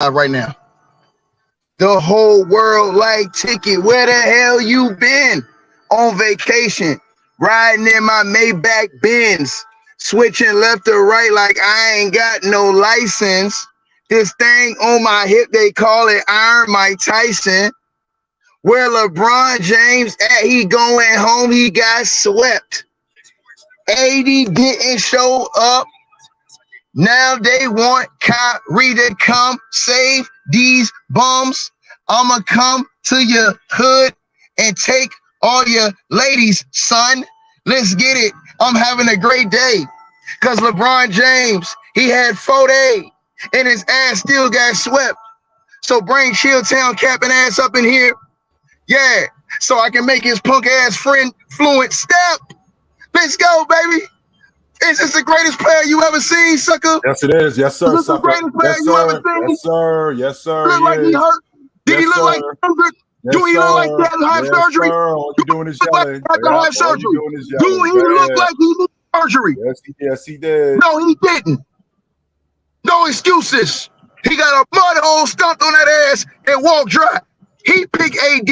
right now. The whole world like Ticket. Where the hell you been? On vacation, riding in my Maybach Benz, switching left to right like I ain't got no license. This thing on my hip, they call it Iron Mike Tyson. Where LeBron James at? He going home. He got swept. AD didn't show up. Now they want Kyrie to come save these bums. I'ma come to your hood and take all your ladies, son. Let's get it. I'm having a great day. Because LeBron James, he had 4-day and his ass still got swept. So bring Chilltown capping ass up in here. Yeah. So I can make his punk ass friend fluent step. Let's go, baby. Is this the greatest player you ever seen, sucker? Yes, it is. Yes, sir. Is this the greatest player you ever seen? Yes, sir. Yes, sir. Look like he hurt. Did he look like injured? Do he look like he had to have surgery? All you doing is yelling. Do he look like he needs surgery? Yes, he did. No, he didn't. No excuses. He got a mud hole stumped on that ass and walked dry. He picked AD.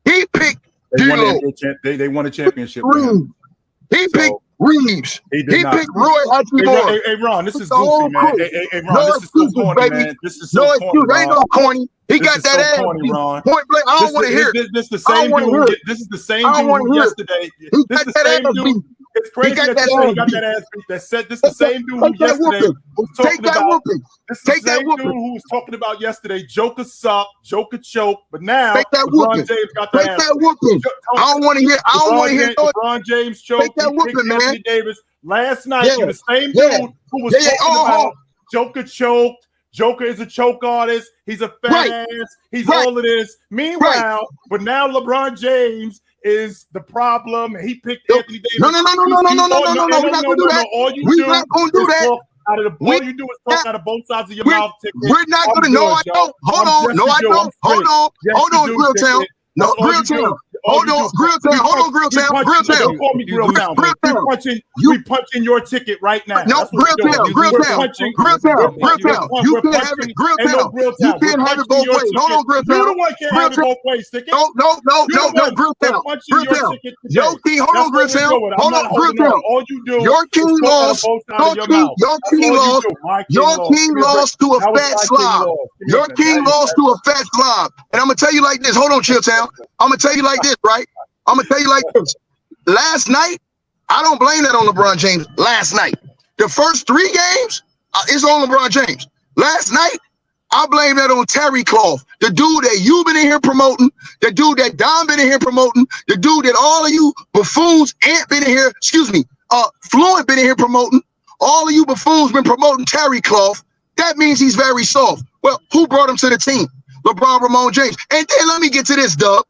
He picked They won a championship. He picked Reeves. He picked Roy Hachimura. Hey, Ron, this is goofy, man. Hey, Ron, this is so corny, man. This is so corny. No excuse. Ain't no corny. He got that ass. Point blank. I don't want to hear it. This is the same dude. This is the same dude yesterday. This is the same dude. It's crazy that you got that ass beat. That said, this is the same dude who yesterday was talking about. This is the same dude who was talking about yesterday. Joker sucked, Joker choked, but now LeBron James got that ass. I don't want to hear. I don't want to hear. LeBron James choked. Take that whooping, man. Anthony Davis last night. You're the same dude who was talking about Joker choked. Joker is a choke artist. He's a fat ass. He's all of this. Meanwhile, but now LeBron James is the problem. He picked Anthony Davis. No. We're not gonna do that. All you do is talk out of both sides of your mouth. We're not gonna. No, I don't. Hold on. No, I don't. Hold on, Grilltown. No, Grilltown. Hold on, Grilltown. Don't call me Grilltown. We punching your ticket right now. No, Grilltown. You can't have it. Grilltown. You can't have it both ways. Hold on, Grilltown. You the one can't have it both ways, stick it. No, Grilltown. Your king, hold on, Grilltown. Hold on, Grilltown. All you do. Your king lost. Your king lost to a fat slob. Your king lost to a fat slob. And I'm gonna tell you like this. Hold on, Chilltown. I'm gonna tell you like this, right? I'm gonna tell you like this. Last night, I don't blame that on LeBron James. Last night, the first 3 games, it's on LeBron James. Last night, I blame that on Terry Clough, the dude that you've been in here promoting, the dude that Don been in here promoting, the dude that all of you buffoons ain't been in here. Fluent been in here promoting. All of you buffoons been promoting Terry Clough. That means he's very soft. Well, who brought him to the team? LeBron Ramon James. And then let me get to this, Doug.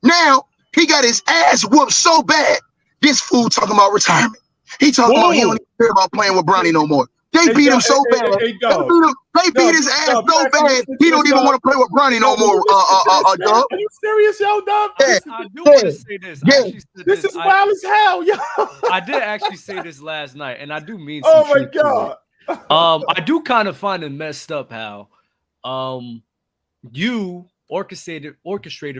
Now, he got his ass whooped so bad, this fool talking about retirement. He talking about he don't even care about playing with Bronny no more. They beat him so bad. They beat his ass so bad, he don't even want to play with Bronny no more, Doug. Are you serious, yo, Doug? I do want to say this. This is wild as hell, yo. I did actually say this last night, and I do mean oh my God. I do kind of find it messed up how you orchestrated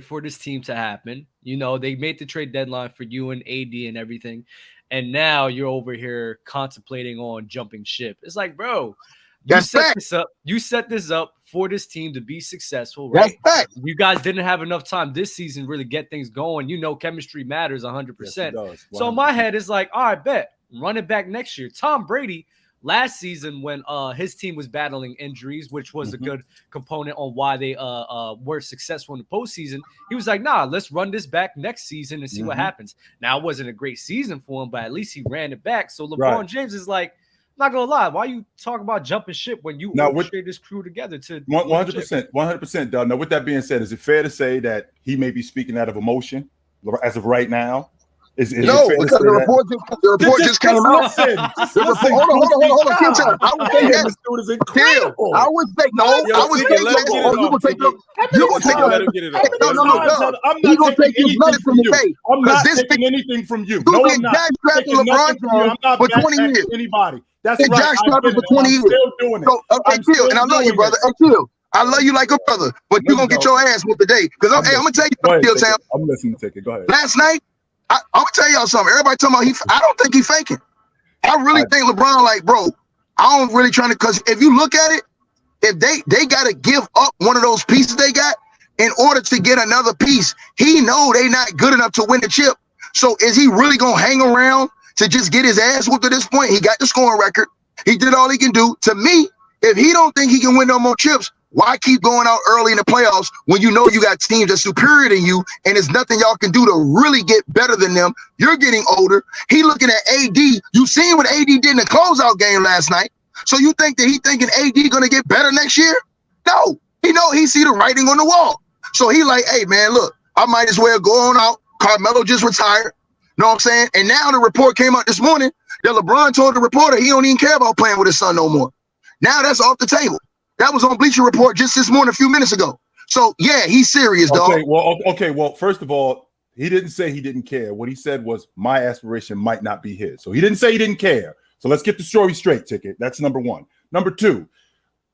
for this team to happen. You know, they made the trade deadline for you and AD and everything. And now you're over here contemplating on jumping ship. It's like, bro, you set this up for this team to be successful, right? That's fact. You guys didn't have enough time this season really get things going. You know, chemistry matters 100%. Yes, so in my head, it's like, all right, bet. Run it back next year. Tom Brady, last season when his team was battling injuries, which was a good component on why they were successful in the postseason, he was like, nah, let's run this back next season and see what happens. Now, it wasn't a great season for him, but at least he ran it back. So LeBron James is like, I'm not going to lie, why you talk about jumping ship when you orchestrate this crew together to 100%, Doug. Now, with that being said, is it fair to say that he may be speaking out of emotion as of right now? No, because the report just came out. Hold on. I would say that. I would say no. I would say that. Oh, you gonna take your? You gonna take your? No. He gonna take his money from the day. I'm not taking anything from you. No, I'm not. LeBron for 20 years. Anybody? That's right. Josh Trapping for 20 years. Still doing it. Okay, chill. And I love you, brother. Chill. I love you like a brother, but you're going to get your ass whooped today. Because I'm going to tell you something, Town. I'm listening to it. Go ahead. Last night, I'm going to tell y'all something. Everybody talking about I don't think he's faking. I really think LeBron, like, bro, I don't really trying to, because if you look at it, if they got to give up one of those pieces they got in order to get another piece, he know they not good enough to win the chip. So is he really going to hang around to just get his ass whooped at this point? He got the scoring record. He did all he can do. To me, if he don't think he can win no more chips, why keep going out early in the playoffs when you know you got teams that's superior than you and there's nothing y'all can do to really get better than them? You're getting older. He looking at AD. You seen what AD did in the closeout game last night. So you think that he thinking AD going to get better next year? No. He see the writing on the wall. So he like, hey, man, look, I might as well go on out. Carmelo just retired. Know what I'm saying? And now the report came out this morning that LeBron told the reporter he don't even care about playing with his son no more. Now that's off the table. That was on Bleacher Report just this morning, a few minutes ago. So, yeah, he's serious, dog. Well, first of all, he didn't say he didn't care. What he said was my aspiration might not be his. So he didn't say he didn't care. So let's get the story straight, Ticket. That's number one. Number two,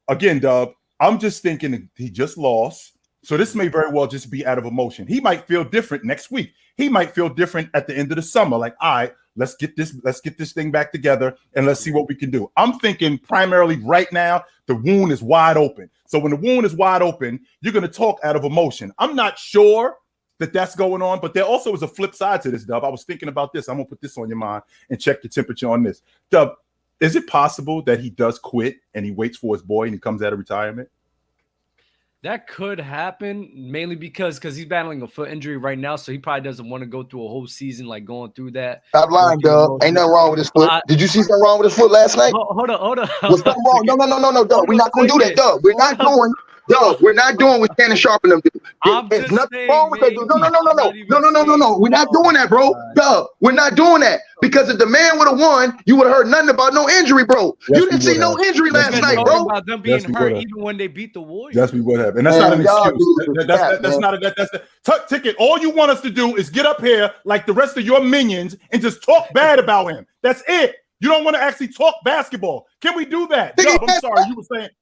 again, Dub, I'm just thinking he just lost. So this may very well just be out of emotion. He might feel different next week. He might feel different at the end of the summer. Like, all right, let's get this thing back together and let's see what we can do. I'm thinking primarily right now, the wound is wide open. So when the wound is wide open, you're going to talk out of emotion. I'm not sure that that's going on, but there also is a flip side to this, Dub. I was thinking about this. I'm going to put this on your mind and check the temperature on this. Dub, is it possible that he does quit and he waits for his boy and he comes out of retirement? That could happen, mainly because he's battling a foot injury right now, so he probably doesn't want to go through a whole season like going through that. Stop lying, dog. Ain't nothing wrong with his foot. Did you see something wrong with his foot last night? Hold on. Was something wrong? No, dog. We're not gonna do that, dog. We're not doing. Dog, we're not doing what Shannon Sharp and them do. There's nothing wrong with that, dude. No. We're not doing that, bro. Dog, we're not doing that. Because if the man would have won, you would have heard nothing about no injury, bro. Yes, you didn't see no injury last night, bro. About them being hurt even when they beat the Warriors. That's what happened. And that's not an excuse. That's the Ticket. All you want us to do is get up here like the rest of your minions and just talk bad about him. That's it. You don't want to actually talk basketball. Can we do that? Dub, I'm sorry.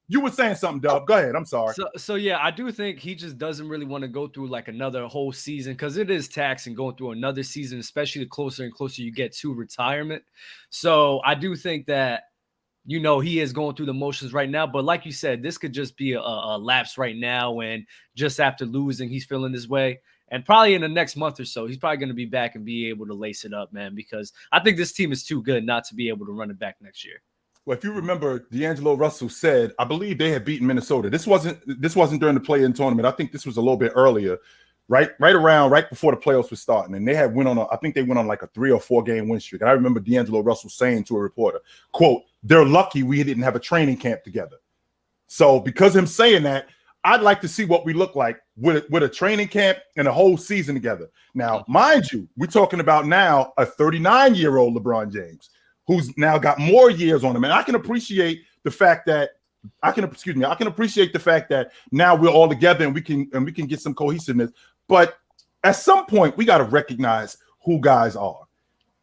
You were saying something, Dub. Go ahead. I'm sorry. So yeah, I do think he just doesn't really want to go through like another whole season because it is taxing going through another season, especially the closer and closer you get to retirement. So I do think that, he is going through the motions right now. But like you said, this could just be a lapse right now. And just after losing, he's feeling this way. And probably in the next month or so, he's probably going to be back and be able to lace it up, man, because I think this team is too good not to be able to run it back next year. Well, if you remember, D'Angelo Russell said, I believe they had beaten Minnesota. This wasn't during the play-in tournament. I think this was a little bit earlier, right before the playoffs were starting. And they had went on like a 3 or 4 game win streak. And I remember D'Angelo Russell saying to a reporter, quote, "They're lucky we didn't have a training camp together." So because of him saying that, I'd like to see what we look like with a training camp and a whole season together. Now, mind you, we're talking about now a 39-year-old LeBron James who's now got more years on him. And I can appreciate the fact that now we're all together and we can get some cohesiveness. But at some point, we got to recognize who guys are.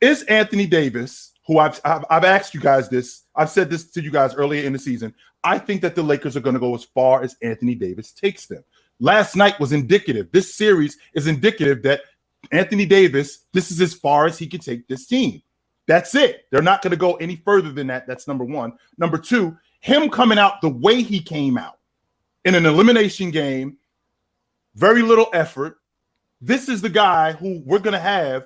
Is Anthony Davis, who I've asked you guys this, I've said this to you guys earlier in the season, I think that the Lakers are going to go as far as Anthony Davis takes them. Last night was indicative. This series is indicative that Anthony Davis, this is as far as he can take this team. That's it. They're not going to go any further than that. That's number one. Number two, him coming out the way he came out in an elimination game, very little effort. This is the guy who we're going to have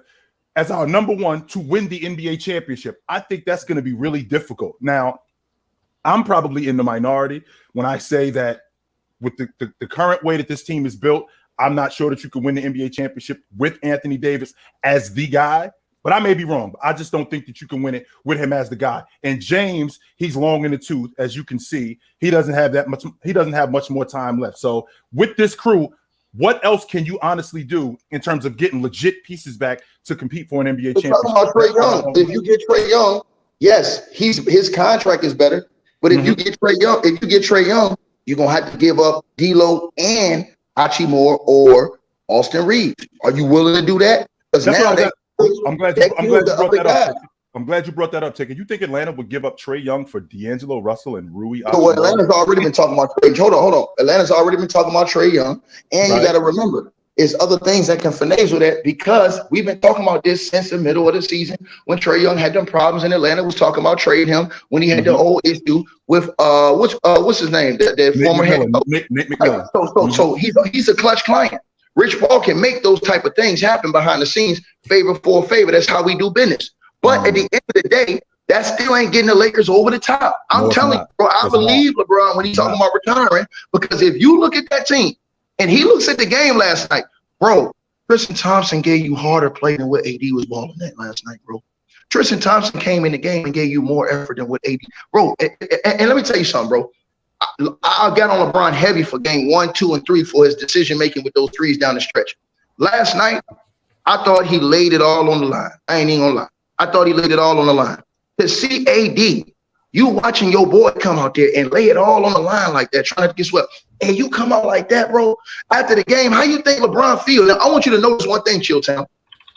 as our number one to win the NBA championship. I think that's going to be really difficult. Now, I'm probably in the minority when I say that with the current way that this team is built, I'm not sure that you can win the NBA championship with Anthony Davis as the guy, but I may be wrong. I just don't think that you can win it with him as the guy. And James, he's long in the tooth, as you can see. He doesn't have much more time left. So with this crew, What else can you honestly do in terms of getting legit pieces back to compete for an NBA championship? Talking about Trae Young. If you get Trae Young, yes, his contract is better. But if you get Trae Young, you're gonna have to give up D'Lo and Hachimura or Austin Reeves. Are you willing to do that? Because now I'm glad you brought that up. I'm glad you brought that up, Ticket. You think Atlanta would give up Trae Young for D'Angelo Russell and Rui? So Atlanta's already been talking about Trae. Hold on. Atlanta's already been talking about Trae Young, and you got to remember, there's other things that can finagle that because we've been talking about this since the middle of the season when Trae Young had them problems, and Atlanta was talking about trading him when he had the whole issue with what's his name, the former head coach. Nick McMillan. So he's a clutch client. Rich Paul can make those type of things happen behind the scenes, favor for favor. That's how we do business. But at the end of the day, that still ain't getting the Lakers over the top. I'm telling you, bro, I believe LeBron when he's talking about retiring, because if you look at that team and he looks at the game last night, bro, Tristan Thompson gave you harder play than what AD was balling at last night, bro. Tristan Thompson came in the game and gave you more effort than what AD, bro. And let me tell you something, bro. I got on LeBron heavy for game 1, 2, and 3 for his decision making with those threes down the stretch. Last night, I thought he laid it all on the line. I ain't even gonna lie. I thought he laid it all on the line. To see AD, you watching your boy come out there and lay it all on the line like that, trying to get swept, and you come out like that, bro. After the game, how you think LeBron feels? Now, I want you to notice one thing, Chilltown.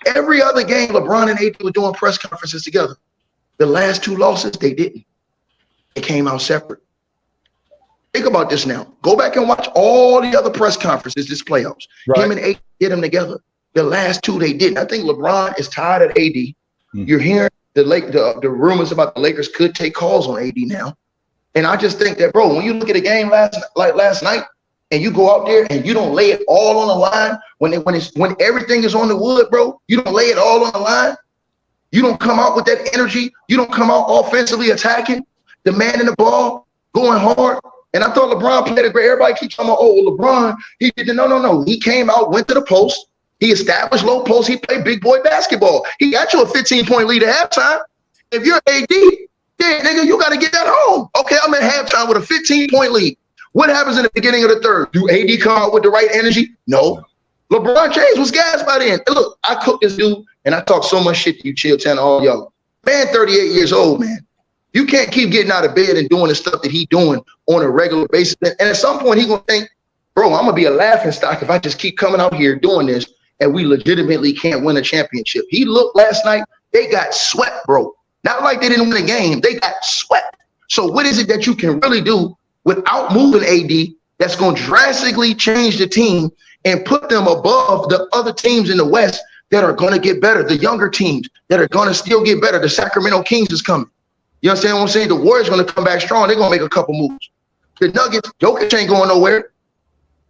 Every other game, LeBron and AD were doing press conferences together. The last 2 losses, they didn't. They came out separate. Think about this now. Go back and watch all the other press conferences this playoffs. Right. Him and AD get them together. The last 2, they didn't. I think LeBron is tired of AD. You're hearing the rumors about the Lakers could take calls on AD now. And I just think that, bro, when you look at a game last night and you go out there and you don't lay it all on the line when everything is on the wood, bro, you don't lay it all on the line. You don't come out with that energy. You don't come out offensively attacking, demanding the ball, going hard. And I thought LeBron played a great. Everybody keeps talking about, LeBron. He did no. He came out, went to the post. He established low post. He played big boy basketball. He got you a 15-point lead at halftime. If you're AD, then nigga, you got to get that home. Okay, I'm at halftime with a 15-point lead. What happens in the beginning of the third? Do AD come out with the right energy? No. LeBron James was gassed by then. And look, I cooked this dude, and I talk so much shit to you, Chilltown, all y'all. Man, 38 years old, man. You can't keep getting out of bed and doing the stuff that he doing on a regular basis. And at some point, he going to think, bro, I'm going to be a laughing stock if I just keep coming out here doing this and we legitimately can't win a championship. He looked last night, they got swept, bro. Not like they didn't win a game. They got swept. So what is it that you can really do without moving AD that's going to drastically change the team and put them above the other teams in the West that are going to get better, the younger teams that are going to still get better? The Sacramento Kings is coming. You understand what I'm saying? The Warriors going to come back strong. They're going to make a couple moves. The Nuggets, Jokic ain't going nowhere.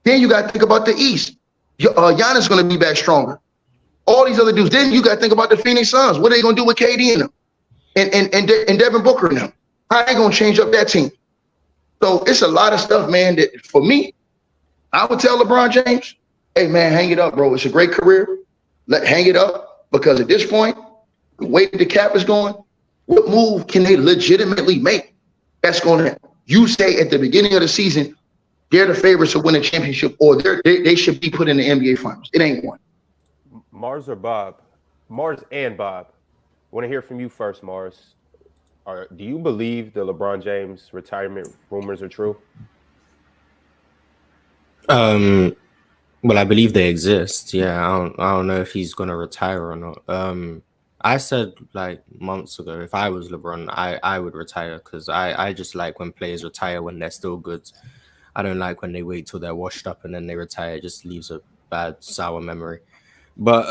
Then you got to think about the East. Giannis going to be back stronger. All these other dudes. Then you got to think about the Phoenix Suns. What are they going to do with KD and them? And Devin Booker and them? How are they going to change up that team? So it's a lot of stuff, man, that for me, I would tell LeBron James, hey, man, hang it up, bro. It's a great career. Hang it up, because at this point, the way the cap is going, what move can they legitimately make that's going to, you say at the beginning of the season, they're the favorites to win a championship, or they should be put in the NBA Finals? It ain't one. Mars or Bob? Mars and Bob. I want to hear from you first, Mars. Do you believe the LeBron James retirement rumors are true? Well, I believe they exist. Yeah, I don't know if he's gonna retire or not. I said like months ago, if I was LeBron, I would retire, because I just like when players retire when they're still good. I don't like when they wait till they're washed up and then they retire. It just leaves a bad, sour memory. But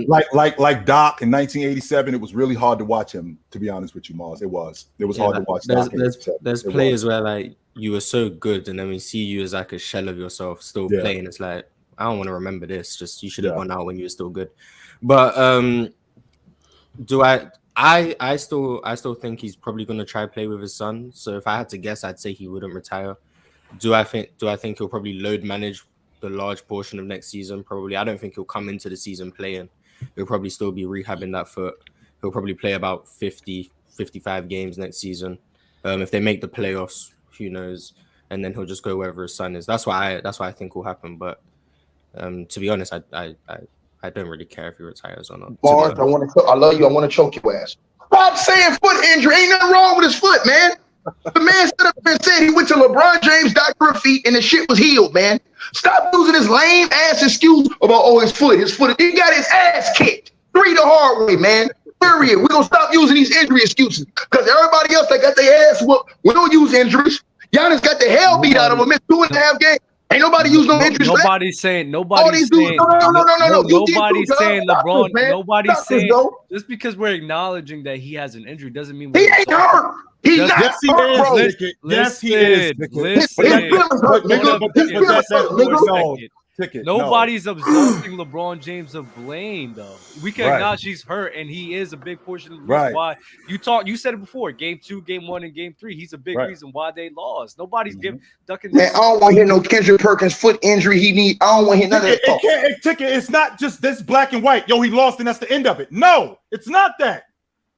like Doc in 1987, it was really hard to watch him, to be honest with you, Mars. It was hard to watch. There's players where like you were so good, and then we see you as like a shell of yourself still playing. It's like, I don't want to remember this. Just you should have gone out when you were still good. But I still think he's probably going to try play with his son. So if I had to guess, I'd say he wouldn't retire. Do I think he'll probably load manage the large portion of next season? Probably. I don't think he'll come into the season playing. He'll probably still be rehabbing that foot. He'll probably play about 50, 55 games next season. If they make the playoffs, who knows? And then he'll just go wherever his son is. That's why I think will happen. But to be honest, I don't really care if he retires or not. Mars, I love you. I want to choke your ass. Stop saying foot injury. Ain't nothing wrong with his foot, man. The man stood up and said he went to LeBron James, doctor of feet, and the shit was healed, man. Stop using this lame ass excuse about his foot. He got his ass kicked. 3 the hard way, man. Period. We're gonna stop using these injury excuses because everybody else that got their ass whooped, we don't use injuries. Giannis got the hell beat out of him, missed 2.5 games. Ain't nobody used no injuries. Nobody's saying nobody's saying nobody's saying LeBron. Nobody's saying just because we're acknowledging that he has an injury doesn't mean he ain't hurt. He's not yes, he hurt, is, bro. Yes, he is. Nobody's absolving LeBron James of blame, though. We can acknowledge he's hurt, and he is a big portion of the reason why you said it before. Game 2, Game 1, and Game 3. He's a big reason why they lost. Nobody's giving Duncan. Man, I don't want to hear no Kendrick Perkins foot injury. I don't want to hear none of that. It's not just this black and white. Yo, he lost, and that's the end of it. No, it's not that.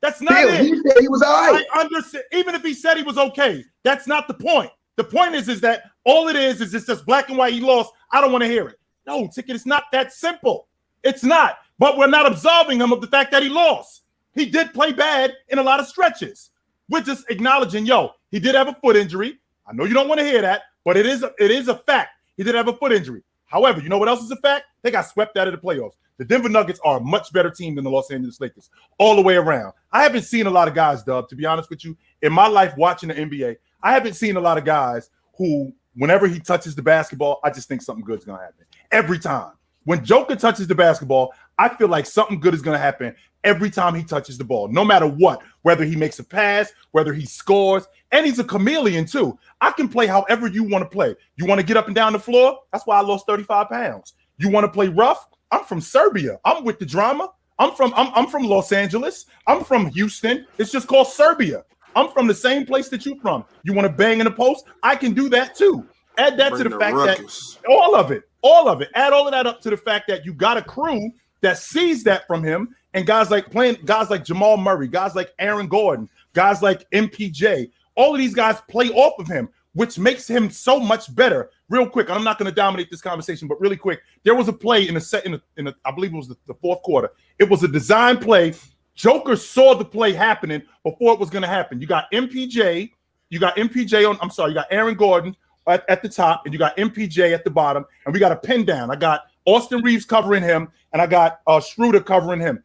That's not it. He said he was all right. I understand. Even if he said he was okay, that's not the point. The point is that all it is it's just black and white. He lost. I don't want to hear it. No, Ticket, it's not that simple. It's not. But we're not absolving him of the fact that he lost. He did play bad in a lot of stretches. We're just acknowledging, he did have a foot injury. I know you don't want to hear that, but it is a fact. He did have a foot injury. However, you know what else is a fact? They got swept out of the playoffs. The Denver Nuggets are a much better team than the Los Angeles Lakers all the way around. I haven't seen a lot of guys, Dub, to be honest with you. In my life watching the NBA, I haven't seen a lot of guys who, whenever he touches the basketball, I just think something good is going to happen. Every time. When Joker touches the basketball, I feel like something good is going to happen every time he touches the ball, no matter what, whether he makes a pass, whether he scores, and he's a chameleon too. I can play however you want to play. You want to get up and down the floor? That's why I lost 35 pounds. You want to play rough? I'm from Serbia. I'm with the drama. I'm from Los Angeles. I'm from Houston. It's just called Serbia. I'm from the same place that you're from. You want to bang in the post? I can do that too. Add that to the fact that all of it. Add all of that up to the fact that you got a crew that sees that from him, and guys like Jamal Murray, guys like Aaron Gordon, guys like MPJ. All of these guys play off of him, which makes him so much better. Real quick, I'm not going to dominate this conversation, but really quick, there was a play in I believe it was the fourth quarter. It was a design play. Joker saw the play happening before it was going to happen. You got MPJ. You got Aaron Gordon at the top, and you got MPJ at the bottom, and we got a pin down. I got Austin Reeves covering him, and I got Schroeder covering him.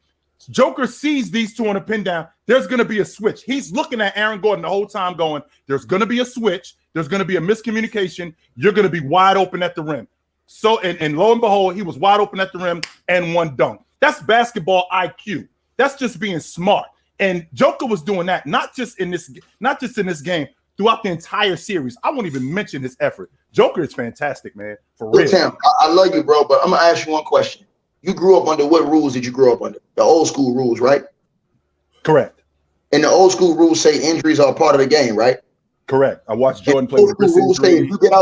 Joker sees these two on a pin down. There's going to be a switch. He's looking at Aaron Gordon the whole time going, there's going to be a switch. There's going to be a miscommunication. You're going to be wide open at the rim. So, and lo and behold, he was wide open at the rim and one dunk. That's basketball IQ. That's just being smart. And Joker was doing that, not just in this game, throughout the entire series. I won't even mention his effort. Joker is fantastic, man. For real. Tim, I love you, bro, but I'm going to ask you one question. You grew up under what rules did you grow up under? The old school rules, right? Correct. And the old school rules say injuries are part of the game, right? Correct. I watched Jordan play with Chris rules say if you get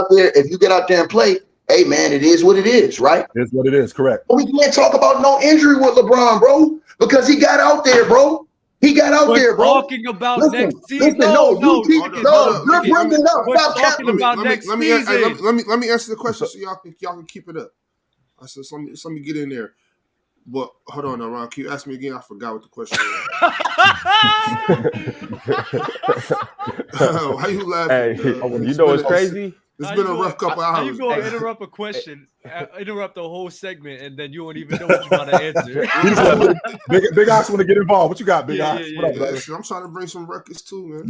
out there and play, hey man, it is what it is, right? It is what it is, correct. But we can't talk about no injury with LeBron, bro, because he got out there, bro. He got out there, bro. Talking about next season. You're bringing it up. Stop talking about next season. Let me answer the question so y'all can keep it up. I said, let me get in there. Well, hold on, Ron. Can you ask me again? I forgot what the question was. Why you laughing? Hey, you know what's crazy? It's been a rough couple hours. How you going to interrupt a question, interrupt the whole segment, and then you won't even know what you're about to answer? Big Ox want to get involved. What you got, Big Ox? What up, brother? I'm trying to bring some records too,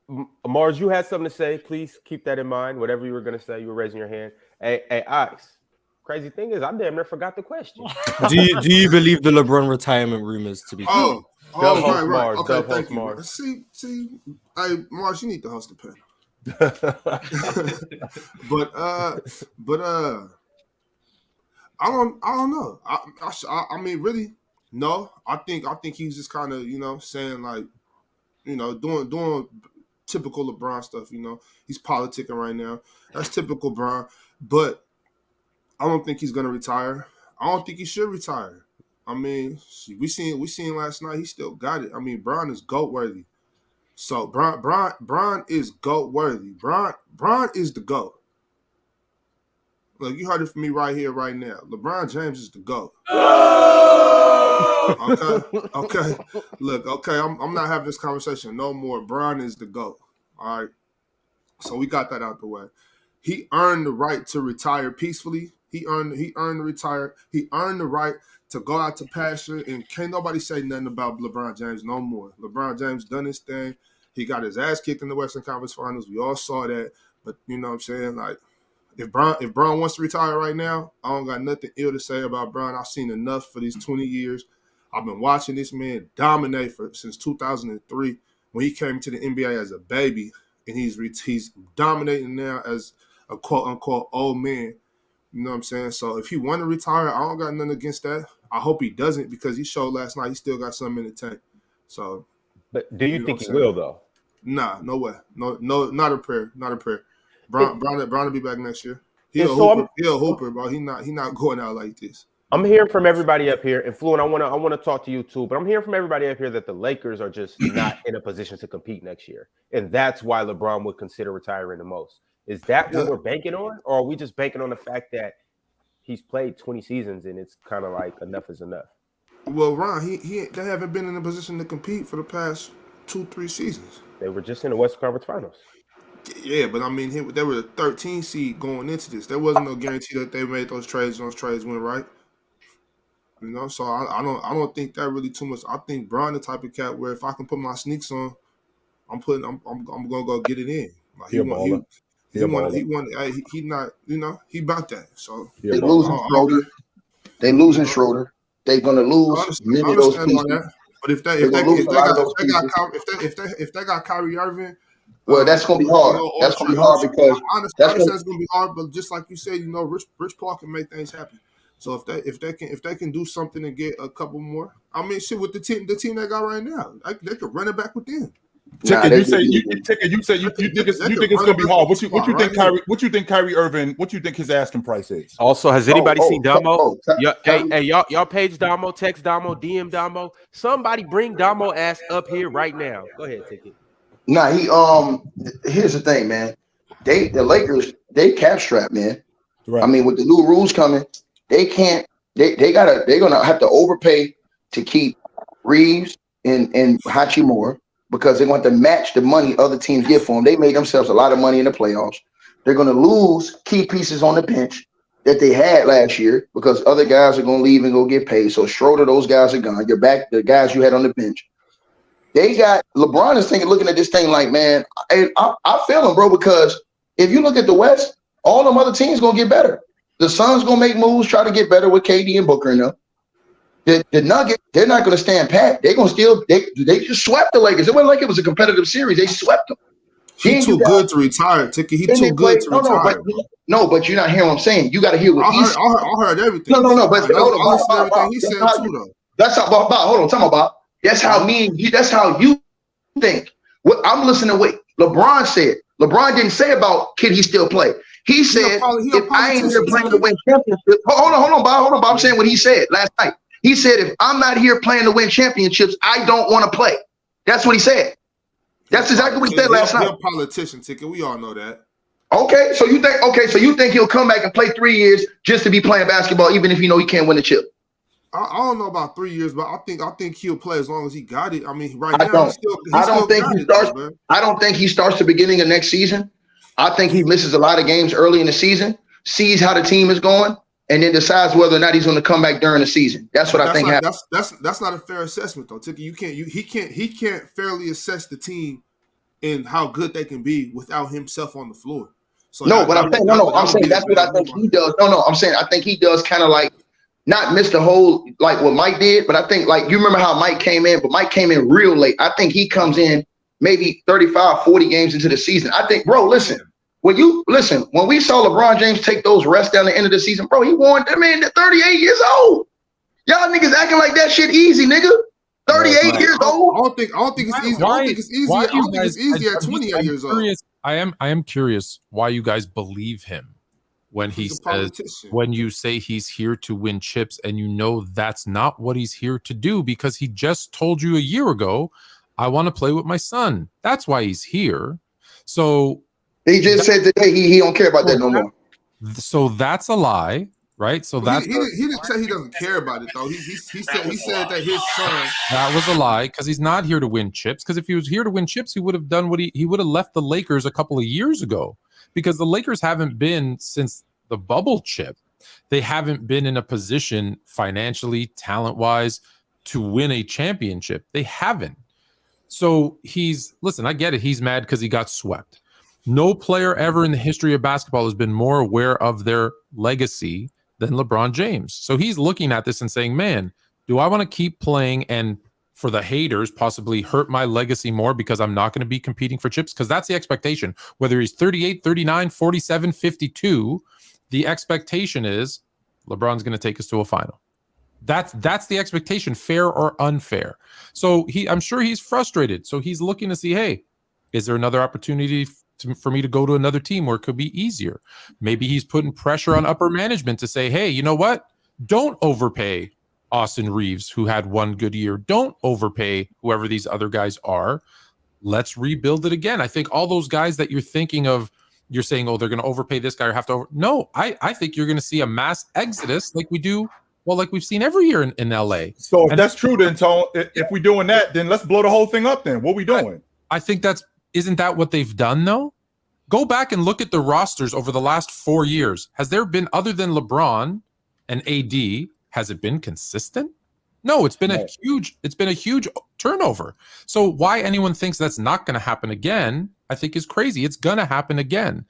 man. Mars, you had something to say. Please keep that in mind. Whatever you were going to say, you were raising your hand. Hey, Ox. Crazy thing is, I damn near forgot the question. Do you believe the LeBron retirement rumors to be true? Right. Okay, thank you. Mars. See, hey, Mars, you need to host the pen. but I don't know. I mean, really, no. I think he's just kind of saying like, doing typical LeBron stuff. He's politicking right now. That's typical Bron. But I don't think he's gonna retire. I don't think he should retire. I mean, we seen last night. He still got it. I mean, Bron is GOAT worthy. So Bron is GOAT worthy. Bron is the GOAT. Look, you heard it from me right here, right now. LeBron James is the GOAT. Okay. Look, okay, I'm not having this conversation no more. Bron is the GOAT. All right. So we got that out the way. He earned the right to retire peacefully. He earned the right to go out to pasture, and can't nobody say nothing about LeBron James no more. LeBron James done his thing. He got his ass kicked in the Western Conference Finals. We all saw that. But you know what I'm saying? Like, if Bron wants to retire right now, I don't got nothing ill to say about Bron. I've seen enough for these 20 years. I've been watching this man dominate since 2003 when he came to the NBA as a baby, and he's dominating now as a quote-unquote old man. You know what I'm saying? So if he want to retire, I don't got nothing against that. I hope he doesn't, because he showed last night he still got something in the tank. So, but do you think he will though? Nah, no way. No, not a prayer. Not a prayer. Bron will be back next year. He'll hooper, but he not going out like this. I'm hearing from everybody up here, and Fluent, I want to talk to you too, but I'm hearing from everybody up here that the Lakers are just not in a position to compete next year, and that's why LeBron would consider retiring the most. Is that what we're banking on, or are we just banking on the fact that he's played 20 seasons and it's kind of like enough is enough? Well, Ron, they haven't been in a position to compete for the past 2-3 seasons. They were just in the Western Conference Finals. Yeah, but I mean, they were the 13th seed going into this. There wasn't no guarantee that they made those trades. Those trades went right. You know, so I don't think that really too much. I think Bron the type of cat where if I can put my sneaks on, I'm gonna go get it in. Like, he about that. So they losing Schroeder. They're gonna lose many of those pieces. But if they got Kyrie Irving, well, that's gonna be hard. That's gonna be hard because that's gonna be hard. But just like you said, you know, Rich Paul can make things happen. So if they can do something and get a couple more, I mean, shit, with the team they got right now, they could run it back with them. You think it's gonna be hard. What you think, Kyrie? What you think Kyrie Irving? What you think his asking price is? Also, has anybody seen Damo? Y'all page Damo, text Damo, DM Damo. Somebody bring Damo ass up here right now. Go ahead, Ticket. Nah, here's the thing, man. The Lakers, they cap strapped, man. Right. I mean, with the new rules coming, they can't. They're gonna have to overpay to keep Reeves and Hachimura, because they're going to match the money other teams get for them. They made themselves a lot of money in the playoffs. They're going to lose key pieces on the bench that they had last year because other guys are going to leave and go get paid. So Schroeder, those guys are gone. You're back the guys you had on the bench. They got LeBron is looking at this thing like, man, I feel him, bro, because if you look at the West, all them other teams going to get better. The Suns going to make moves, try to get better with KD and Booker and them. The Nuggets, they're not going to stand pat. They're going to they just swept the Lakers. It wasn't like it was a competitive series. They swept them. He's too good to retire, Tiki. He's too good to retire. But you're not hearing what I'm saying. You got to hear what he's saying. I heard everything. No. But everything he said too, though. That's how. Hold on. Tell me about. That's how that's how you think. What I'm listening to what LeBron said. LeBron didn't say about can he still play. He said if I ain't here playing to win championships. Hold on, Bob. I'm saying what he said last night. He said, if I'm not here playing to win championships, I don't want to play. That's what he said. That's exactly what he said last night. He's a politician, Ticket. We all know that. Okay, so you think he'll come back and play 3 years just to be playing basketball, even if you know he can't win the chip? I don't know about 3 years, but I think he'll play as long as he got it. I mean, right now I don't think he starts the beginning of next season. I think he misses a lot of games early in the season, sees how the team is going, and then decides whether or not he's going to come back during the season. That's what I think happens. That's not a fair assessment, though, Tiki. He can't fairly assess the team and how good they can be without himself on the floor. So I'm saying that's what I think he does. I'm saying I think he does kind of like not miss the whole like what Mike did, but I think like you remember how Mike came in, but Mike came in real late. I think he comes in maybe 35, 40 games into the season. I think, bro, listen. When we saw LeBron James take those rests down the end of the season, bro, he won. I mean, 38 years old. Y'all niggas acting like that shit easy, nigga. 38 years old. I don't think it's easy. I don't think it's easy at 28 years old. I am curious why you guys believe him when he says, when you say he's here to win chips, and you know that's not what he's here to do, because he just told you a year ago, I want to play with my son. That's why he's here. So. He just said today he don't care about that no more. So that's a lie, right? So he didn't say he doesn't care about it though. He said that his son. That was a lie because he's not here to win chips. Because if he was here to win chips, he would have done what he would have left the Lakers a couple of years ago. Because the Lakers haven't been since the bubble chip. They haven't been in a position financially, talent-wise, to win a championship. They haven't. So listen, I get it. He's mad because he got swept. No player ever in the history of basketball has been more aware of their legacy than LeBron James. So he's looking at this and saying, man, do I want to keep playing and for the haters possibly hurt my legacy more because I'm not going to be competing for chips? Because that's the expectation. Whether he's 38, 39, 47, 52, the expectation is LeBron's going to take us to a final. That's the expectation, fair or unfair. So I'm sure he's frustrated. So he's looking to see, hey, is there another opportunity for me to go to another team where it could be easier? Maybe he's putting pressure on upper management to say, hey, you know what? Don't overpay Austin Reeves, who had one good year. Don't overpay whoever these other guys are. Let's rebuild it again. I think all those guys that you're thinking of, you're saying, oh, they're going to overpay this guy or have to No, I think you're going to see a mass exodus like we've seen every year in LA. So if that's true, then Tone, if we're doing that, then let's blow the whole thing up then. What are we doing? I think isn't that what they've done though? Go back and look at the rosters over the last 4 years. Has there been, other than LeBron and AD, has it been consistent? No, it's been a huge turnover. So why anyone thinks that's not going to happen again, I think is crazy. It's going to happen again.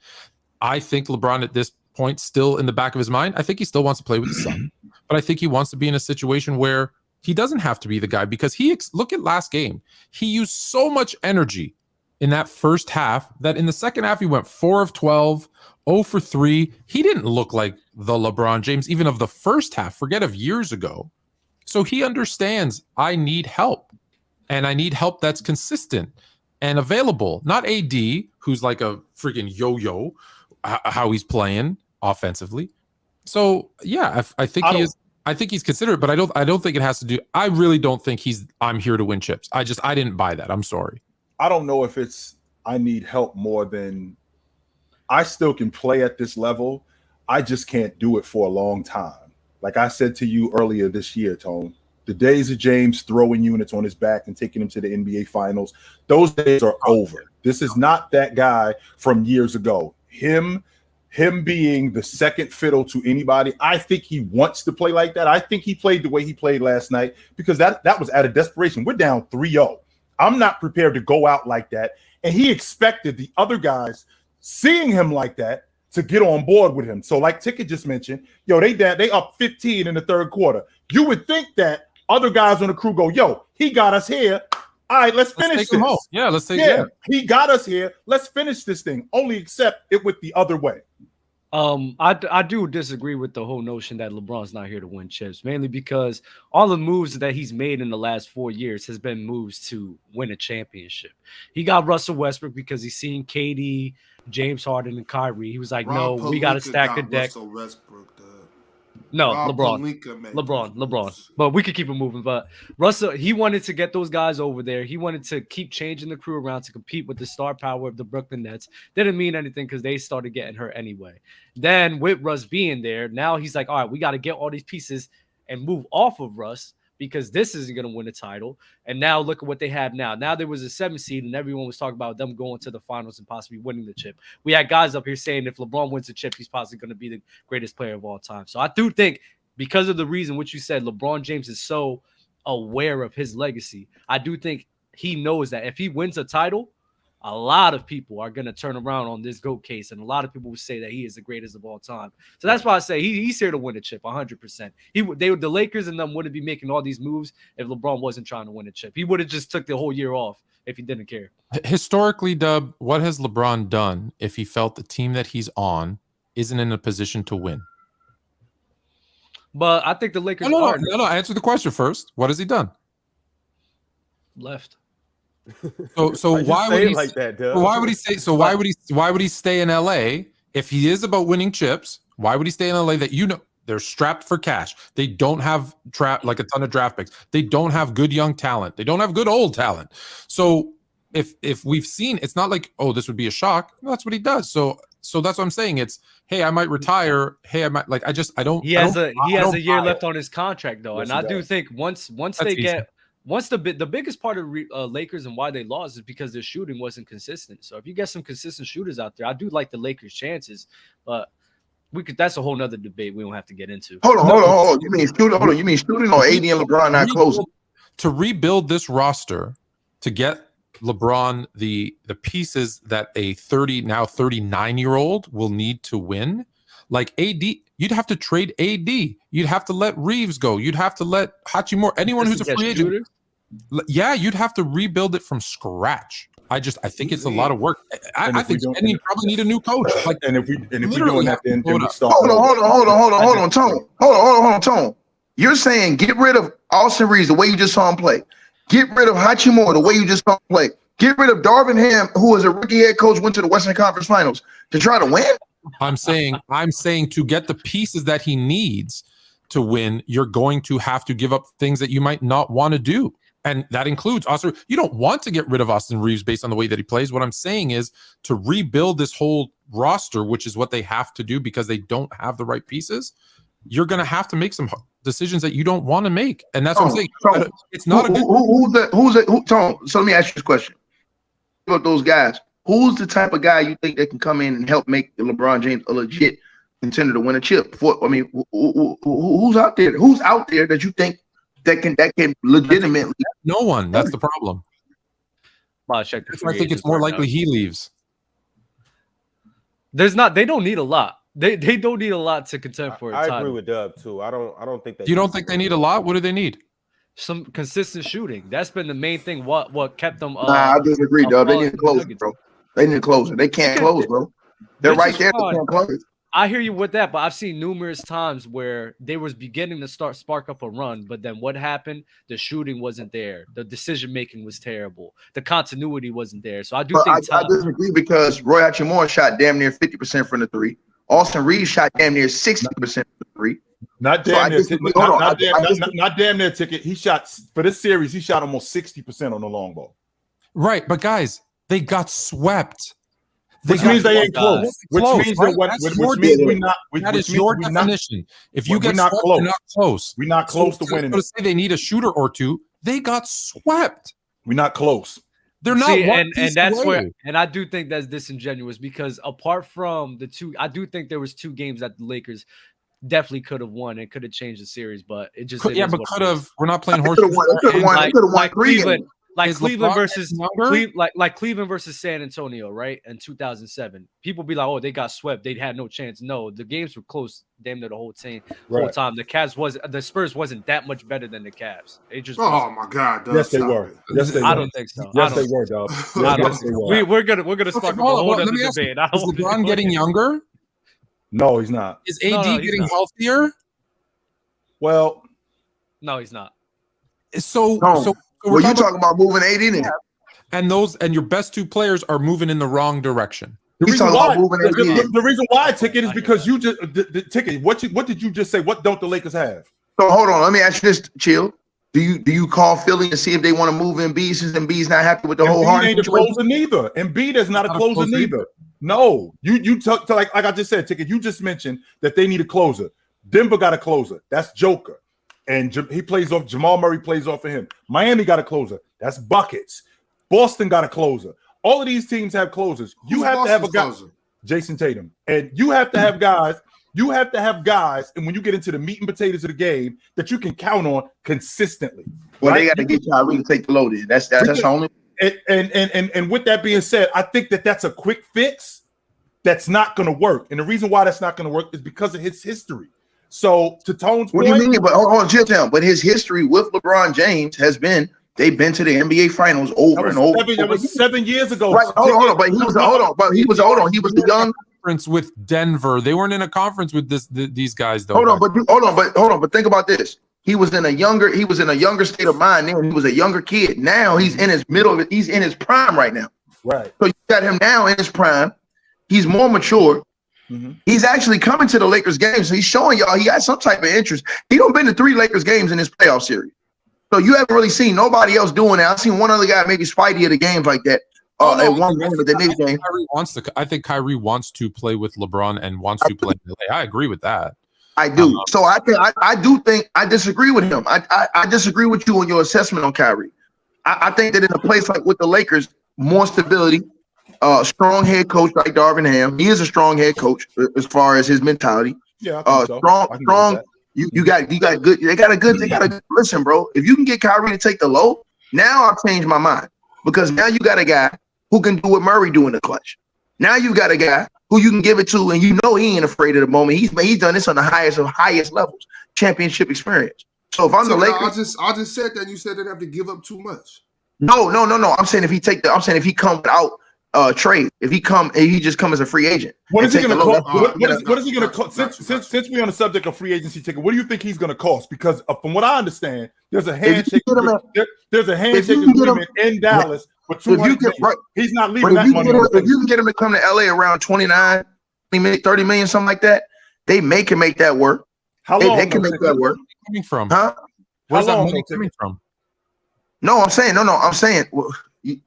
I think LeBron at this point, still in the back of his mind, I think he still wants to play with the Sun, but I think he wants to be in a situation where he doesn't have to be the guy, because look at last game. He used so much energy in that first half that in the second half he went 4 of 12, 0 for 3. He didn't look like the LeBron James even of the first half, forget of years ago. So he understands, I need help, and I need help that's consistent and available, not AD, who's like a freaking yo-yo how he's playing offensively. So yeah, I think he is. I think he's considerate, but I don't think it has to do. I really don't think I'm here to win chips. I didn't buy that. I'm sorry. I don't know if it's I need help more than I still can play at this level. I just can't do it for a long time. Like I said to you earlier this year, Tone, the days of James throwing units on his back and taking him to the NBA Finals, those days are over. This is not that guy from years ago. Him being the second fiddle to anybody. I think he wants to play like that. I think he played the way he played last night because that was out of desperation. We're down 3-0. I'm not prepared to go out like that. And he expected the other guys seeing him like that to get on board with him. So like Ticket just mentioned, they up 15 in the third quarter. You would think that other guys on the crew go, he got us here. All right, let's finish this. Yeah, let's take it. He got us here. Let's finish this thing. Only accept it with the other way. I do disagree with the whole notion that LeBron's not here to win chips, mainly because all the moves that he's made in the last 4 years has been moves to win a championship. He got Russell Westbrook because he's seen KD, James Harden, and Kyrie. He was like, no, we got to stack the deck. Russell Westbrook, no, LeBron. But we could keep it moving. But Russell, he wanted to get those guys over there. He wanted to keep changing the crew around to compete with the star power of the Brooklyn Nets. Didn't mean anything because they started getting hurt anyway. Then with Russ being there, now he's like, all right, we got to get all these pieces and move off of Russ because this isn't going to win a title. And now look at what they have now. Now there was a 7 seed and everyone was talking about them going to the finals and possibly winning the chip. We had guys up here saying if LeBron wins the chip, he's possibly going to be the greatest player of all time. So I do think because of the reason which you said, LeBron James is so aware of his legacy. I do think he knows that if he wins a title, a lot of people are going to turn around on this GOAT case, and a lot of people will say that he is the greatest of all time. So that's why I say he's here to win a chip 100%. The Lakers and them wouldn't be making all these moves if LeBron wasn't trying to win a chip. He would have just took the whole year off if he didn't care. Historically, Dub, what has LeBron done if he felt the team that he's on isn't in a position to win? But I think the Lakers No, answer the question first. What has he done? Left. So why would he like that, Doug? Why would he say so? Why would he stay in LA if he is about winning chips? Why would he stay in LA that they're strapped for cash? They don't have like a ton of draft picks. They don't have good young talent. They don't have good old talent. So if we've seen, it's not like, oh, this would be a shock. No, that's what he does. So So that's what I'm saying. It's, hey, I might retire. Hey, I might I don't. He has a year left on his contract though, Yes, and I do does. think once the biggest part of Lakers and why they lost is because their shooting wasn't consistent. So if you get some consistent shooters out there, I do like the Lakers' chances, but that's a whole nother debate we don't have to get into. Hold on. You mean shooting? Hold on. You mean shooting or AD and LeBron not closing? To rebuild this roster, to get LeBron the pieces that a 39-year-old will need to win, like AD, you'd have to trade AD. You'd have to let Reeves go. You'd have to let Hachimura, anyone who's a free agent. Yeah, you'd have to rebuild it from scratch. I think it's a lot of work. I think you probably need a new coach. Like, and if we're doing that, then we start. Hold on, Tone. You're saying get rid of Austin Reeves the way you just saw him play. Get rid of Hachimura the way you just saw him play. Get rid of Darvin Ham, who was a rookie head coach, went to the Western Conference Finals to try to win. I'm saying to get the pieces that he needs to win, you're going to have to give up things that you might not want to do. And that includes Austin. You don't want to get rid of Austin Reeves based on the way that he plays. What I'm saying is to rebuild this whole roster, which is what they have to do because they don't have the right pieces. You're going to have to make some decisions that you don't want to make. And that's what I'm saying. It's not Tone, so let me ask you this question. About those guys, who's the type of guy you think that can come in and help make LeBron James a legit contender to win a chip? Who's out there? Who's out there that you think that can legitimately? No one. That's the problem. I think it's more likely he leaves. They don't need a lot. They don't need a lot to contend for a title. I agree with Dub too. I don't think that. You don't think they need a lot? What do they need? Some consistent shooting. That's been the main thing. What kept them? I disagree, Dub. They need to close it, bro. They need to close it. They can't close, bro. They're right there. They can't close. I hear you with that, but I've seen numerous times where they was beginning to spark up a run, but then what happened? The shooting wasn't there. The decision making was terrible. The continuity wasn't there. So I disagree because Roy Hachimura shot damn near 50% from the three. Austin Reeves shot damn near 60% from the three. Not damn near ticket. He shot for this series. He shot almost 60% on the long ball. Right, but guys, they got swept. Which means they ain't close. Which means that is your definition. If you get swept, you're not close. We're not close to winning. Say they need a shooter or two. They got swept. We're not close. They're not. And that's where, and I do think that's disingenuous because apart from the two, I do think there was two games that the Lakers definitely could have won and could have changed the series, but it just could have. We're not playing horse. Like Cleveland. Like Cleveland versus Cleveland versus San Antonio, right? In 2007, people be like, "Oh, they got swept. They had no chance." No, the games were close, damn near the whole time. The Spurs wasn't that much better than the Cavs. It just my God, yes, they were. Yes, they were. I don't think so. Yes, they were, dog. We're gonna spark a whole other debate. Is LeBron getting younger? No, he's not. Is AD getting healthier? Well, no, he's not. So well, you talking about moving AD in, and your best two players are moving in the wrong direction. The reason why ticket is because you just the ticket. What did you just say? What don't the Lakers have? So hold on, let me ask you this, Chill. Do you call Philly and see if they want to move Embiid since Embiid's not happy with the whole Harden ain't a closer neither. Embiid is not a closer neither. No, you talk like I just said, ticket. You just mentioned that they need a closer. Denver got a closer. That's Joker. And he plays off. Jamal Murray plays off of him. Miami got a closer. That's buckets. Boston got a closer. All of these teams have closers. You have to have a guy, Jason Tatum, and you have to have guys. You have to have guys, and when you get into the meat and potatoes of the game, that you can count on consistently. Well, they got to get Kyrie to take the load in. That's the only. And with that being said, I think that's a quick fix. That's not going to work, and the reason why that's not going to work is because of his history. So to Tone's point, what do you mean? But hold on, Chill Town. But his history with LeBron James has been they've been to the NBA Finals over and over. That was 7 years ago. Right, hold on. But he was the young conference with Denver. They weren't in a conference with these guys though. Hold on. But think about this. He was in a younger state of mind then. He was a younger kid. Now he's in his middle of it. He's in his prime right now. Right. So you got him now in his prime. He's more mature. Mm-hmm. He's actually coming to the Lakers game, so he's showing y'all he has some type of interest. He don't been to 3 Lakers games in this playoff series, so you haven't really seen nobody else doing that. I've seen one other guy, maybe Spidey, at the games like that. at one moment of the Knicks game. I think Kyrie wants to play with LeBron and wants to play in LA. I agree with that. I do. So I do think I disagree with him. I disagree with you on your assessment on Kyrie. I think that in a place like with the Lakers, more stability, strong head coach like Darvin Ham. He is a strong head coach as far as his mentality. Yeah, I think so. Strong. You got good. They got a good. Listen, bro. If you can get Kyrie to take the low, now I've changed my mind because now you got a guy who can do what Murray do in the clutch. Now you got a guy who you can give it to, and you know he ain't afraid of the moment. He's done this on the highest of highest levels, championship experience. So if I'm the Lakers, I just said that you said they'd have to give up too much. No. I'm saying if he come without trade, if he just come as a free agent. What is he going to cost? What is he going to cost? Since we're on the subject of free agency ticket, what do you think he's going to cost? Because from what I understand, there's a handshake. There's a handshake agreement in Dallas for $200 million. He's not leaving that money. If you can get him to come to LA around 29, 30 million, something like that, they can make that work. How long? They can make that work. Coming from? Huh? Where's that money coming from? No, I'm saying no. I'm saying.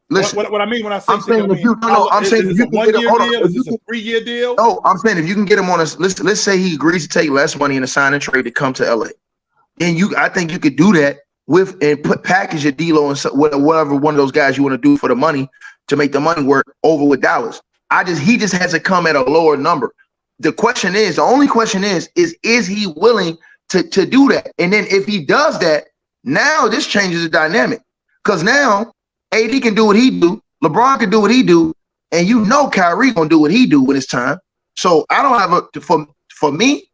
Listen. What I mean when I say I'm saying if you is it a 1 year deal? Is this a 3 year deal? No, I'm saying if you can get him on a let's say he agrees to take less money in a sign and trade to come to LA, then I think you could do that with and package your D'Lo and whatever one of those guys you want to do for the money to make the money work over with Dallas. He just has to come at a lower number. The only question is he willing to do that? And then if he does that, now this changes the dynamic because now AD can do what he do, LeBron can do what he do, and you know Kyrie gonna do what he do when it's time. So I don't have for me.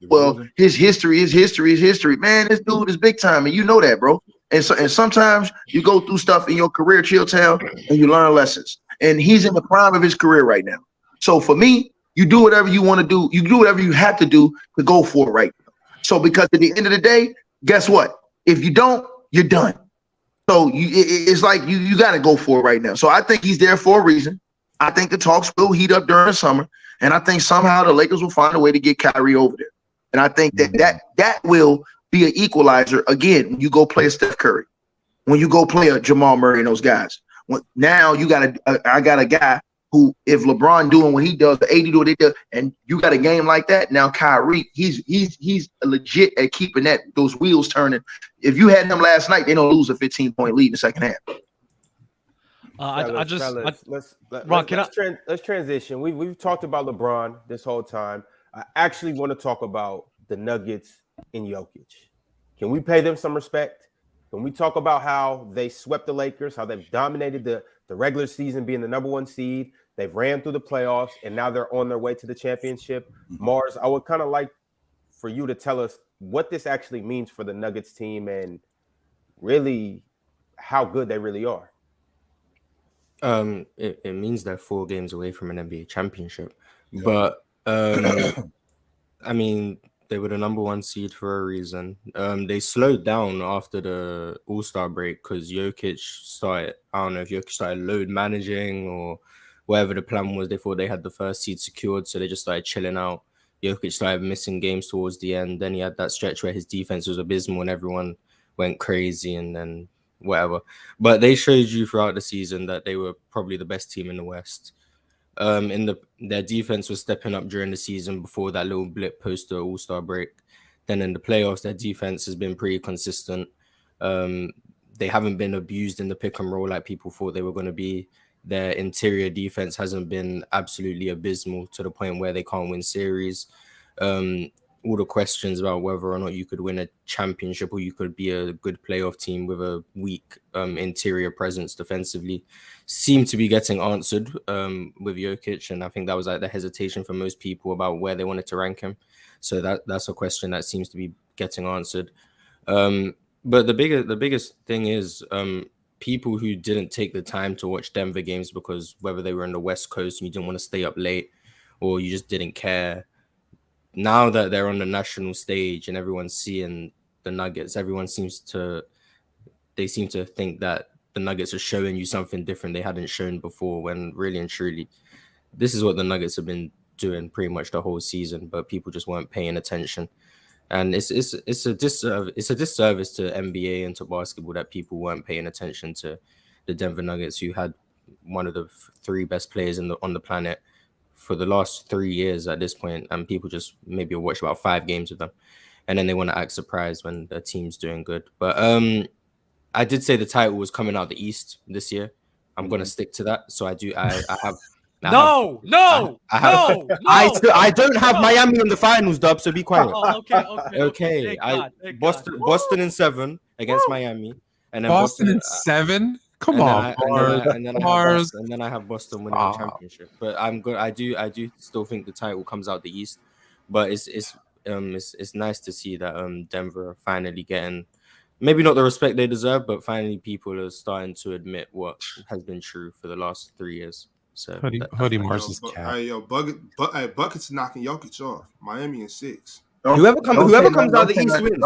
Well, his history is history. Man, this dude is big time, and you know that, bro. And sometimes you go through stuff in your career, Chilltown, and you learn lessons. And he's in the prime of his career right now. So for me, you do whatever you want to do. You do whatever you have to do to go for it right now. So because at the end of the day, guess what? If you don't, you're done. So it's like you got to go for it right now. So I think he's there for a reason. I think the talks will heat up during the summer, and I think somehow the Lakers will find a way to get Kyrie over there. And I think that will be an equalizer again when you go play a Steph Curry, when you go play a Jamal Murray and those guys. Now I got a guy who, if LeBron doing what he does, the AD do what they do, and you got a game like that, now Kyrie, he's legit at keeping those wheels turning. If you had him last night, they don't lose a 15-point lead in the second half. Let's transition. We've talked about LeBron this whole time. I actually want to talk about the Nuggets and Jokic. Can we pay them some respect? Can we talk about how they swept the Lakers, how they've dominated the regular season, being the number 1 seed? They've ran through the playoffs, and now they're on their way to the championship. Mars, I would kind of like for you to tell us what this actually means for the Nuggets team and really how good they really are. It means they're 4 games away from an NBA championship. Yeah. But I mean, they were the number 1 seed for a reason. They slowed down after the All-Star break because Jokic started, I don't know if Jokic started load managing or whatever the plan was. They thought they had the first seed secured, so they just started chilling out. Jokic started missing games towards the end. Then he had that stretch where his defense was abysmal and everyone went crazy and then whatever. But they showed you throughout the season that they were probably the best team in the West. Their defense was stepping up during the season before that little blip post the All-Star break. Then in the playoffs, their defense has been pretty consistent. They haven't been abused in the pick and roll like people thought they were going to be. Their interior defense hasn't been absolutely abysmal to the point where they can't win series. All the questions about whether or not you could win a championship or you could be a good playoff team with a weak interior presence defensively seem to be getting answered with Jokic. And I think that was like the hesitation for most people about where they wanted to rank him. So that's a question that seems to be getting answered. But the biggest thing is people who didn't take the time to watch Denver games because whether they were in the West Coast and you didn't want to stay up late or you just didn't care. Now that they're on the national stage and everyone's seeing the Nuggets, everyone seem to think that the Nuggets are showing you something different they hadn't shown before, when really and truly, this is what the Nuggets have been doing pretty much the whole season, but people just weren't paying attention. And it's a disservice to NBA and to basketball that people weren't paying attention to the Denver Nuggets, who had one of the 3 best players on the planet for the last 3 years at this point, and people just maybe watch about 5 games of them, and then they want to act surprised when their team's doing good. But I did say the title was coming out the East this year. I'm gonna stick to that. So I have. I don't have Miami in the finals, Dub. So be quiet. Okay. Boston in 7 against Miami, and then Boston in 7. Come on, and then I have Boston winning the championship. But I'm good. I do still think the title comes out the East. But it's nice to see that Denver are finally getting, maybe not the respect they deserve, but finally people are starting to admit what has been true for the last 3 years. So Hoodie Mars's cat. Buckets knocking Jokic off. Miami in 6. Whoever comes out the East wins.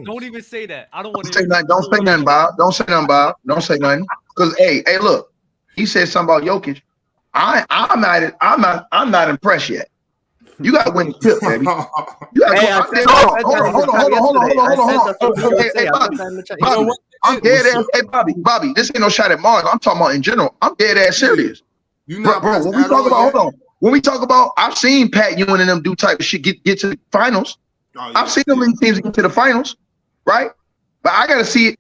Don't even say that. I don't want to. Don't say nothing, Bob. Don't say nothing, Bob. Don't say nothing. Because hey, look, he said something about Jokic. I'm not impressed yet. You got to win the tip, baby. You got to hold on. I'm dead ass. Hey, Bobby, this ain't no shot at Mars. I'm talking about in general. I'm dead ass serious. Bro, when we talk about, hold on. When we talk about, I've seen Pat Ewing and them do type of shit, get to the finals. I've seen them lead teams get to the finals, right? But I gotta see,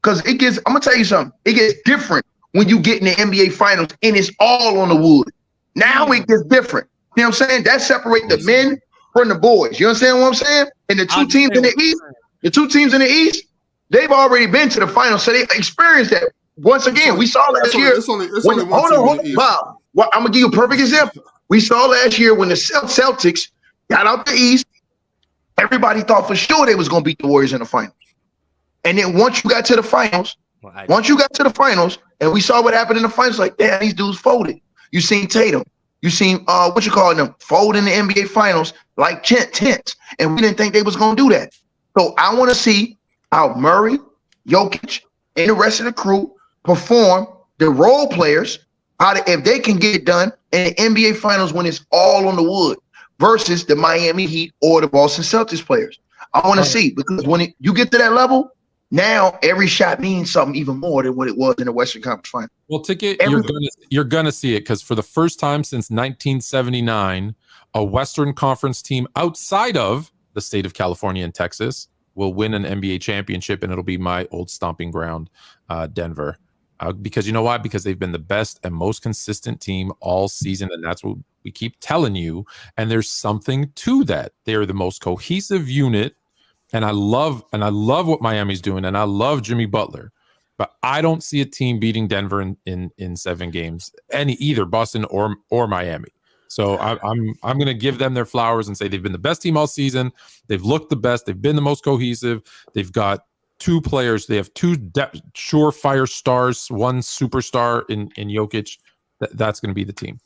because it gets, I'm gonna tell you something. It gets different when you get in the NBA finals and it's all on the wood. Now it gets different. You know what I'm saying? That separates the men from the boys. You understand what I'm saying? And the two teams in the East, they've already been to the finals, so they experienced that. Once again, we saw last year. Hold on, Bob. Well, I'm gonna give you a perfect example. We saw last year when the Celtics got out the East, everybody thought for sure they was gonna beat the Warriors in the finals. And then once you got to the finals, and we saw what happened in the finals, like, damn, these dudes folded. You seen Tatum, you seen them fold in the NBA finals like tents, and we didn't think they was gonna do that. So I want to see how Murray, Jokic, and the rest of the crew perform, the role players, if they can get it done in the NBA finals when it's all on the wood versus the Miami Heat or the Boston Celtics players. I want to see, because when you get to that level, now every shot means something even more than what it was in the Western Conference Final. Well, Ticket, you're gonna see it, because for the first time since 1979, a Western Conference team outside of the state of California and Texas will win an NBA championship, and it'll be my old stomping ground, Denver. Because you know why? Because they've been the best and most consistent team all season, and that's what we keep telling you. And there's something to that. They're the most cohesive unit, and I love what Miami's doing, and I love Jimmy Butler. But I don't see a team beating Denver in 7 games, either Boston or Miami. So I'm going to give them their flowers and say they've been the best team all season. They've looked the best. They've been the most cohesive. They've got 2 players. They have 2 surefire stars, 1 superstar in Jokic. That's going to be the team.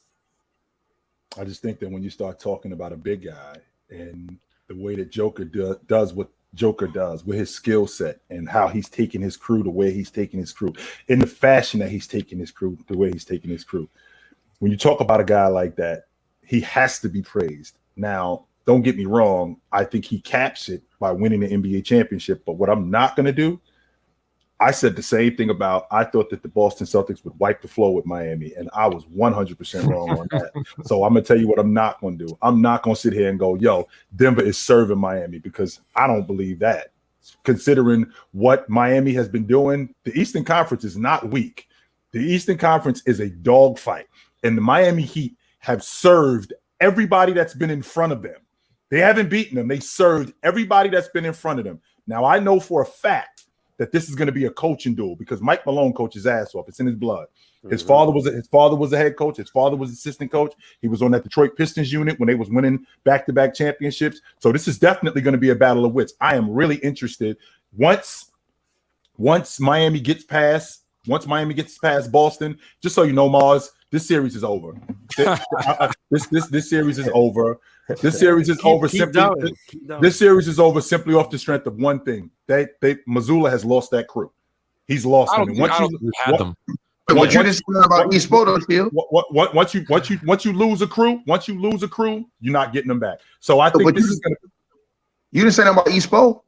I just think that when you start talking about a big guy and the way that Joker does what Joker does with his skill set and how he's taking his crew, the way he's taking his crew, in the fashion that he's taking his crew, the way he's taking his crew. When you talk about a guy like that, he has to be praised. Now, don't get me wrong. I think he caps it by winning the NBA championship. But what I'm not going to do, I said the same thing about, I thought that the Boston Celtics would wipe the floor with Miami, and I was 100% wrong on that. So I'm going to tell you what I'm not going to do. I'm not going to sit here and go, yo, Denver is serving Miami, because I don't believe that. Considering what Miami has been doing, the Eastern Conference is not weak. The Eastern Conference is a dogfight, and the Miami Heat have served everybody that's been in front of them. They haven't beaten them. They served everybody that's been in front of them. Now, I know for a fact that this is going to be a coaching duel, because Mike Malone coached his ass off. It's in his blood. His father was a head coach. His father was assistant coach. He was on that Detroit Pistons unit when they was winning back-to-back championships. So this is definitely going to be a battle of wits. I am really interested. Once Miami gets past Boston, just so you know, Mars, this series is over. This series is over. This series is over simply. This series is over simply off the strength of one thing. Missoula has lost that crew. He's lost them. What you just said about East Photofield? Once you lose a crew, you're not getting them back. So I think this is going to. You didn't say nothing about Espo.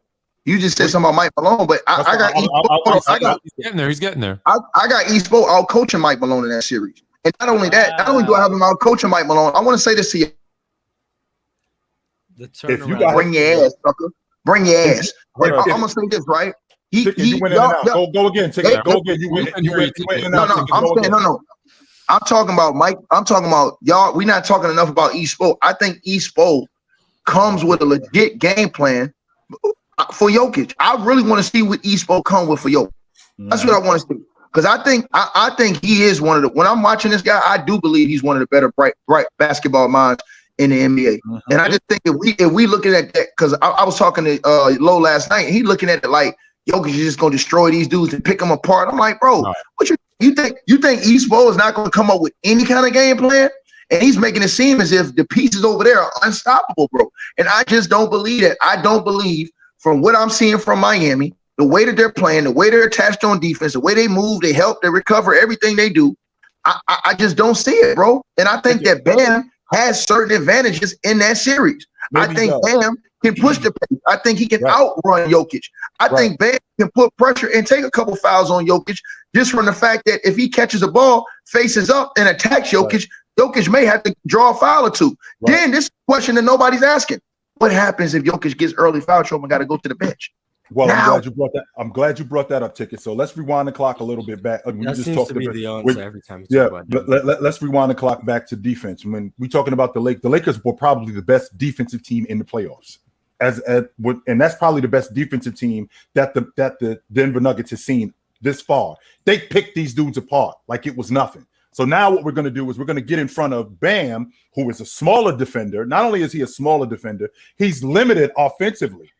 You just said something about Mike Malone, but I got Espo. He's getting there. He's getting there. I got Espo out coaching Mike Malone in that series. And not only that, not only do I have him out coaching Mike Malone, I want to say this to you. If you bring your ass, sucker. Bring your ass. I'm gonna say this, right? You went in and out. Go again. Go again. You went in and out. No. I'm talking about Mike. I'm talking about y'all. We're not talking enough about Espo. I think Espo comes with a legit game plan for Jokic. I really want to see what Espo come with for Jokic. That's what I want to see. Because I think he is one of the. When I'm watching this guy, I do believe he's one of the better bright basketball minds in the NBA. And I just think if we looking at that, because I was talking to Low last night, he looking at it like Jokic is just gonna destroy these dudes and pick them apart. I'm like, bro, what you think Espo is not gonna come up with any kind of game plan? And he's making it seem as if the pieces over there are unstoppable, bro. And I just don't believe that. I don't believe from what I'm seeing from Miami, the way that they're playing, the way they're attached on defense, the way they move, they help, they recover, everything they do. I just don't see it, bro. And I think that Bam has certain advantages in that series. I think Bam can push the pace. I think he can outrun Jokic. I think Bam can put pressure and take a couple fouls on Jokic just from the fact that if he catches a ball, faces up, and attacks Jokic, Jokic may have to draw a foul or two. Then this question that nobody's asking: what happens if Jokic gets early foul trouble and got to go to the bench? Well, I'm glad you brought that up, Ticket. So let's rewind the clock a little bit back. That seems to be the answer every time. Let's rewind the clock back to defense. When we're talking about the Lakers were probably the best defensive team in the playoffs, and that's probably the best defensive team that the Denver Nuggets has seen this far. They picked these dudes apart like it was nothing. So now what we're going to do is we're going to get in front of Bam, who is a smaller defender. Not only is he a smaller defender, he's limited offensively,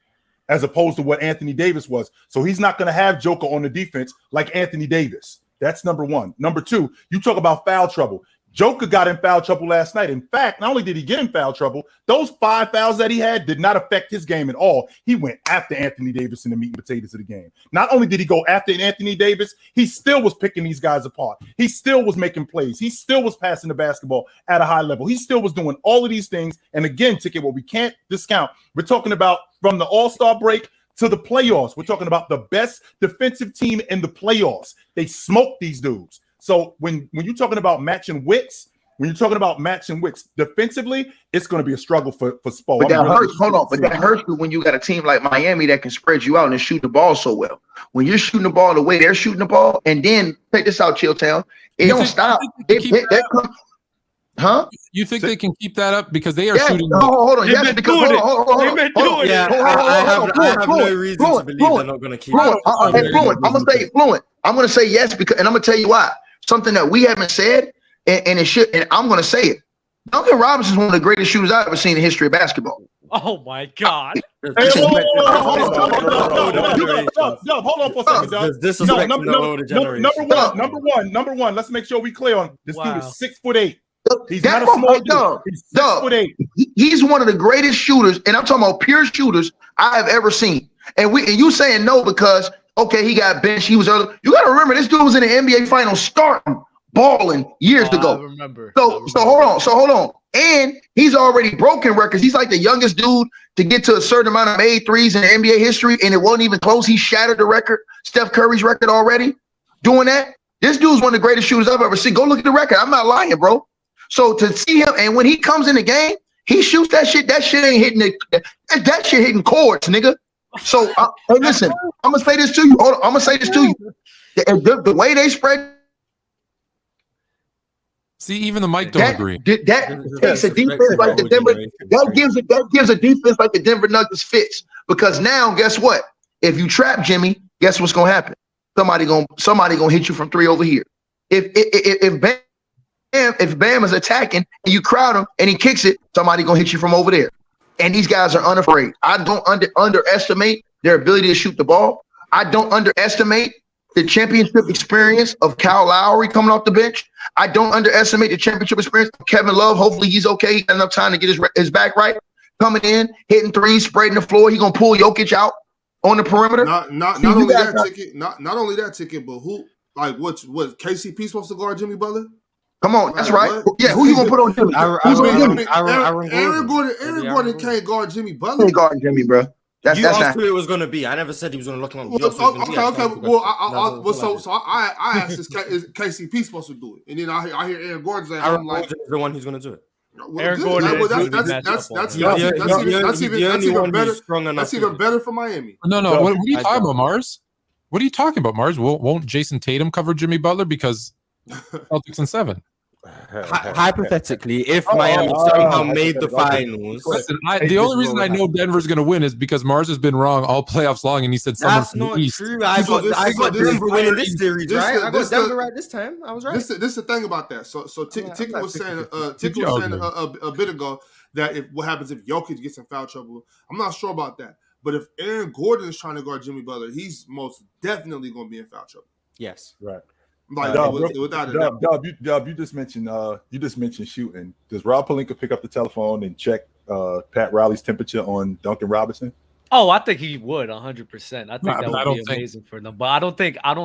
as opposed to what Anthony Davis was. So he's not going to have Joker on the defense like Anthony Davis. That's number one. Number two, you talk about foul trouble. Joker got in foul trouble last night. In fact, not only did he get in foul trouble, those 5 fouls that he had did not affect his game at all. He went after Anthony Davis in the meat and potatoes of the game. Not only did he go after Anthony Davis, he still was picking these guys apart. He still was making plays. He still was passing the basketball at a high level. He still was doing all of these things. And again, Ticket, what we can't discount, we're talking about from the All-Star break to the playoffs. We're talking about the best defensive team in the playoffs. They smoked these dudes. So when you're talking about matching wits, defensively, it's going to be a struggle for Spo. But that hurts. Hold on. But that hurts you when you got a team like Miami that can spread you out and shoot the ball so well. When you're shooting the ball the way they're shooting the ball, and then check this out, Chilltown, it don't stop. You think they can keep that up because they are shooting? Hold on. Yes, because hold on. Yeah, I have no reason to believe they're not going to keep it. Fluent. I'm going to say Fluent. I'm going to say yes because, and I'm going to tell you why. Something that we haven't said, and it should, and I'm going to say it. Duncan Robinson is one of the greatest shooters I've ever seen in the history of basketball. Oh my God! Hold on for a second, Doug. Number one. Let's make sure we clear on this. Dude is 6'8". He's not a small dude. He's 6'8". He's one of the greatest shooters, and I'm talking about pure shooters I have ever seen. And you saying no because okay, he got benched. He was early. You got to remember this dude was in the NBA Finals starting, balling years ago. I remember. So hold on. And he's already broken records. He's like the youngest dude to get to a certain amount of made threes in the NBA history, and it wasn't even close. He shattered the record, Steph Curry's record already. Doing that, this dude's one of the greatest shooters I've ever seen. Go look at the record. I'm not lying, bro. So to see him, and when he comes in the game, he shoots that shit. That shit ain't hitting that shit hitting chords, nigga. So hey, listen, I'm gonna say this to you. Hold on, I'm gonna say this to you. The way they spread. See, even the mic don't agree. That takes a defense like the Denver. That gives a defense like the Denver Nuggets fits. Because now, guess what? If you trap Jimmy, guess what's gonna happen? Somebody gonna hit you from 3 over here. If Bam is attacking and you crowd him and he kicks it, somebody gonna hit you from over there. And these guys are unafraid. I don't underestimate their ability to shoot the ball. I don't underestimate the championship experience of Kyle Lowry coming off the bench. I don't underestimate the championship experience of Kevin Love. Hopefully he's okay. He got enough time to get his back right. Coming in, hitting threes, spreading the floor. He's gonna pull Jokic out on the perimeter. Not only that ticket, but who what KCP supposed to guard Jimmy Butler? Come on, that's right. What? Yeah, who you gonna put on Jimmy? Aaron Gordon can't guard Jimmy Butler. He guarding Jimmy, bro. That's asked who it was going to be. I never said he was going to lock him up. Okay. Well, so I asked, is KCP supposed to do it? And then I hear Aaron Gordon saying, Aaron Gordon is the one who's going to do it. Well, Aaron Gordon. That's even better for Miami. No. What are you talking about, Mars? What are you talking about, Mars? Won't Jason Tatum cover Jimmy Butler because Celtics in 7? Hypothetically, if Miami somehow made the finals. Listen, the only reason I know Denver's going to win is because Mars has been wrong all playoffs long, and he said that's not true. I got Denver winning this series, right? I got Denver right this time. I was right. This is the thing about that. So Tickle was saying a bit ago that what happens if Jokic gets in foul trouble? I'm not sure about that. But if Aaron Gordon is trying to guard Jimmy Butler, he's most definitely going to be in foul trouble. Yes, right. Like without a doubt. You just mentioned shooting. Does Rob Pelinka pick up the telephone and check Pat Riley's temperature on Duncan Robinson? Oh, I think he would 100%. I think that would be amazing for them. But I don't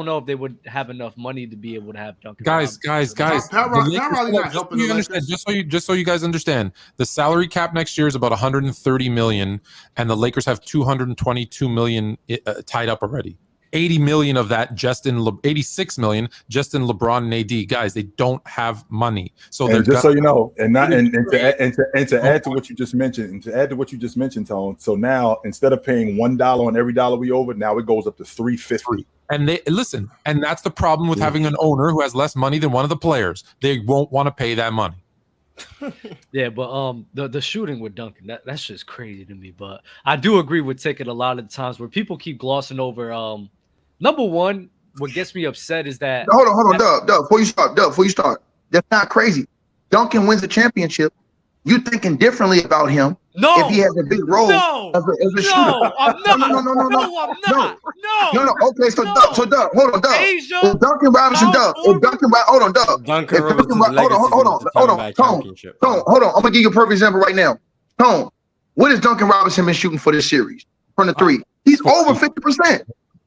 know if they would have enough money to be able to have Duncan. Guys. Pat Riley not helping the Lakers. Just so you guys understand, the salary cap next year is about $130 million, and the Lakers have $222 million tied up already. 80 million of that $86 million just in LeBron and AD. Guys, they don't have money. So and just so you know, and to add to what you just mentioned, Tone. So now instead of paying $1 on every dollar we over, now it goes up to $3.50. And and that's the problem with having an owner who has less money than one of the players. They won't want to pay that money. Yeah, but the shooting with Duncan, that's just crazy to me. But I do agree with Ticket a lot of the times where people keep glossing over number one, what gets me upset is that hold on, Dub, before you start. That's not crazy. Duncan wins the championship. You thinking differently about him if he has a big role as a shooter. I'm not. No. Okay, so Dub, hold on, Dub. If Duncan Robinson, Dub. Hold on, Dub. Duncan Robinson's legacy hold on. Tone, hold on. I'm gonna give you a perfect example right now. Tone, what has Duncan Robinson been shooting for this series from the 3? He's over 50%.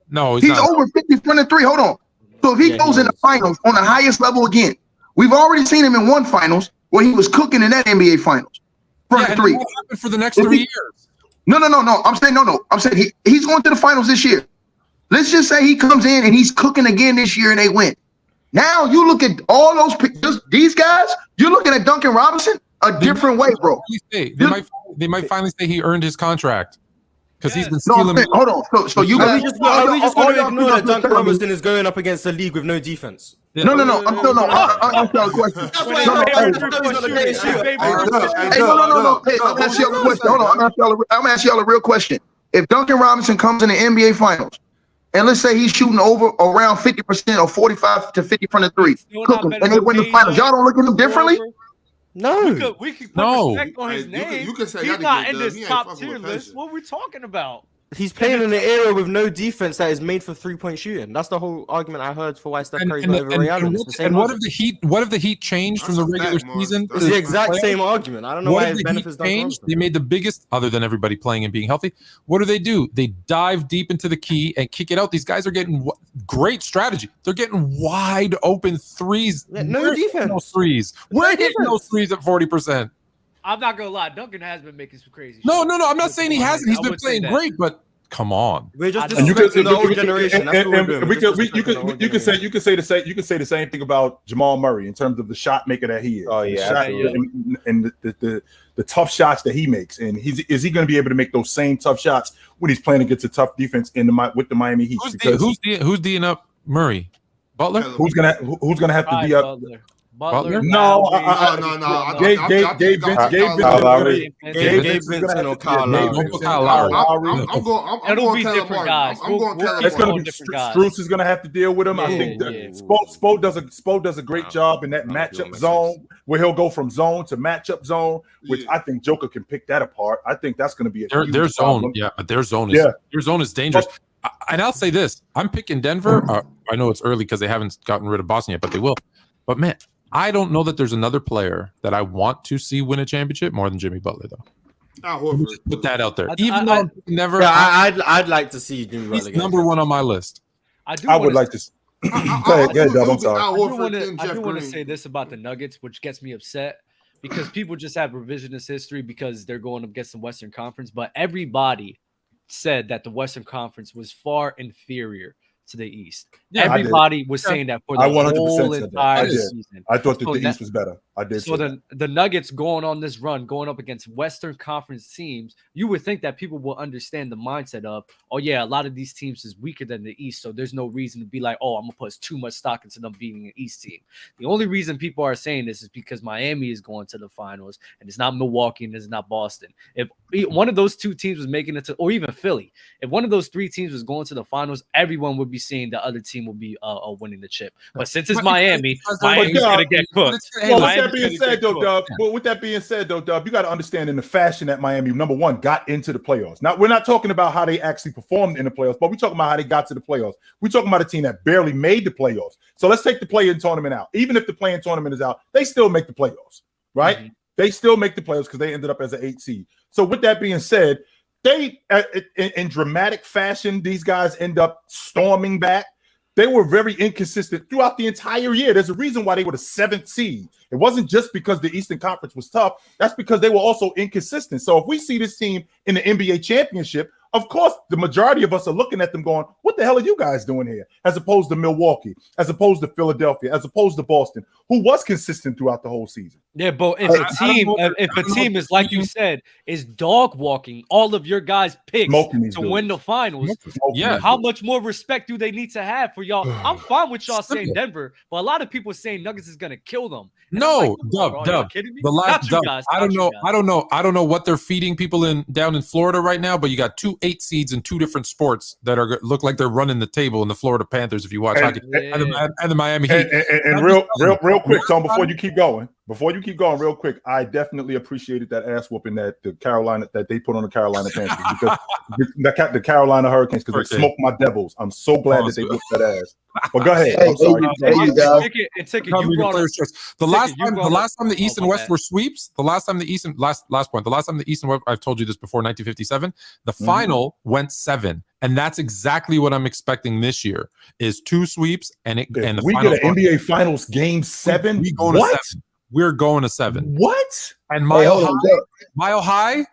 No, he's over 50 from the 3. Hold on. So if he goes in the finals on the highest level again, we've already seen him in one finals where he was cooking in that NBA finals from the 3. What happened for the next 3 years? No. I'm saying no. I'm saying he's going to the finals this year. Let's just say he comes in and he's cooking again this year and they win. Now you look at all these guys. You're looking at Duncan Robinson a different way, bro. They might finally say he earned his contract. Because he's been stealing. Hold on. So you guys are we just going to ignore that Duncan Robinson is going up against a league with no defense? No. I'll ask y'all a question. I'm asking y'all a question. Hold on. I'm gonna ask y'all a real question. If Duncan Robinson comes in the NBA Finals, and let's say he's shooting over around 50% or 45 to 50 from the 3, and they win the finals, y'all don't look at him differently? No, we can put respect on his You name. can say he's not in this top tier list. What are we talking about? He's playing in an era with no defense that is made for 3-point shooting. That's the whole argument I heard for why Steph Curry's not over Ray Allen. And what if the Heat changed from the regular season? It's the exact same argument. I don't know why his benefits changed. They made the biggest, other than everybody playing and being healthy. What do? They dive deep into the key and kick it out. These guys are getting great strategy. They're getting wide open threes. No defense. No threes. We're hitting those threes at 40%. I'm not gonna lie, Duncan has been making some crazy. No. I'm not saying he hasn't. He's been playing great, but come on. We're just disrespecting the old generation. You can say the same thing about Jamal Murray in terms of the shot maker that he is. Oh yeah, and the tough shots that he makes. And is he going to be able to make those same tough shots when he's playing against a tough defense with the Miami Heat? Who's D'ing up Murray? Butler? Who's gonna have to be up? Butler? No. Gabe Vincent or Kyle Lowry. I'm going different guys. It's going to be Strus is going to have to deal with him. I think Spo does a great job in that matchup zone where he'll go from zone to matchup zone, which I think Joker can pick that apart. I think that's going to be their zone. Yeah, but their zone is dangerous. And I'll say this: I'm picking Denver. I know it's early because they haven't gotten rid of Boston yet, but they will. But man, I don't know that there's another player that I want to see win a championship more than Jimmy Butler, though. Just put that out there. I'd like to see Jimmy Butler. He's number one on my list. I would like to. Go ahead, Dub. I'm sorry. I do want to say this about the Nuggets, which gets me upset because people just have revisionist history because they're going against the Western Conference. But everybody said that the Western Conference was far inferior to the East. Yeah, Everybody was saying that for the whole entire season. I thought that the East was better. I did. So the Nuggets going on this run, going up against Western Conference teams, you would think that people will understand the mindset of, oh yeah, a lot of these teams is weaker than the East, so there's no reason to be like, oh, I'm gonna put too much stock into them beating an East team. The only reason people are saying this is because Miami is going to the finals, and it's not Milwaukee and it's not Boston. If one of those two teams was making it to, or even Philly, if one of those three teams was going to the finals, everyone would be seeing the other team will be winning the chip. But since it's Miami's gonna get cooked. Well, with that being said, though, Dub, you got to understand in the fashion that Miami, number one, got into the playoffs. Now, we're not talking about how they actually performed in the playoffs, but we're talking about how they got to the playoffs. We're talking about a team that barely made the playoffs. So let's take the play-in tournament out. Even if the play-in tournament is out, they still make the playoffs, right? Mm-hmm. They still make the playoffs because they ended up as an 8 seed. So with that being said, they, in dramatic fashion, these guys end up storming back. They were very inconsistent throughout the entire year. There's a reason why they were the 7th seed. It wasn't just because the Eastern Conference was tough. That's because they were also inconsistent. So if we see this team in the NBA championship, of course, the majority of us are looking at them going, what the hell are you guys doing here? As opposed to Milwaukee, as opposed to Philadelphia, as opposed to Boston, who was consistent throughout the whole season. Yeah, but if a team is, like you said, is dog walking all of your guys' picks to win the finals, how much more respect do they need to have for y'all? I'm fine with y'all saying Denver, but a lot of people saying Nuggets is gonna kill them. And no, like, Dub. The last Dub. I don't know what they're feeding people down in Florida right now, but you got 2 8 seeds in 2 different sports that look like they're running the table in the Florida Panthers. If you watch hockey, and the Miami Heat. And real quick, Tom, before you keep going, real quick, I definitely appreciated that ass whooping that they put on the Carolina Panthers because the Carolina Hurricanes, because they smoked my Devils. I'm so glad that they whooped that ass. But go ahead. I'm sorry. The last time the East and West were sweeps, the last time the East and West, I've told you this before, 1957, the final went 7. And that's exactly what I'm expecting this year is 2 sweeps and the we final get an NBA Finals game 7. We're going to 7. What? And mile high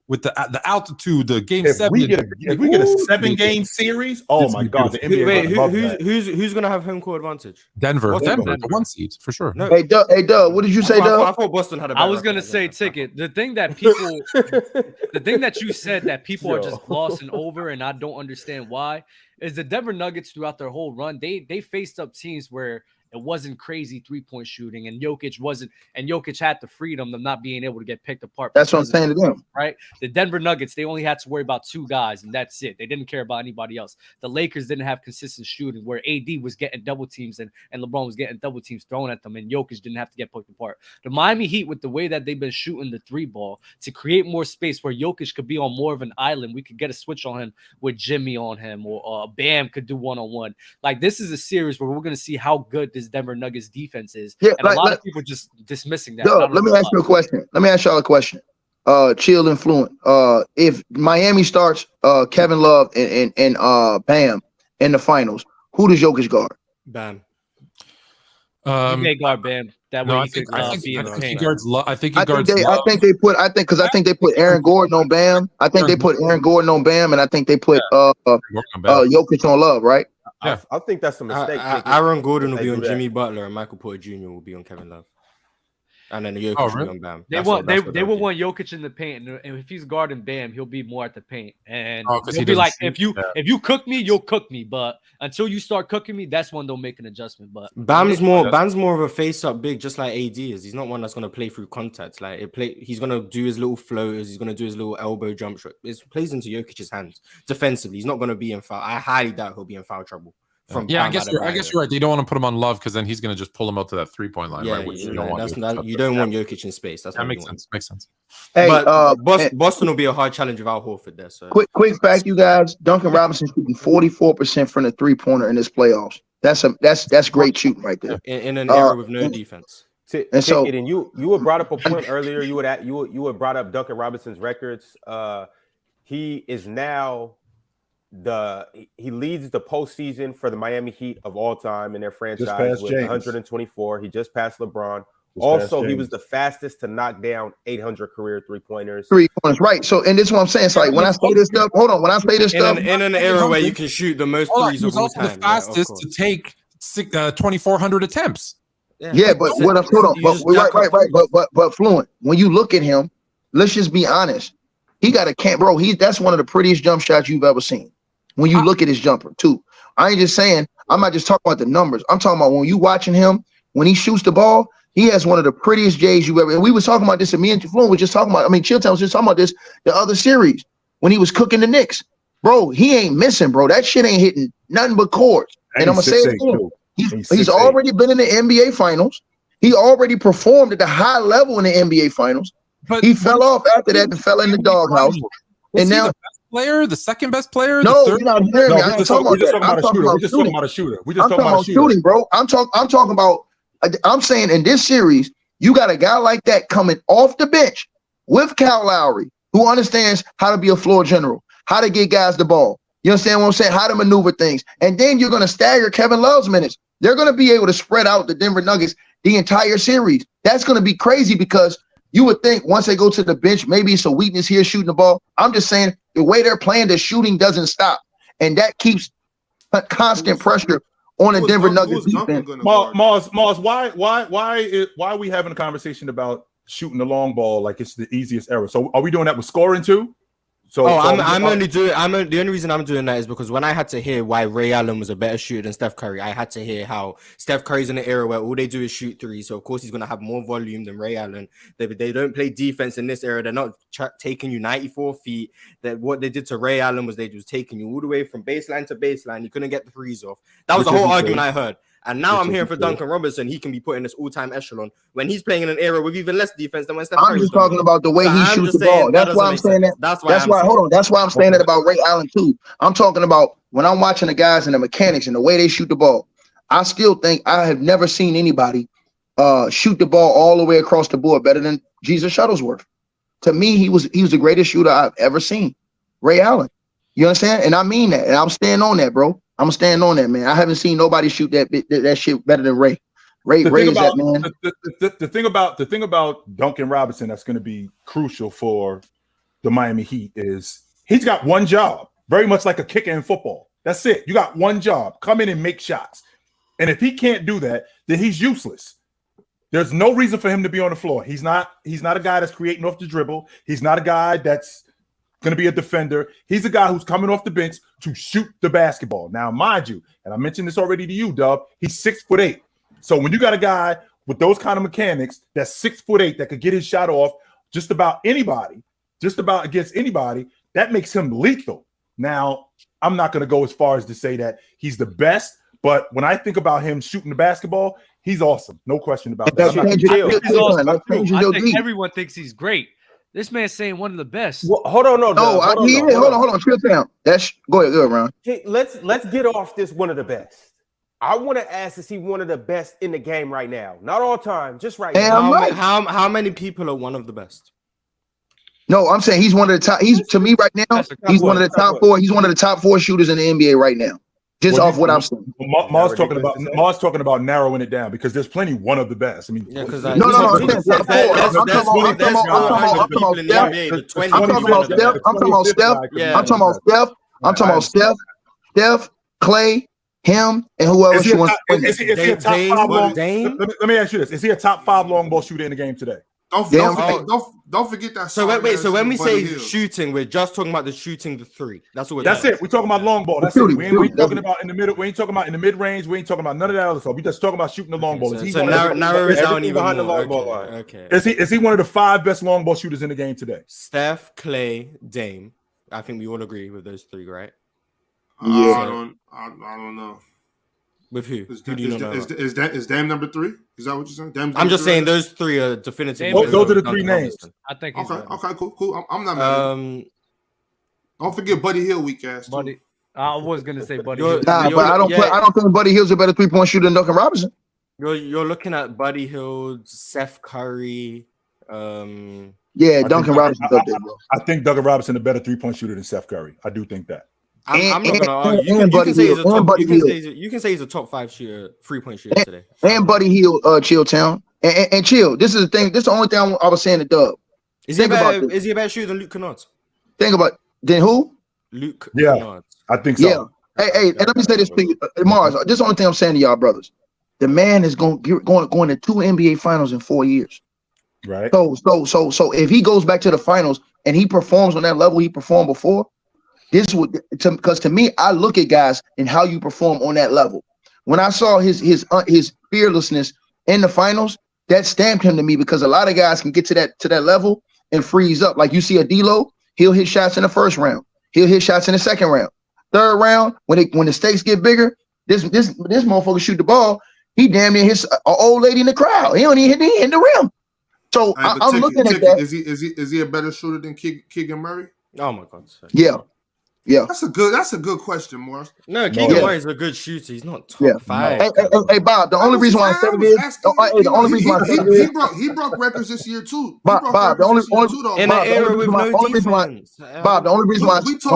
with the altitude, the game 7. If we get a 7-game series, oh my God! The NBA who's gonna have home court advantage? Denver, the 1 seed for sure. No. Hey, Doug, what did you say, Doug? I thought Boston had a. I was gonna say Ticket. The thing that people, the thing that you said that people are just glossing over, and I don't understand why, is the Denver Nuggets throughout their whole run, they faced up teams where it wasn't crazy 3-point shooting, and Jokic had the freedom of not being able to get picked apart. That's what I'm saying to them. Right? The Denver Nuggets, they only had to worry about 2 guys, and that's it. They didn't care about anybody else. The Lakers didn't have consistent shooting, where AD was getting double teams and LeBron was getting double teams thrown at them, and Jokic didn't have to get picked apart. The Miami Heat, with the way that they've been shooting the 3-ball, to create more space where Jokic could be on more of an island, we could get a switch on him with Jimmy on him, or Bam could do 1-on-1. Like, this is a series where we're going to see how good this Denver Nuggets defense is, and a lot of people just dismissing that. Let me ask you a question. Let me ask y'all a question. Chill and Fluent. If Miami starts Kevin Love and Bam in the finals, who does Jokic guard? Bam. He may guard Bam. That way he guards. I think they put Aaron Gordon on Bam. I think they put Aaron Gordon on Bam, and I think they put Jokic on Love, right? Yeah. I think that's a mistake. Aaron Gordon will be on Jimmy Butler, and Michael Porter Jr. will be on Kevin Love. And then Jokic will be on Bam. They will want Jokic in the paint, and if he's guarding Bam, he'll be more at the paint. And he'll be like, if you cook me, you'll cook me. But until you start cooking me, that's when they'll make an adjustment. But Bam's more of a face-up big, just like AD is. He's not one that's gonna play through contact. He's gonna do his little floaters. He's gonna do his little elbow jump shot. It plays into Jokic's hands defensively. He's not gonna be in foul. I highly doubt he'll be in foul trouble. I guess you're right. You don't want to put him on Love because then he's going to just pull him out to that 3-point line, right? Which you don't want. You don't want Jokic in space. That makes sense. Makes sense. Hey, Boston will be a hard challenge without Horford there. So quick fact, you guys: Duncan Robinson shooting 44% from the 3-pointer in this playoffs. That's great shooting right there. In an era with no defense. And you had brought up a point earlier. You had brought up Duncan Robinson's records. He is now. He leads the postseason for the Miami Heat of all time in their franchise with 124. He just passed LeBron. Also, he was the fastest to knock down 800 career 3-pointers. 3-pointers, right? So, and this is what I'm saying. It's like when I say this stuff, hold on. When I say this stuff, in an era where you can shoot the most threes of all time, the fastest to take 2,400 attempts. Yeah, but what I'm but Fluent. When you look at him, let's just be honest. He got a camp, bro. That's one of the prettiest jump shots you've ever seen. When you look at his jumper, too. I ain't just saying. I'm not just talking about the numbers. I'm talking about when you watching him when he shoots the ball. He has one of the prettiest J's you ever. And we was talking about this, and me and Fluent was just talking about. I mean, Chilltown was just talking about this the other series when he was cooking the Knicks, bro. He ain't missing, bro. That shit ain't hitting nothing but chords. And I'm gonna say it again. He's already been in the NBA Finals. He already performed at the high level in the NBA Finals. But he fell off after that and fell in the doghouse. And now, the best player, the second best player. No, you're not hearing me. I ain't talking about that. We're just talking about a shooter. We're just talking about shooting, bro. I'm talking about. I'm saying in this series, you got a guy like that coming off the bench with Kyle Lowry, who understands how to be a floor general, how to get guys the ball. You understand what I'm saying? How to maneuver things. And then you're going to stagger Kevin Love's minutes. They're going to be able to spread out the Denver Nuggets the entire series. That's going to be crazy because you would think once they go to the bench, maybe it's a weakness here shooting the ball. I'm just saying the way they're playing, the shooting doesn't stop. And that keeps constant pressure on the Denver Nuggets defense. Mars, why are we having a conversation about shooting the long ball like it's the easiest era? So are we doing that with scoring too? So, I'm only doing. The only reason I'm doing that is because when I had to hear why Ray Allen was a better shooter than Steph Curry, I had to hear how Steph Curry's in an era where all they do is shoot threes. So of course he's going to have more volume than Ray Allen. They don't play defense in this era. They're not taking you 94 feet. That what they did to Ray Allen was they was taking you all the way from baseline to baseline. You couldn't get the threes off. That was the whole argument I heard. And now I'm hearing for Duncan Robinson, he can be put in this all-time echelon when he's playing in an era with even less defense than when Steph Curry. I'm just talking about the way he shoots the ball. That's why I'm saying that. That's why. Hold on. That's why I'm saying that about Ray Allen too. I'm talking about when I'm watching the guys and the mechanics and the way they shoot the ball. I still think I have never seen anybody shoot the ball all the way across the board better than Jesus Shuttlesworth. To me, he was the greatest shooter I've ever seen. Ray Allen. You understand? And I mean that. And I'm standing on that, bro. I'm standing on that, man. I haven't seen nobody shoot that shit better than Ray. Ray is that, man. The thing about Duncan Robinson that's going to be crucial for the Miami Heat is he's got one job, very much like a kicker in football. That's it. You got one job. Come in and make shots. And if he can't do that, then he's useless. There's no reason for him to be on the floor. He's not a guy that's creating off the dribble. He's not a guy that's going to be a defender. He's a guy who's coming off the bench to shoot the basketball. Now, mind you, and I mentioned this already to you, Dub, he's 6'8". So when you got a guy with those kind of mechanics that's 6'8" that could get his shot off just about against anybody, that makes him lethal. Now, I'm not going to go as far as to say that he's the best, but when I think about him shooting the basketball, he's awesome. No question about that. I think everyone thinks he's great. This man's saying one of the best. Well, hold on, hold on. Chill down. Go ahead, Ron. Okay, let's get off this one of the best. I want to ask, is he one of the best in the game right now? Not all time, just right now. How many people are one of the best? No, I'm saying he's one of the top. To me right now, he's one of the top four. He's one of the top four shooters in the NBA right now. Just off what I'm saying. Mars talking about narrowing it down because there's plenty one of the best. I mean, I'm talking about Steph, Clay, him, and whoever she wants. Is he a top 5 long? Let me ask you this: is he a top 5 long ball shooter in the game today? Don't forget that. So wait. So when we say shooting, we're just talking about the shooting the three. That's what. That's it. We're talking about long ball. That's it. We ain't talking about in the middle. We ain't talking about in the mid range. We ain't talking about none of that other stuff. We just talking about shooting the long ball. So narrow it down even behind more. The long ball line. Okay. Is he one of the 5 best long ball shooters in the game today? Steph, Clay, Dame. I think we all agree with those 3, right? Yeah. I don't know. With who? Is Dame number 3? Is that what you're saying? I'm just saying those 3 are definitive. Those are the 3 names. I think. Okay, cool. I'm not mad. Don't forget Buddy Hield, weak ass. Buddy, I was gonna say Buddy. But I don't think Buddy Hield's a better 3-point shooter than Duncan Robinson. You're looking at Buddy Hield, Seth Curry. Duncan Robinson's up there, bro. I think Duncan Robinson is a better 3-point shooter than Steph Curry. I do think that. I'm not gonna argue. You can say he's a top 5 shooter, 3-point shooter today. And Buddy Hield, Chilltown. And chill. This is the thing. This is the only thing I was saying to Dub. Is he a better shooter than Luke Kennard? Think about then who? Luke. Yeah, Kennard. I think so. Yeah. Hey, and let me say this to you, Mars. This is the only thing I'm saying to y'all, brothers. The man is going to 2 NBA finals in 4 years. Right. So if he goes back to the finals and he performs on that level he performed before, this would because to me, I look at guys and how you perform on that level. When I saw his fearlessness in the finals, that stamped him to me because a lot of guys can get to that level and freeze up. Like you see a D-Lo, he'll hit shots in the first round, he'll hit shots in the second round, third round. When the stakes get bigger, this motherfucker shoot the ball. He damn near hits an old lady in the crowd. He don't even hit the rim. So I'm looking at that. Is he a better shooter than Keegan Murray? Oh my God. Yeah. That's a good question, Morris. No, Keegan Murray is a good shooter. He's not top 5. Hey, Bob. The only reason why I said it is the only reason why I said it is he broke records this year too. Bob, the only in an era with no defense. Bob, the only reason why I said it.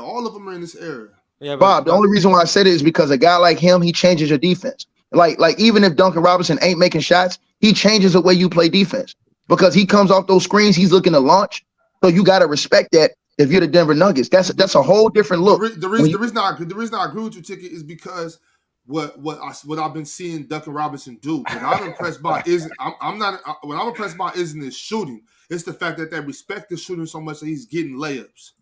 All of them are in this era. Yeah, Bob, the only reason why I said it is because a guy like him, he changes your defense. Like even if Duncan Robinson ain't making shots, he changes the way you play defense because he comes off those screens. He's looking to launch, so you got to respect that. If you're the Denver Nuggets, that's a whole different look. The reason I agree with you, Ticket, is because what I've been seeing Duncan Robinson do. What I'm impressed by isn't his shooting. It's the fact that they respect the shooting so much that he's getting layups.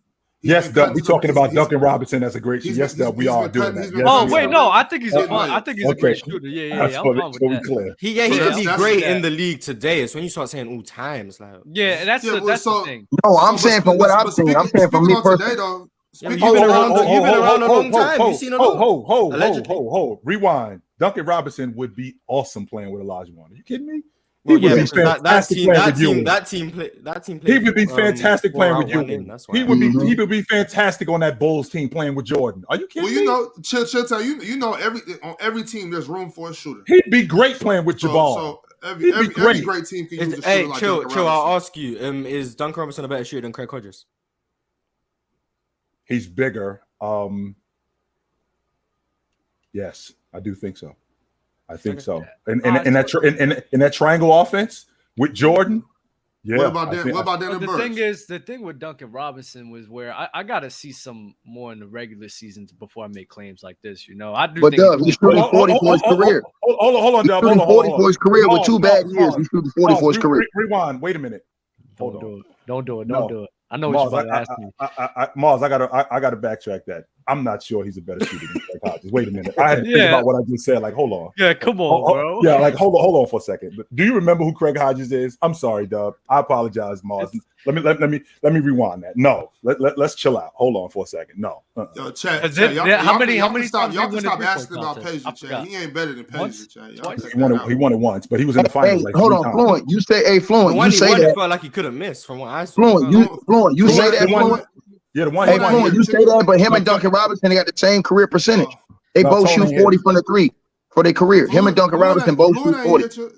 Yes, Doug. We're talking about Duncan Robinson as a great shooter. Yes, Doug, we are doing that. Oh, wait, no, I think he's fun. I think he's a great shooter. Yeah, I'm fine with that. Clear. He could be great in the league today. It's when you start saying all times. Like, yeah, that's the thing. No, I'm saying from what I've seen. I'm saying from me personally. You've been around a long time. You've seen a lot. Ho. Rewind. Duncan Robinson would be awesome playing with Olajuwon. Are you kidding me? Well, yeah, that team played. He would be fantastic playing with you. He would be fantastic on that Bulls team playing with Jordan. Are you kidding me? Well, chill, tell on every team there's room for a shooter. He'd be great playing with Jabal. So every great team can use a shooter like Duncan Robinson. I'll ask you: is Duncan Robinson a better shooter than Craig Hodges? He's bigger. Yes, I do think so. I think so. And in that triangle offense with Jordan, yeah. What about Dylan Brooks? The thing with Duncan Robinson was where I gotta see some more in the regular seasons before I make claims like this. I do. But Dub, he's shooting 40 for his career. Hold on, Dub. He's shooting 40 for his career with 2 bad years. He's shooting 40 for his career. Rewind. Wait a minute. Don't do it. I know what you're about to ask me. Mars, I gotta backtrack that. I'm not sure he's a better shooter than Craig Hodges. Wait a minute. I had to think about what I just said. Like, hold on. Yeah, come on, bro. Yeah, like hold on for a second. Do you remember who Craig Hodges is? I'm sorry, Dub. I apologize, Mars. Let me rewind that. No, let's chill out. Hold on for a second. No. Yo, Chad, how many y'all can times stop asking about Peja, Chad. He ain't better than Peja, Chad. He won it once, but he was in the finals. Hey, hold on, Fluent. You say, Fluent. You say that. Felt like he couldn't miss from what I saw. Fluent. You say that, Fluent. Yeah, the one. Hey, Fluent, you say that, but him and Duncan Robinson, they got the same career percentage. They both shoot 40 from the 3 for their career. Him and Duncan Robinson both shoot 40.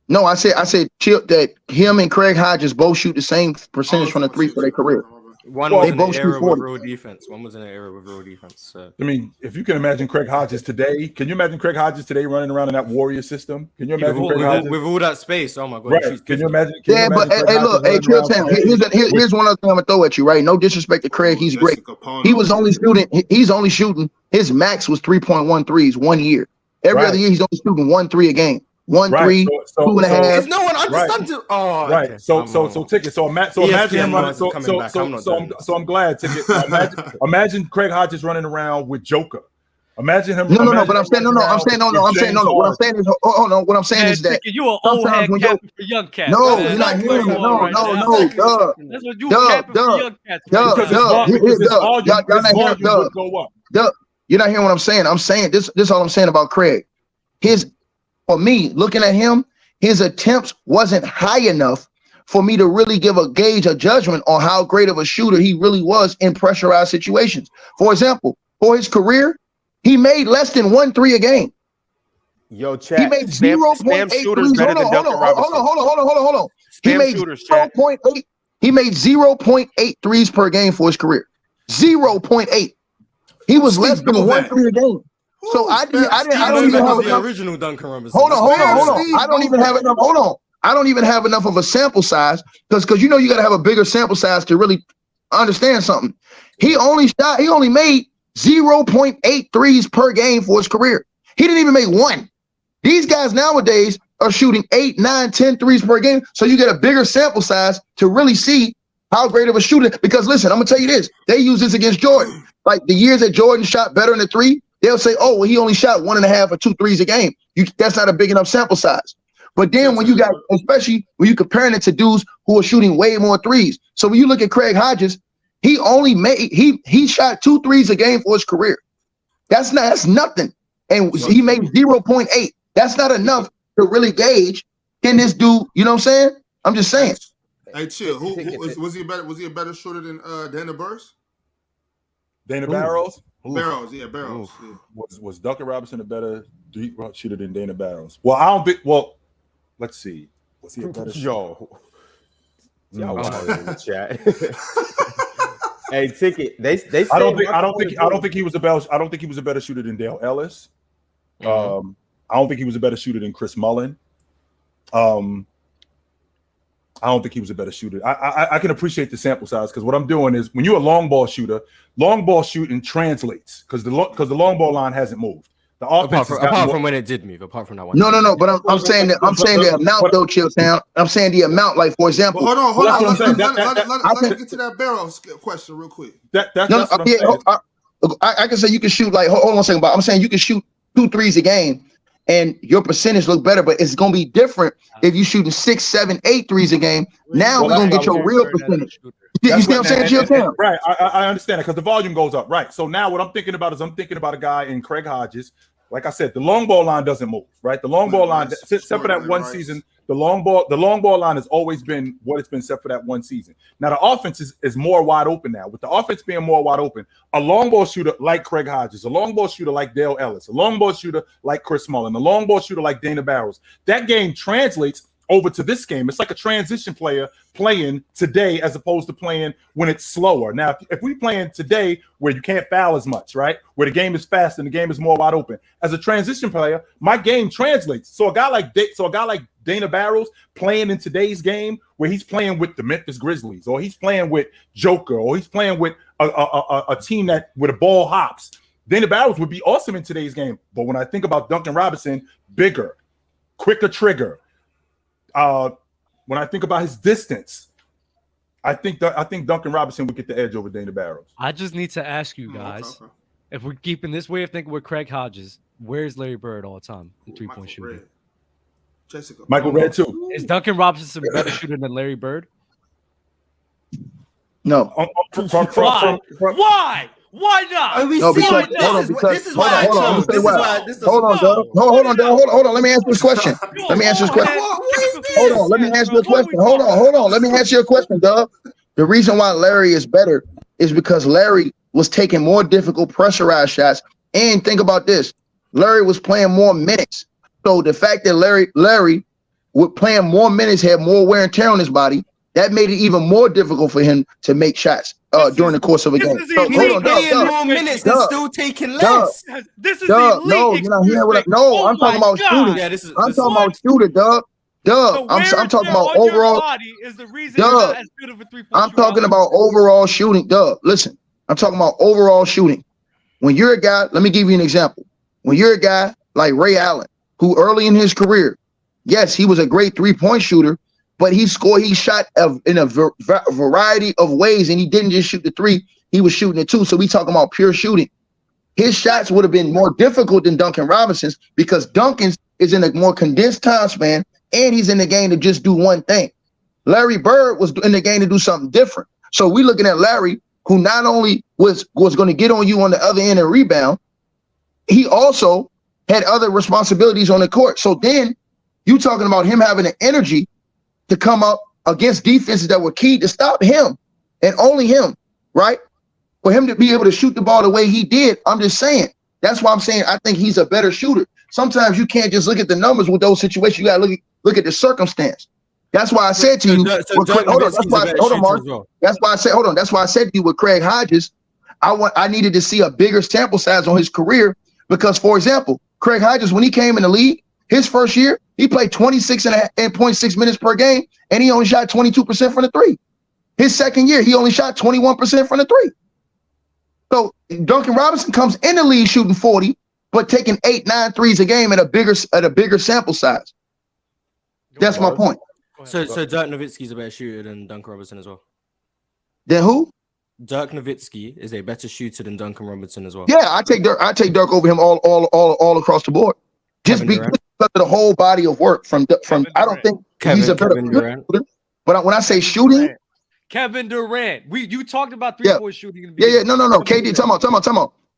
No, I said Chip that him and Craig Hodges both shoot the same percentage from the 3 for their career. One was in an era with real defense. One was in an era with real defense. So. I mean, if you can imagine Craig Hodges today, can you imagine Craig Hodges today running around in that Warrior system? Can you imagine Craig Hodges with all that space? Oh my God! Right. Can you imagine? But look, Trill Town. Here's one other thing I'm gonna throw at you. Right? No disrespect to Craig, he's great. He's only shooting. His max was 3.1 threes 1 year. Every other year, he's only shooting 1 3 a game. 1 3, 2.5. If no one understands it, right. So Ticket. So imagine him running. So I'm glad, Ticket. Imagine Craig Hodges running around with Joker. Imagine him. No. But I'm saying no. What I'm saying is that you are old head capping for young cats. No, you're not hearing me. No. That's what you capping for young cats. You're not hearing what I'm saying. I'm saying this is all I'm saying about Craig. For me, looking at him, his attempts wasn't high enough for me to really give a judgment on how great of a shooter he really was in pressurized situations. For example, for his career, he made less than 1 3 a game. Yo, Chad. He made 0.8 threes. Hold on. He made 0.8. He made 0.8 threes per game for his career. 0.8. He was less than 1 3 a game. So I don't even have the original Duncan Robinson. Hold on. I don't even have enough. Hold on. I don't even have enough of a sample size because you know you got to have a bigger sample size to really understand something. He only made 0.8 threes per game for his career. He didn't even make one. These guys nowadays are shooting 8, 9, 10 threes per game. So you get a bigger sample size to really see how great of a shooter. Because listen, I'm gonna tell you this. They use this against Jordan. Like the years that Jordan shot better in the three, they'll say, oh, well, he only shot 1.5 or 2 threes a game. That's not a big enough sample size. But then when you got, especially when you're comparing it to dudes who are shooting way more threes. So when you look at Craig Hodges, he shot 2 threes a game for his career. That's nothing. And he made 0.8. That's not enough to really gauge, can this dude, you know what I'm saying? I'm just saying. Hey, chill. Was he a better shooter than Dana Burris? Dana Barros? Barros. Yeah. Was Duncan Robinson a better shooter than Dana Barros? Well, I don't think. Well, let's see. Was he a better shooter? Y'all wild in the chat. Hey, Ticket. They I don't think he was a better shooter than Dale Ellis. Mm-hmm. I don't think he was a better shooter than Chris Mullin. I don't think he was a better shooter. I can appreciate the sample size because what I'm doing is when you're a long ball shooter, long ball shooting translates because the long ball line hasn't moved. The offense apart from when it did move, apart from that one. No. But I'm saying the amount though, Chilltown. I'm saying the amount. Like for example, hold on. Let me get to that Barrows question real quick. I can say you can shoot like hold on a second, but I'm saying you can shoot 2 threes a game. And your percentage look better, but it's gonna be different if you shooting 6, 7, 8 threes a game. Now we're gonna get your real percentage. You see what I'm saying? Right. I understand it because the volume goes up. Right. So now what I'm thinking about is a guy in Craig Hodges. Like I said, the long ball line doesn't move. Right. The long ball line, except for that one season, the long ball line has always been what it's been, except for that one season. Now the offense is more wide open now. With the offense being more wide open, a long ball shooter like Craig Hodges, a long ball shooter like Dale Ellis, a long ball shooter like Chris Mullin, a long ball shooter like Dana Barros. That game translates over to this game. It's like a transition player playing today as opposed to playing when it's slower. Now, if we playing today where you can't foul as much, right? Where the game is fast and the game is more wide open. As a transition player, my game translates. So a guy like Dana Barros playing in today's game where he's playing with the Memphis Grizzlies or he's playing with Joker or he's playing with a team that where the ball hops. Dana Barros would be awesome in today's game. But when I think about Duncan Robinson, bigger, quicker trigger, when I think about his distance, I think Duncan Robinson would get the edge over Dana Barros. I just need to ask you guys, if we're keeping this way of thinking with Craig Hodges, where's Larry Bird all the time in 3-point shooting? Michael Redd too. Is Duncan Robinson a better shooter than Larry Bird? No. Why? Why not? This is why. Hold on. Let me answer this question. Hold on. Let me answer your question, Doug. The reason why Larry is better is because Larry was taking more difficult pressurized shots. And think about this. Larry was playing more minutes. So the fact that Larry with playing more minutes had more wear and tear on his body, that made it even more difficult for him to make shots during the course of a game. So, hold on, playing more minutes and still taking less. This is no, you're not hearing what I'm talking about shooting. Yeah, I'm talking about shooting, Doug. I'm talking about overall. Doug, I'm talking about overall shooting. Doug, listen, I'm talking about overall shooting. When you're a guy, let me give you an example. When you're a guy like Ray Allen, who early in his career, yes, he was a great 3-point shooter, but he shot in a variety of ways, and he didn't just shoot the 3, he was shooting the 2. So we talking about pure shooting. His shots would have been more difficult than Duncan Robinson's because Duncan's is in a more condensed time span, and he's in the game to just do one thing. Larry Bird was in the game to do something different. So we looking at Larry, who not only was going to get on you on the other end and rebound, he also had other responsibilities on the court. So then you talking about him having the energy to come up against defenses that were key to stop him and only him, right? For him to be able to shoot the ball the way he did, I'm just saying. That's why I'm saying I think he's a better shooter. Sometimes you can't just look at the numbers with those situations. You got to look at the circumstance. That's why I said to you, That's why I said to you with Craig Hodges, I needed to see a bigger sample size on his career Because, for example, Craig Hodges, when he came in the league, his first year, he played 26.6 minutes per game, and he only shot 22% from the three. His second year, he only shot 21% from the three. So Duncan Robinson comes in the league shooting 40, but taking 8-9 threes a game at a bigger sample size. That's my point. So Dirk Nowitzki's a better shooter than Duncan Robinson as well. Then who? Dirk Nowitzki is a better shooter than Duncan Robinson as well. Yeah, I take Dirk over him all across the board. Just because of the whole body of work from I don't think he's a better shooter. But when I say shooting, Kevin Durant. You talked about 3-point shooting. No. KD, time out.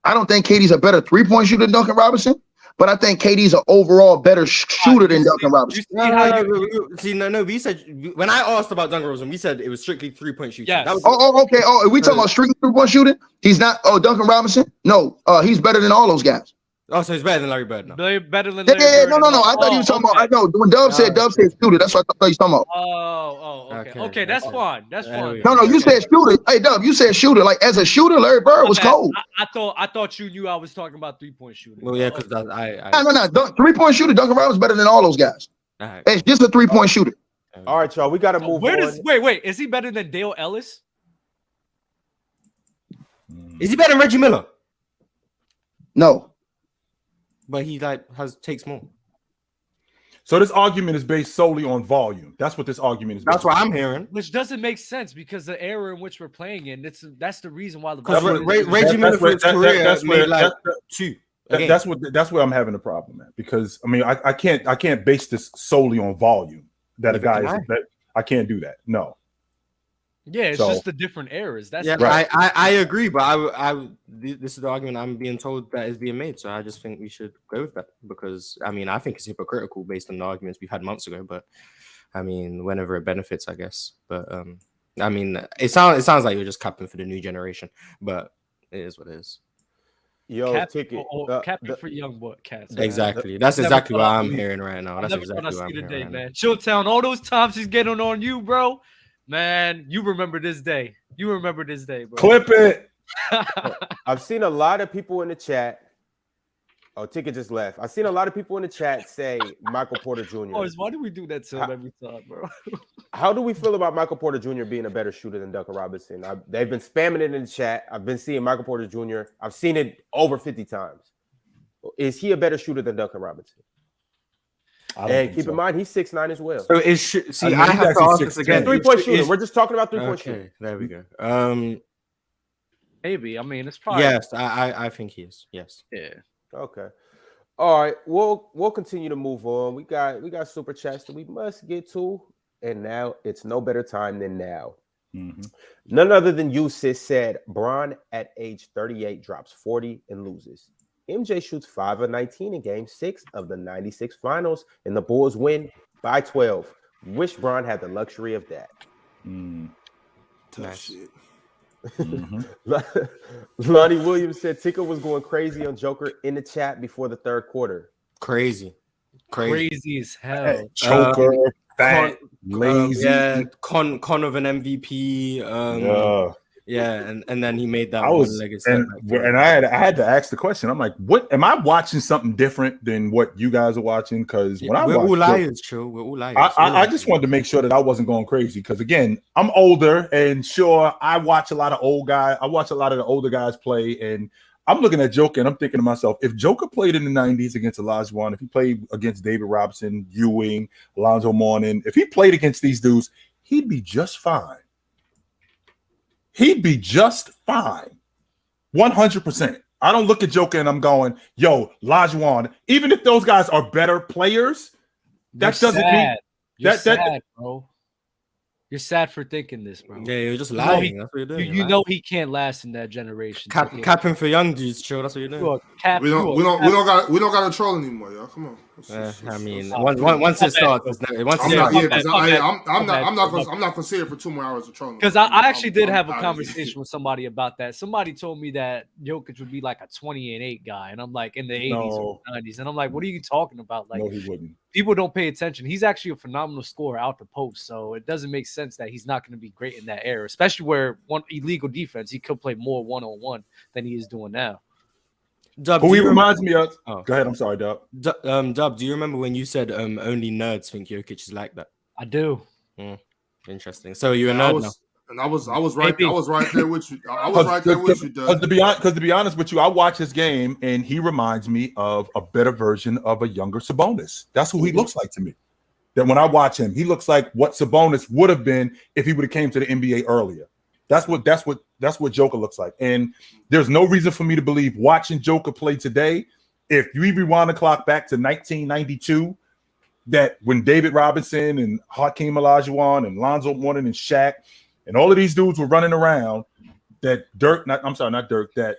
I don't think KD's a better 3-point shooter than Duncan Robinson, but I think KD's an overall better shooter than Duncan Robinson. No. We said when I asked about Duncan Robinson, we said it was strictly 3-point shooting. Yes. Okay. Are we talking about strictly 3-point shooting? He's not. Oh, Duncan Robinson? No, he's better than all those guys. Oh, so he's better than Larry Bird now. Better than Larry Bird. No. I thought you were talking about. I know when Dub said shooter. That's what I thought you were talking Okay. about. Okay, that's fine. That's fine. No, you said shooter. Hey, Dub, you said shooter. Like as a shooter, Larry Bird was cold. I thought you knew I was talking about 3-point shooting. Well, yeah, because No. 3-point shooter. Duncan Robinson's better than all those guys. Right. It's just a 3-point shooter. All right, y'all. We got to move on. Wait. Is he better than Dale Ellis? Is he better than Reggie Miller? No. But he takes more. So this argument is based solely on volume. That's what this argument is. That's what I'm hearing. Which doesn't make sense because the era in which we're playing in. That's the reason why Reggie Miller for his career made like 2. That's where I'm having a problem at, because I mean I can't base this solely on volume. That a guy is that I can't do that. No. Yeah, it's just the different eras. That's right. I agree, but this is the argument I'm being told that is being made. So I just think we should go with that, because I mean I think it's hypocritical based on the arguments we've had months ago. But I mean, whenever it benefits, I guess. But I mean, it sounds like you're just capping for the new generation, but it is what it is. Capping for young boy cats. Exactly. That's exactly what I'm hearing right now. That's exactly what I'm hearing right now. Chilltown, all those times he's getting on you, bro. Man, you remember this day. Bro. Clip it. I've seen a lot of people in the chat. Oh, Ticket just left. I've seen a lot of people in the chat say Michael Porter Jr. Why do we do that to him every time, bro? How do we feel about Michael Porter Jr. being a better shooter than Duncan Robinson? They've been spamming it in the chat. I've been seeing Michael Porter Jr. I've seen it over 50 times. Is he a better shooter than Duncan Robinson? And keep in mind, he's 6'9" as well. So I have to ask this again. 3-point shooter. We're just talking about 3-point shooter. There we go. Maybe. I mean, it's probably. Yes, I think he is. Yes. Yeah. Okay. All right. We'll continue to move on. We got super chats that we must get to, and now it's no better time than now. Mm-hmm. None other than you, sis, said Bron at age 38 drops 40 and loses. MJ shoots 5 of 19 in Game 6 of the 96 finals, and the Bulls win by 12. Wish Bron had the luxury of that. Tough shit. Lonnie Williams said Tika was going crazy on Joker in the chat before the third quarter. Crazy as hell. Choker, fat, lazy. Con of an MVP. And then he made that and I had to ask the question. I'm like, what am I watching something different than what you guys are watching? Because when we're all liars, We're all liars. I just wanted to make sure that I wasn't going crazy, because again, I'm older, and sure, I watch a lot of old guys. I watch a lot of the older guys play, and I'm looking at Joker and I'm thinking to myself, if Joker played in the 90s against Olajuwon, if he played against David Robinson, Ewing, Alonzo Mourning, if he played against these dudes, he'd be just fine. He'd be just fine. 100%. I don't look at Joker and I'm going, yo, Olajuwon, even if those guys are better players, that doesn't mean that, bro. You're sad for thinking this, bro. Yeah, you're just lying. That's what you're doing. You know he can't last in that generation. Capping for young dudes, chill. That's what you're doing. We don't got to troll anymore, y'all. Come on. I mean, once it starts, I'm not gonna say it for 2 more hours of trolling. Because I actually did have a conversation with somebody about that. Somebody told me that Jokic would be like a 20-8 guy, and I'm like in the 80s or 90s, and I'm like, what are you talking about? Like, no, he wouldn't. People don't pay attention. He's actually a phenomenal scorer out the post, so it doesn't make sense that he's not going to be great in that era, especially where one illegal defense, he could play more one-on-one than he is doing now. Dub, who he reminds me of. Oh. Go ahead. I'm sorry, Dub. Dub, do you remember when you said only nerds think Jokic is like that? I do. Interesting. So you're a nerd now. And I was right. I was right there with you. I was right there with you, Doug. Because to be honest with you, I watch his game and he reminds me of a better version of a younger Sabonis. That's who he looks like to me. That when I watch him, he looks like what Sabonis would have been if he would have came to the NBA earlier. That's what Joker looks like. And there's no reason for me to believe watching Joker play today, if you rewind the clock back to 1992, that when David Robinson and Hakeem Olajuwon and Lonzo Mourning and Shaq and all of these dudes were running around, that that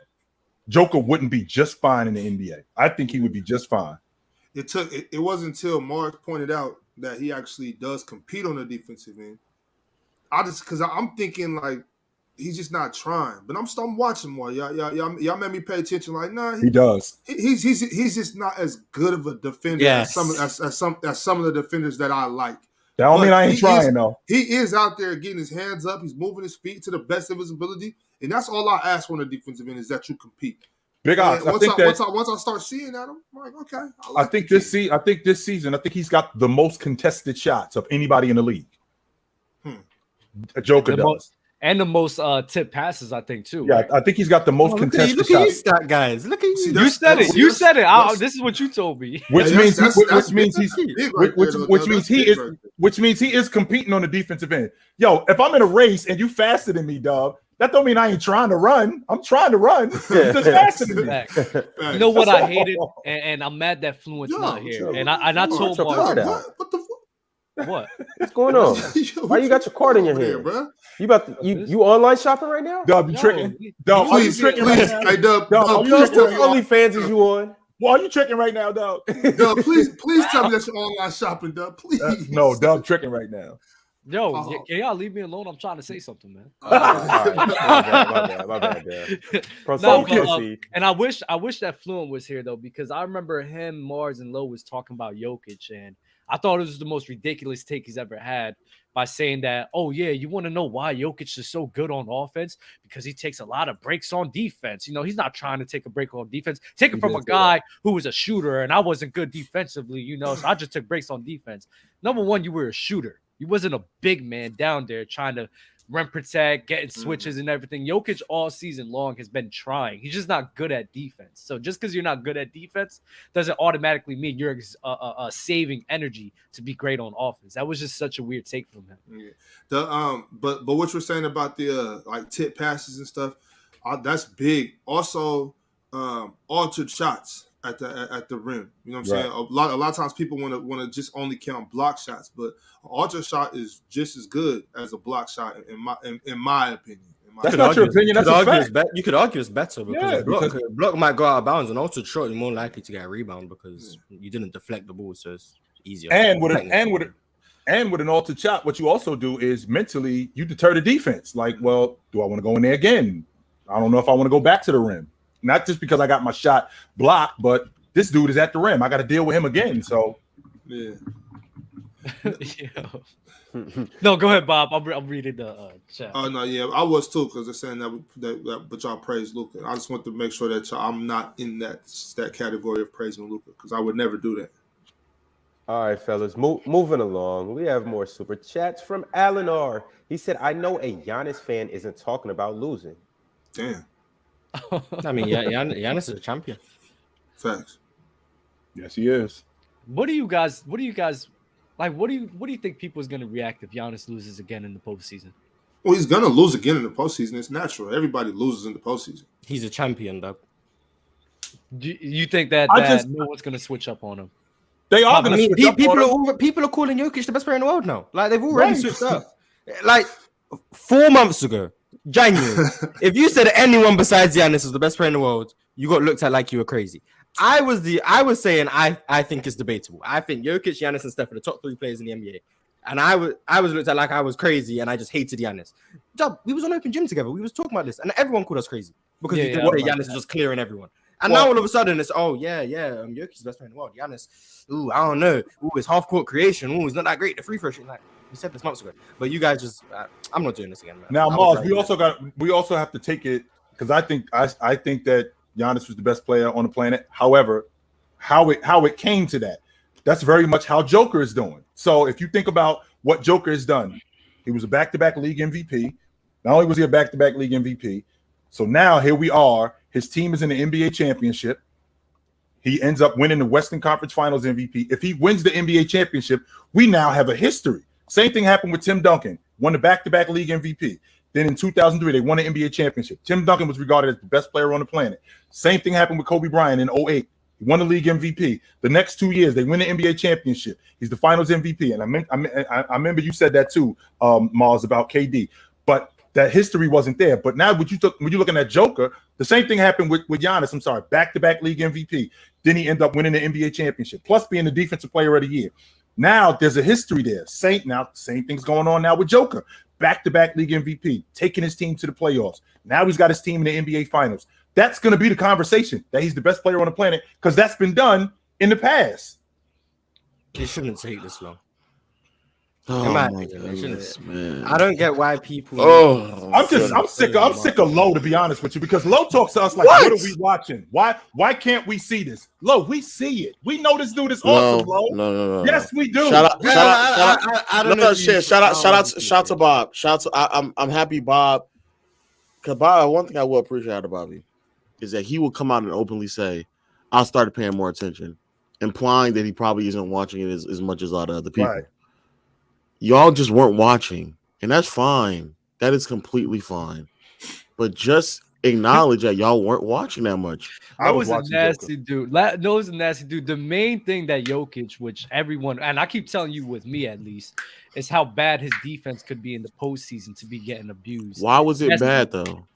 Joker wouldn't be just fine in the NBA. I think he would be just fine. It wasn't until Mark pointed out that he actually does compete on the defensive end. Because I'm thinking like he's just not trying, but I'm watching more. Y'all made me pay attention. Like, nah, he does. He's just not as good of a defender as some of the defenders that I like. That don't mean I ain't trying though. He is out there getting his hands up. He's moving his feet to the best of his ability, and that's all I ask on the defensive end is that you compete. Big odds. Once I start seeing that, I'm like, okay. I think this season, he's got the most contested shots of anybody in the league. Joker does. And the most tip passes, I think, too. Yeah, right? I think he's got the most contested shots. Look at you, stat guys. Look at you. You said it. You said it. This is what you told me. Which means he is competing on the defensive end. Yo, if I'm in a race and you faster than me, dog, that don't mean I ain't trying to run. I'm trying to run. You're just faster than me. You know what I hated, and I'm mad that Fluent's not here. And I told Mark. What the fuck? What? What's going on? Why you got your card in your hand, bro? You online shopping right now? Dub, you tricking? Dub, are you tricking right now? Hey, Dub, OnlyFans is you on? Well, are you tricking right now, Dub? Dub, please tell me that you're online shopping, Dub. Please. No, Dub tricking right now. Yo, can y'all leave me alone? I'm trying to say something, man. My bad. And I wish that Fluent was here though, because I remember him, Mars, and Lowe was talking about Jokic, and I thought it was the most ridiculous take he's ever had by saying that, oh, yeah, you want to know why Jokic is so good on offense? Because he takes a lot of breaks on defense. You know, he's not trying to take a break on defense. Take it from a guy who was a shooter, and I wasn't good defensively, you know, so I just took breaks on defense. Number one, you were a shooter. You wasn't a big man down there trying to rim protect, getting switches and everything. Jokic all season long has been trying. He's just not good at defense. So just because you're not good at defense doesn't automatically mean you're saving energy to be great on offense. That was just such a weird take from him. Yeah. But what you're saying about the like tip passes and stuff, that's big. Also, altered shots at the rim. You know what I'm saying? A lot of times people want to just only count block shots, but an altered shot is just as good as a block shot in my opinion. That's not your opinion. That's a fact. You could argue it's better because block might go out of bounds, and altered shot you're more likely to get a rebound because you didn't deflect the ball, so it's easier. And with an altered shot, what you also do is mentally you deter the defense. Like, well, do I want to go in there again? I don't know if I want to go back to the rim. Not just because I got my shot blocked, but this dude is at the rim. I got to deal with him again. So, yeah. No, go ahead, Bob. I'm reading the chat. Oh no, yeah, I was too because they're saying that but y'all praise Luka. I just want to make sure that I'm not in that category of praising Luka because I would never do that. All right, fellas, moving along. We have more super chats from Alan R. He said, "I know a Giannis fan isn't talking about losing." Damn. I mean, Giannis is a champion. Facts. Yes, he is. What do you guys like? What do you think people is going to react if Giannis loses again in the postseason? Well, he's going to lose again in the postseason. It's natural. Everybody loses in the postseason. He's a champion, though. Do you think that no one's going to switch up on him? They are going to switch up on him. People are calling Jokic the best player in the world now. Like, they've already switched up. Like, 4 months ago, January, if you said anyone besides Giannis was the best player in the world, you got looked at like you were crazy. I was saying I think it's debatable. I think Jokic, Giannis, and Steph are the top 3 players in the NBA. And I was looked at like I was crazy and I just hated Giannis. We was on open gym together. We was talking about this and everyone called us crazy because we didn't say Giannis was just clearing everyone. And now all of a sudden it's Jokic is the best player in the world. Giannis, I don't know. It's half court creation. He's not that great. The free throw shit, like we said this months ago. But you guys just I'm not doing this again, man. Now, Mars, we also have to take it because I think that Giannis was the best player on the planet. However, how it came to that, that's very much how Joker is doing. So if you think about what Joker has done, he was a back-to-back league MVP. Not only was he a back-to-back league MVP, so now here we are. His team is in the NBA championship. He ends up winning the Western Conference Finals MVP. If he wins the NBA championship, we now have a history. Same thing happened with Tim Duncan, won the back-to-back league MVP. Then in 2003, they won the NBA championship. Tim Duncan was regarded as the best player on the planet. Same thing happened with Kobe Bryant in 2008. He won the league MVP. The next 2 years, they win the NBA championship. He's the finals MVP. And I remember you said that too, Mars, about KD. But that history wasn't there. But now when you're looking at Joker, the same thing happened with Giannis. I'm sorry, back-to-back league MVP. Then he ended up winning the NBA championship, plus being the defensive player of the year. Now there's a history there. Same thing's going on now with Joker. Back-to-back league MVP, taking his team to the playoffs. Now he's got his team in the NBA finals. That's going to be the conversation, that he's the best player on the planet, because that's been done in the past. It shouldn't take this long. Oh my goodness, man. I don't get why people. I'm sick of Lo, to be honest with you, because Lo talks to us like, what are we watching? Why can't we see this? Lo, we see it. We know this dude is awesome, Lo. No. Yes, we do. Shout out to Bob. I'm happy Bob. Because Bob, one thing I will appreciate about Bobby is that he will come out and openly say, I started paying more attention, implying that he probably isn't watching it as much as a lot of other people. Right. Y'all just weren't watching, and that's fine. That is completely fine. But just acknowledge that y'all weren't watching that much. I was a nasty dude. No, was a nasty dude. The main thing that Jokic, which everyone, and I keep telling you with me at least, is how bad his defense could be in the postseason to be getting abused. Why was it bad though?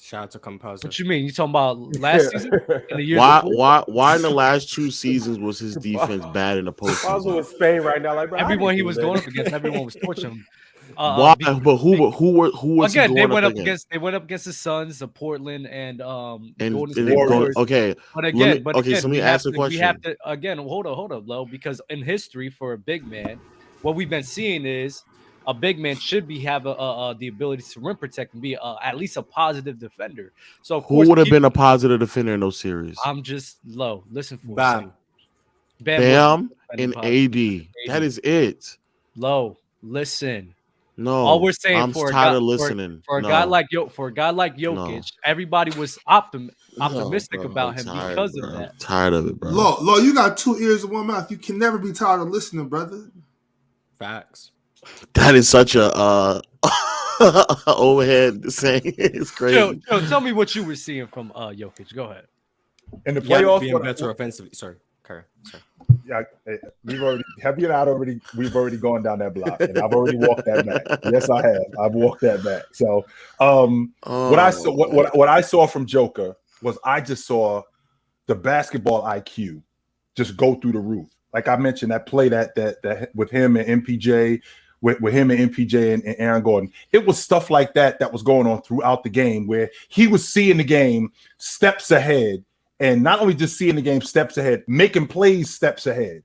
Shout out to Composer. What you mean? You talking about last season? And the year why in the last 2 seasons was his defense bad in the postseason? Composer with Spain right now, like bro, everyone he was going up against, everyone was torching him. Why? But who was again? He They going went up up against. They went up against the Suns, the Portland, and Golden State Warriors. Okay, but again, so let me ask the question. We have to again. Hold up, Lo, because in history for a big man, what we've been seeing is a big man should have the ability to rim protect and be at least a positive defender. So of course, who would have been a positive defender in those series? I'm just Lo. Listen for Bam and AD. That is it. Lo, listen. No, all we're saying I'm for a tired guy, of listening. For a guy like Jokic, everybody was optimistic about him because of that. I'm tired of it, bro. Lo, you got 2 ears and 1 mouth. You can never be tired of listening, brother. Facts. That is such a overhead saying. It's crazy. Yo, tell me what you were seeing from Jokic. Go ahead. In the playoffs, being better offensively. Sorry. Yeah, we've already gone down that block, and I've already walked that back. Yes, I have. I've walked that back. So, what I saw from Joker was I just saw the basketball IQ just go through the roof. Like I mentioned, that play that with him and MPJ, with him and MPJ and Aaron Gordon, it was stuff like that was going on throughout the game where he was seeing the game steps ahead. And not only just seeing the game steps ahead, making plays steps ahead.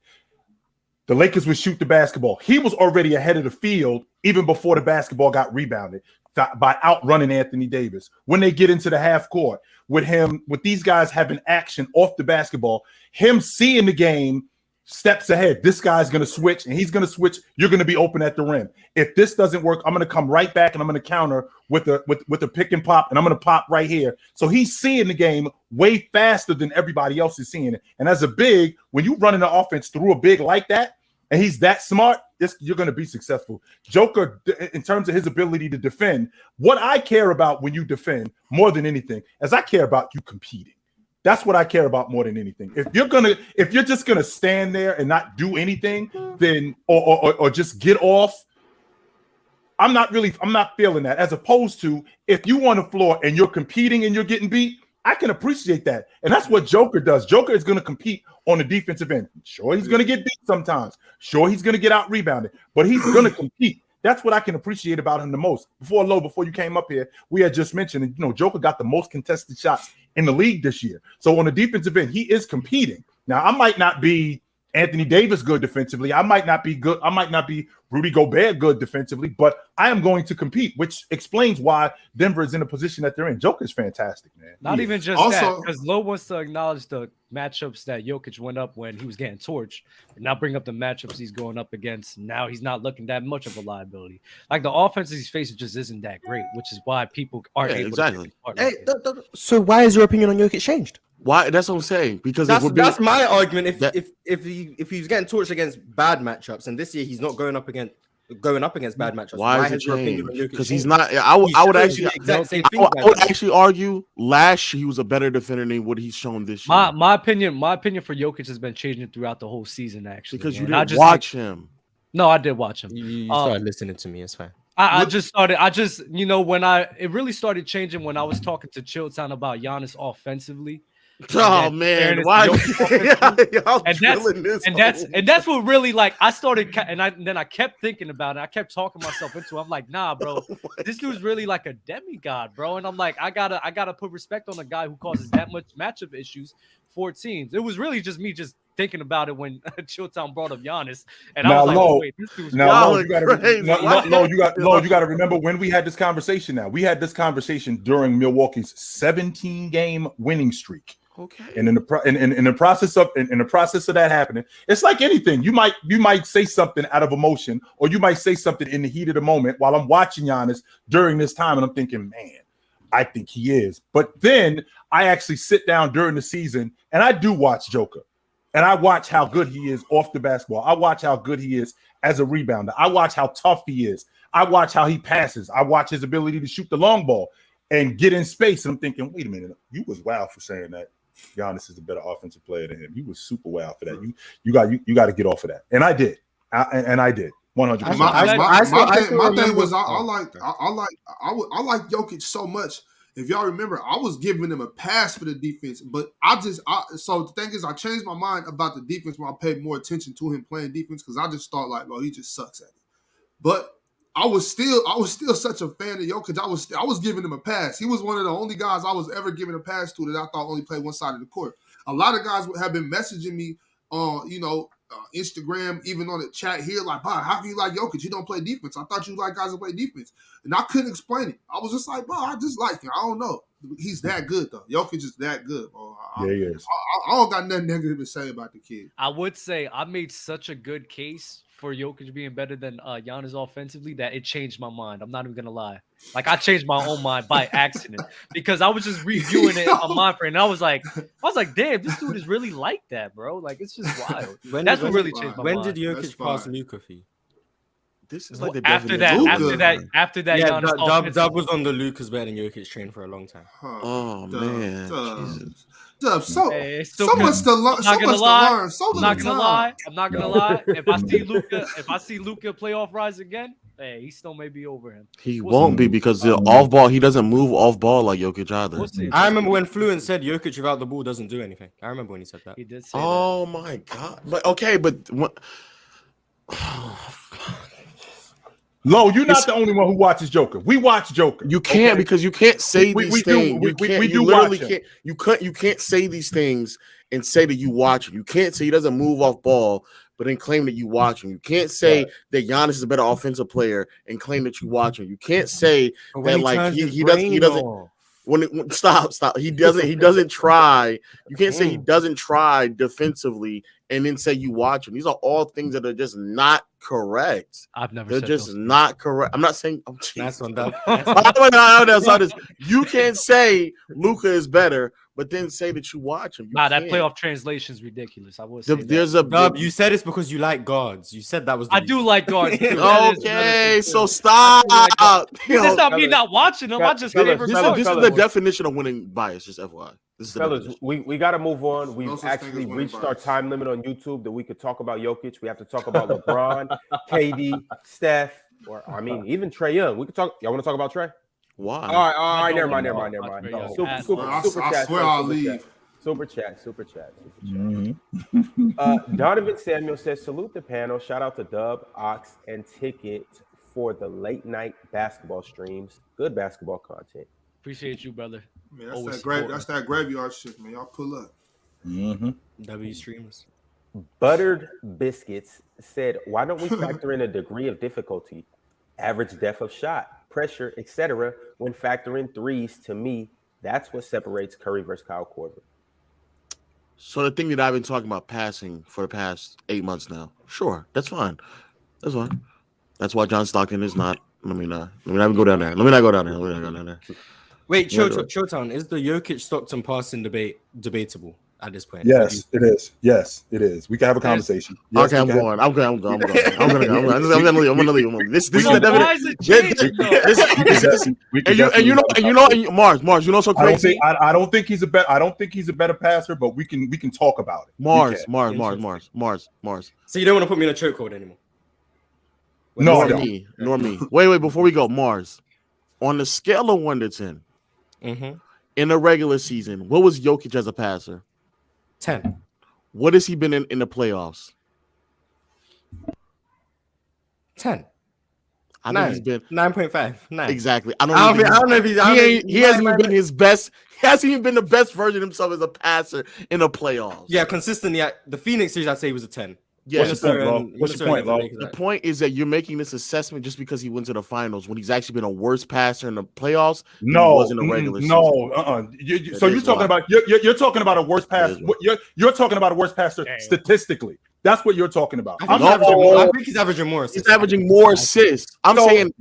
The Lakers would shoot the basketball. He was already ahead of the field even before the basketball got rebounded by outrunning Anthony Davis. When they get into the half court with these guys having action off the basketball, him seeing the game steps ahead. This guy's going to switch, and he's going to switch. You're going to be open at the rim. If this doesn't work, I'm going to come right back, and I'm going to counter with the pick and pop, and I'm going to pop right here. So he's seeing the game way faster than everybody else is seeing it. And as a big, when you run an offense through a big like that, and he's that smart, you're going to be successful. Joker, in terms of his ability to defend, what I care about when you defend more than anything is I care about you competing. That's what I care about more than anything. If you're just gonna stand there and not do anything, then or just get off, I'm not feeling that. As opposed to if you on the floor and you're competing and you're getting beat, I can appreciate that. And that's what Joker does. Joker is gonna compete on the defensive end. Sure, he's gonna get beat sometimes. Sure, he's gonna get out rebounded, but he's gonna compete. That's what I can appreciate about him the most. Before you came up here, we had just mentioned, Joker got the most contested shots in the league this year. So on the defensive end, he is competing. Now, I might not be Anthony Davis good defensively. I might not be good. I might not be Rudy Gobert good defensively, but I am going to compete, which explains why Denver is in the position that they're in. Joker's fantastic, man. Not even just also, that, because Lowe wants to acknowledge the matchups that Jokic went up when he was getting torched, and now bring up the matchups he's going up against. Now he's not looking that much of a liability. Like the offense he's facing just isn't that great, which is why people aren't able exactly. to So why has your opinion on Jokic changed? Why? That's what I'm saying. Because that's my argument. If he's getting torched against bad matchups, and this year he's not going up against bad matchups, why has it changed? Because he's not. I would actually argue last year he was a better defender than what he's shown this year. My opinion for Jokic has been changing throughout the whole season. Actually, because you didn't watch him. No, I did watch him. You started listening to me. It's fine. I just started. It really started changing when I was talking to Chilltown about Giannis offensively. Oh man, why? and that's what really, like, I started, and then I kept thinking about it. I kept talking myself into it. I'm like, nah, bro, this dude's really like a demigod, bro. And I'm like, I gotta put respect on a guy who causes that much matchup issues for teams. It was really just me just thinking about it when Chilltown brought up Giannis, and I was like, oh, wait, this dude's you got to remember when we had this conversation. Now we had this conversation during Milwaukee's 17-game winning streak. Okay. And in the process of that happening, it's like anything. You might say something out of emotion, or you might say something in the heat of the moment while I'm watching Giannis during this time, and I'm thinking, man, I think he is. But then I actually sit down during the season and I do watch Joker. And I watch how good he is off the basketball. I watch how good he is as a rebounder. I watch how tough he is. I watch how he passes. I watch his ability to shoot the long ball and get in space. And I'm thinking, wait a minute, you was wild for saying that Giannis is a better offensive player than him. You was super wild for that. You got to get off of that. And I did. I did. 100%. My thing was I like Jokic so much. If y'all remember, I was giving him a pass for the defense, but so the thing is, I changed my mind about the defense when I paid more attention to him playing defense, because I just thought like, well, he just sucks at it. But I was still such a fan of Jokic. I was giving him a pass. He was one of the only guys I was ever giving a pass to that I thought only played one side of the court. A lot of guys have been messaging me on, Instagram, even on the chat here, like, "Bob, how can you like Jokic? You don't play defense. I thought you like guys that play defense." And I couldn't explain it. I was just like, "Bro, I just like him. I don't know. He's that good, though. Jokic is that good, bro." Yeah, he is. I don't got nothing negative to say about the kid. I would say I made such a good case for Jokic being better than Giannis offensively that it changed my mind. I'm not even gonna lie. Like, I changed my own mind by accident because I was just reviewing it on my friend. And I was like, damn, this dude is really like that, bro. Like, it's just wild. That's what really changed my mind. When did Jokic pass Luka for you? This is like the after that. Yeah, Dub was on the Luka's better than Jokic train for a long time. Oh man, Dub, so much to learn. I'm not gonna lie. If I see Luka playoff rise again, hey, he still may be over him. He won't be, because the off ball, he doesn't move off ball like Jokic either. I remember when Fluent said Jokic without the ball doesn't do anything. I remember when he said that. He did say that. My God. But what? Lo, you're not the only one who watches Joker. We watch Joker. You can't, because you can't say these things. You can't say these things and say that you watch him. You can't say he doesn't move off ball, but then claim that you watch him. You can't say that Giannis is a better offensive player and claim that you watch him. You can't say that like he doesn't. Stop. He doesn't try. You can't say he doesn't try defensively and then say you watch him. These are all things that are just not correct. They're just not correct. I'm not saying that's on that. You can't say Luka is better, but then say that you watch him. That playoff translation is ridiculous. I would say Dub, you said it's because you like guards. You said that was. I do like guards. Okay, so stop. It's not me not watching them. I just favorite. This is the definition of winning bias. Just FYI. Fellas, we got to move on. We've actually reached our time limit on YouTube that we could talk about Jokic. We have to talk about LeBron, KD, Steph, even Trae Young. We could talk. Y'all want to talk about Trae? Why? All right. Never mind. I swear I'll leave. Super chat. Mm-hmm. Donovan Samuel says, salute the panel. Shout out to Dub, Ox, and Ticket for the late night basketball streams. Good basketball content. Appreciate you, brother. Man, that's that graveyard shit, man. Y'all pull up. Mm-hmm. W streamers. Buttered Biscuits said, why don't we factor in a degree of difficulty, average depth of shot, pressure, etc. when factoring threes? To me, that's what separates Curry versus Kyle Korver. So the thing that I've been talking about passing for the past 8 months now, sure, that's fine. That's fine. That's why John Stockton is not. Let me not go down there. Wait, Showtown, is the Jokic Stockton passing debate debatable at this point? Yes, it is. Yes, it is. We can have a conversation. Yes, okay, I'm going. I'm gonna leave. This is and you know, Mars, you know, so crazy. I don't think he's a better passer, but we can talk about it. Mars. So you don't want to put me in a chokehold anymore? No, nor me. Wait, before we go, Mars, on the scale of 1 to 10, in the regular season, what was Jokic as a passer? 10. What has he been in the playoffs? 10. I think he's been 9.5. 9. Exactly. I don't know if he hasn't even been his best. He hasn't even been the best version of himself as a passer in the playoffs. Yeah, consistently. The Phoenix series, I'd say he was a 10. Yeah, what's the point, Lo? The point is that you're making this assessment just because he went to the finals when he's actually been a worse passer in the playoffs. No, he was in the regular season. So you're talking about you're talking about a worse passer. You're talking about a worse passer statistically. That's what you're talking about. I think he's averaging more assists. He's averaging more assists. I'm saying,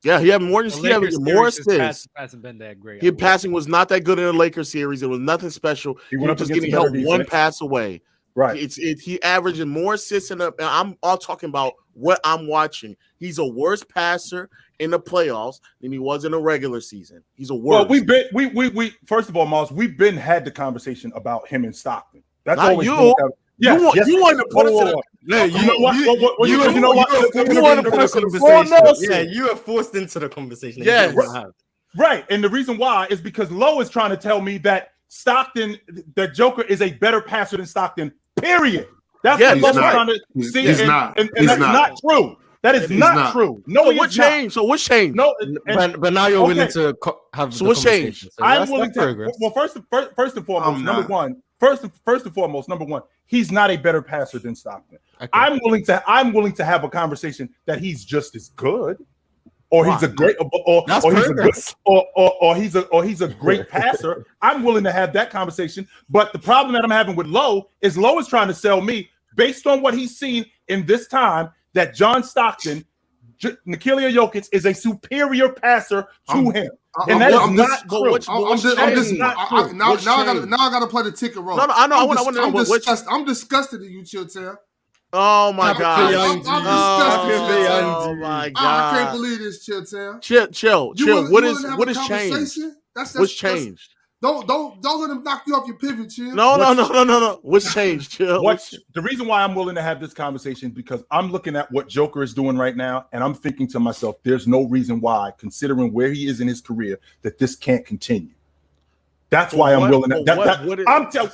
yeah, he had more. He averaging more assists. Hasn't been that great. His passing was not that good in the Lakers series. It was nothing special. He was just getting help one pass away. Right. He averaging more assists and I'm all talking about what I'm watching. He's a worse passer in the playoffs than he was in the regular season. He's a worse. Well, we first of all, Miles, we've been had the conversation about him and Stockton. That's not always you. You want to put it to you are forced into the conversation. Yes. Right. And the reason why is because Lowe is trying to tell me that Stockton, that Joker is a better passer than Stockton, period. That's what Lowe's trying to see. And that's not true. That is not true. No, so what changed? So what's changed? No, but now you're willing to have. So what's changed? So I'm willing to. Well, first and foremost, number one, he's not a better passer than Stockton. Okay. I'm willing to have a conversation that he's just as good, or he's a great, or he's a great passer. I'm willing to have that conversation. But the problem that I'm having with Lowe is trying to sell me based on what he's seen in this time that John Stockton, Nikola Jokic is a superior passer to him. And that is not true. Now I gotta play the ticket role. No, I know. I want to know. I'm disgusted at you, Chiltail. Oh my God! I'm disgusted. Oh my God! I can't believe this, Chiltail. Chill. What has changed? What's changed? Don't let him knock you off your pivot, Chill. No. What's changed, Chill? The reason why I'm willing to have this conversation is because I'm looking at what Joker is doing right now, and I'm thinking to myself, there's no reason why, considering where he is in his career, that this can't continue. That's why I'm willing to.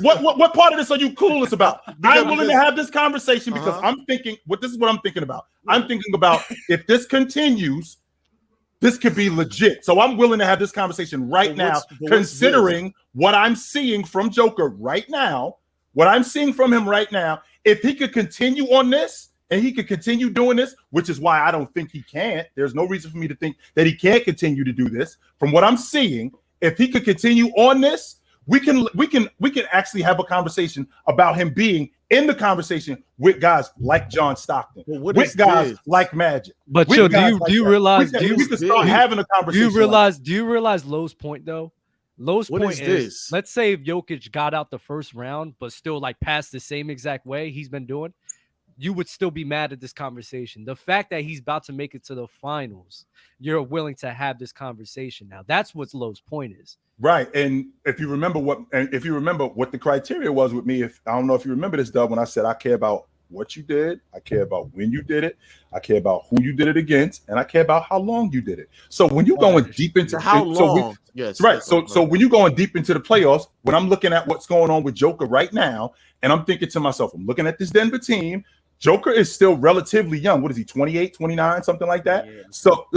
What part of this are you clueless about? I'm willing to have this conversation because I'm thinking. This is what I'm thinking about. I'm thinking about if this continues, this could be legit. So I'm willing to have this conversation right now, considering what I'm seeing from Joker right now. What I'm seeing from him right now, if he could continue on this and he could continue doing this, which is why I don't think he can't. There's no reason for me to think that he can't continue to do this. From what I'm seeing, if he could continue on this, we can actually have a conversation about him being in the conversation with guys like John Stockton, with guys like Magic. But Chill, do you realize? We can start having a conversation. Do you realize Lowe's point though? Lowe's point is, let's say if Jokic got out the first round, but still like passed the same exact way he's been doing, you would still be mad at this conversation. The fact that he's about to make it to the finals, you're willing to have this conversation now. That's what Lowe's point is. Right. And if you remember what the criteria was with me, I don't know if you remember this, Dub, when I said I care about what you did, I care about when you did it, I care about who you did it against, and I care about how long you did it. So when you're going deep into how long, So when you're going deep into the playoffs, when I'm looking at what's going on with Joker right now, and I'm thinking to myself, I'm looking at this Denver team. Joker is still relatively young. What is he, 28, 29, something like that? Yeah.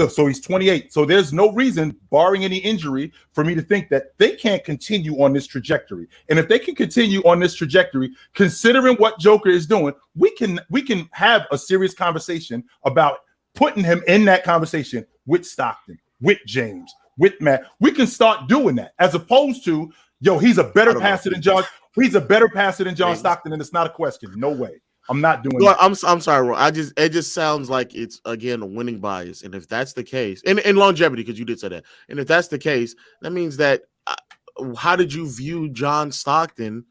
So he's 28. So there's no reason, barring any injury, for me to think that they can't continue on this trajectory. And if they can continue on this trajectory, considering what Joker is doing, we can have a serious conversation about putting him in that conversation with Stockton, with James, with Matt. We can start doing that as opposed to, he's a better passer than John. He's a better passer than John Stockton, and it's not a question. No way. I'm not doing that. I'm sorry, Ron. It just sounds like it's again a winning bias. And if that's the case, and longevity, because you did say that. And if that's the case, that means that how did you view John Stockton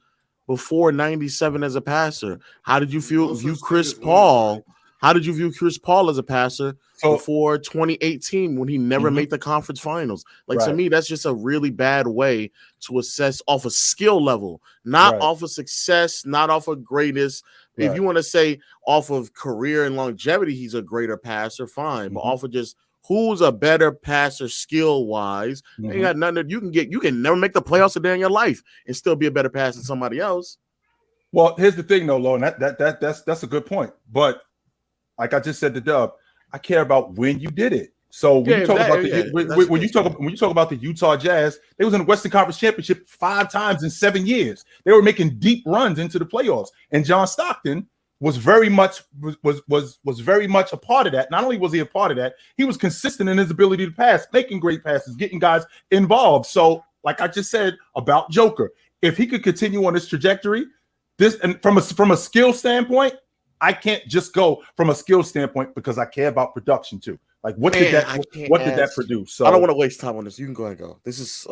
before 97 as a passer? How did you view Chris Paul? How did you view Chris Paul as a passer before 2018 when he never made the conference finals? Like, to me, that's just a really bad way to assess off a skill level, not off of success, not off of greatness. If you want to say off of career and longevity, he's a greater passer, fine. But off of just who's a better passer skill wise, ain't got nothing that you can get. You can never make the playoffs a day in your life and still be a better passer than somebody else. Well, here's the thing, though, Lo, and that's a good point. But like I just said to Dub, I care about when you did it. So when you talk about the Utah Jazz, they was in the Western Conference Championship 5 times in 7 years. They were making deep runs into the playoffs, and John Stockton was very much a part of that. Not only was he a part of that, he was consistent in his ability to pass, making great passes, getting guys involved. So, like I just said about Joker, if he could continue on this trajectory, and from a skill standpoint, I can't just go from a skill standpoint because I care about production too. Like, what did that produce? So I don't want to waste time on this. You can go ahead and go. This is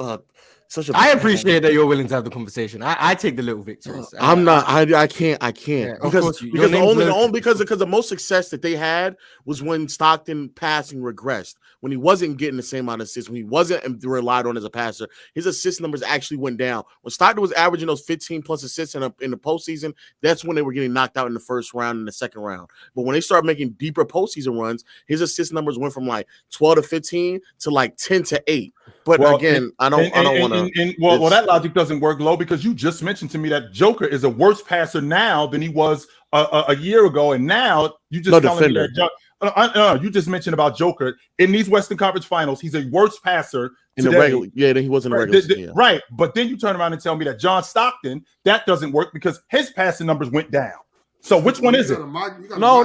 such a. I appreciate that you're willing to have the conversation. I take the little victories. I'm not. I can't. Yeah, because the most success that they had was when Stockton passing regressed. When he wasn't getting the same amount of assists, when he wasn't relied on as a passer, his assist numbers actually went down. When Stockton was averaging those 15 plus assists in the postseason, that's when they were getting knocked out in the first round and the second round. But when they started making deeper postseason runs, his assist numbers went from like 12 to 15 to like 10 to 8. But again, I don't want to. Well, that logic doesn't work, Lo, because you just mentioned to me that Joker is a worse passer now than he was a year ago, and now you just telling me that you just mentioned about Joker in these Western Conference Finals. He's a worse passer in the regular. Yeah, he wasn't a regular season. Right, but then you turn around and tell me that John Stockton, that doesn't work because his passing numbers went down. So which one is it? No.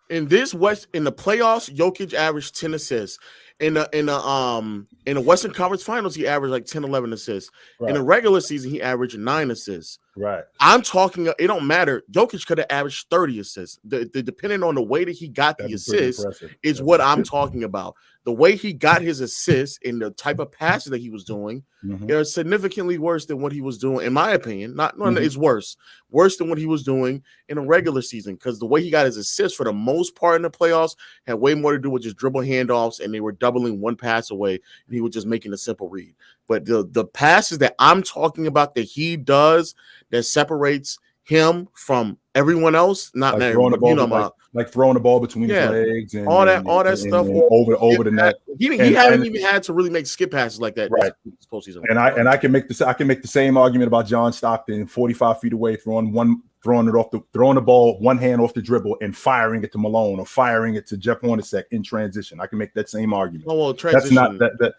In the playoffs, Jokic averaged 10 assists. In the Western Conference Finals, he averaged like 10, 11 assists. Right. In the regular season, he averaged 9 assists. Right. I'm talking. It don't matter. Jokic could have averaged 30 assists. Depending on the way that he got the assists is what I'm talking about. The way he got his assists and the type of passes that he was doing are significantly worse than what he was doing, in my opinion. It's worse than what he was doing in a regular season, because the way he got his assists for the most part in the playoffs had way more to do with just dribble handoffs, and they were doubling one pass away, and he was just making a simple read. But the passes that I'm talking about that he does that separates him from everyone else, not like throwing the ball, like throwing the ball between his legs and all that stuff over the net. He haven't even had to really make skip passes like that right. this postseason. And I can make the same argument about John Stockton, 45 feet away, throwing the ball one hand off the dribble and firing it to Malone or firing it to Jeff Hornacek in transition. I can make that same argument. Oh, well, transition. That's not that.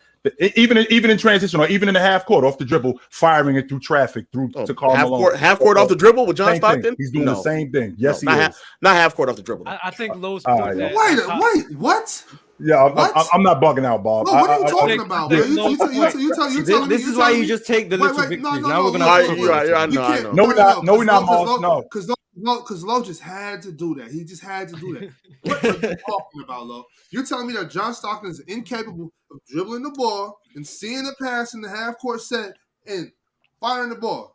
Even in transition or even in the half court off the dribble, firing it through traffic to Karl Malone. Half court off the dribble with John Stockton? Thing. He's doing the same thing. Yes, he is. Not half court off the dribble. I think Lowe's. Wait, what? Yeah, I'm not bugging out, Bob. No, what are you talking about? You tell this is why you just take the little victories. Now we're gonna. I know. No, we're not, Moss. No, because Lo just had to do that. He just had to do that. What are you talking about, Lo? You're telling me that John Stockton is incapable of dribbling the ball and seeing the pass in the half court set and firing the ball?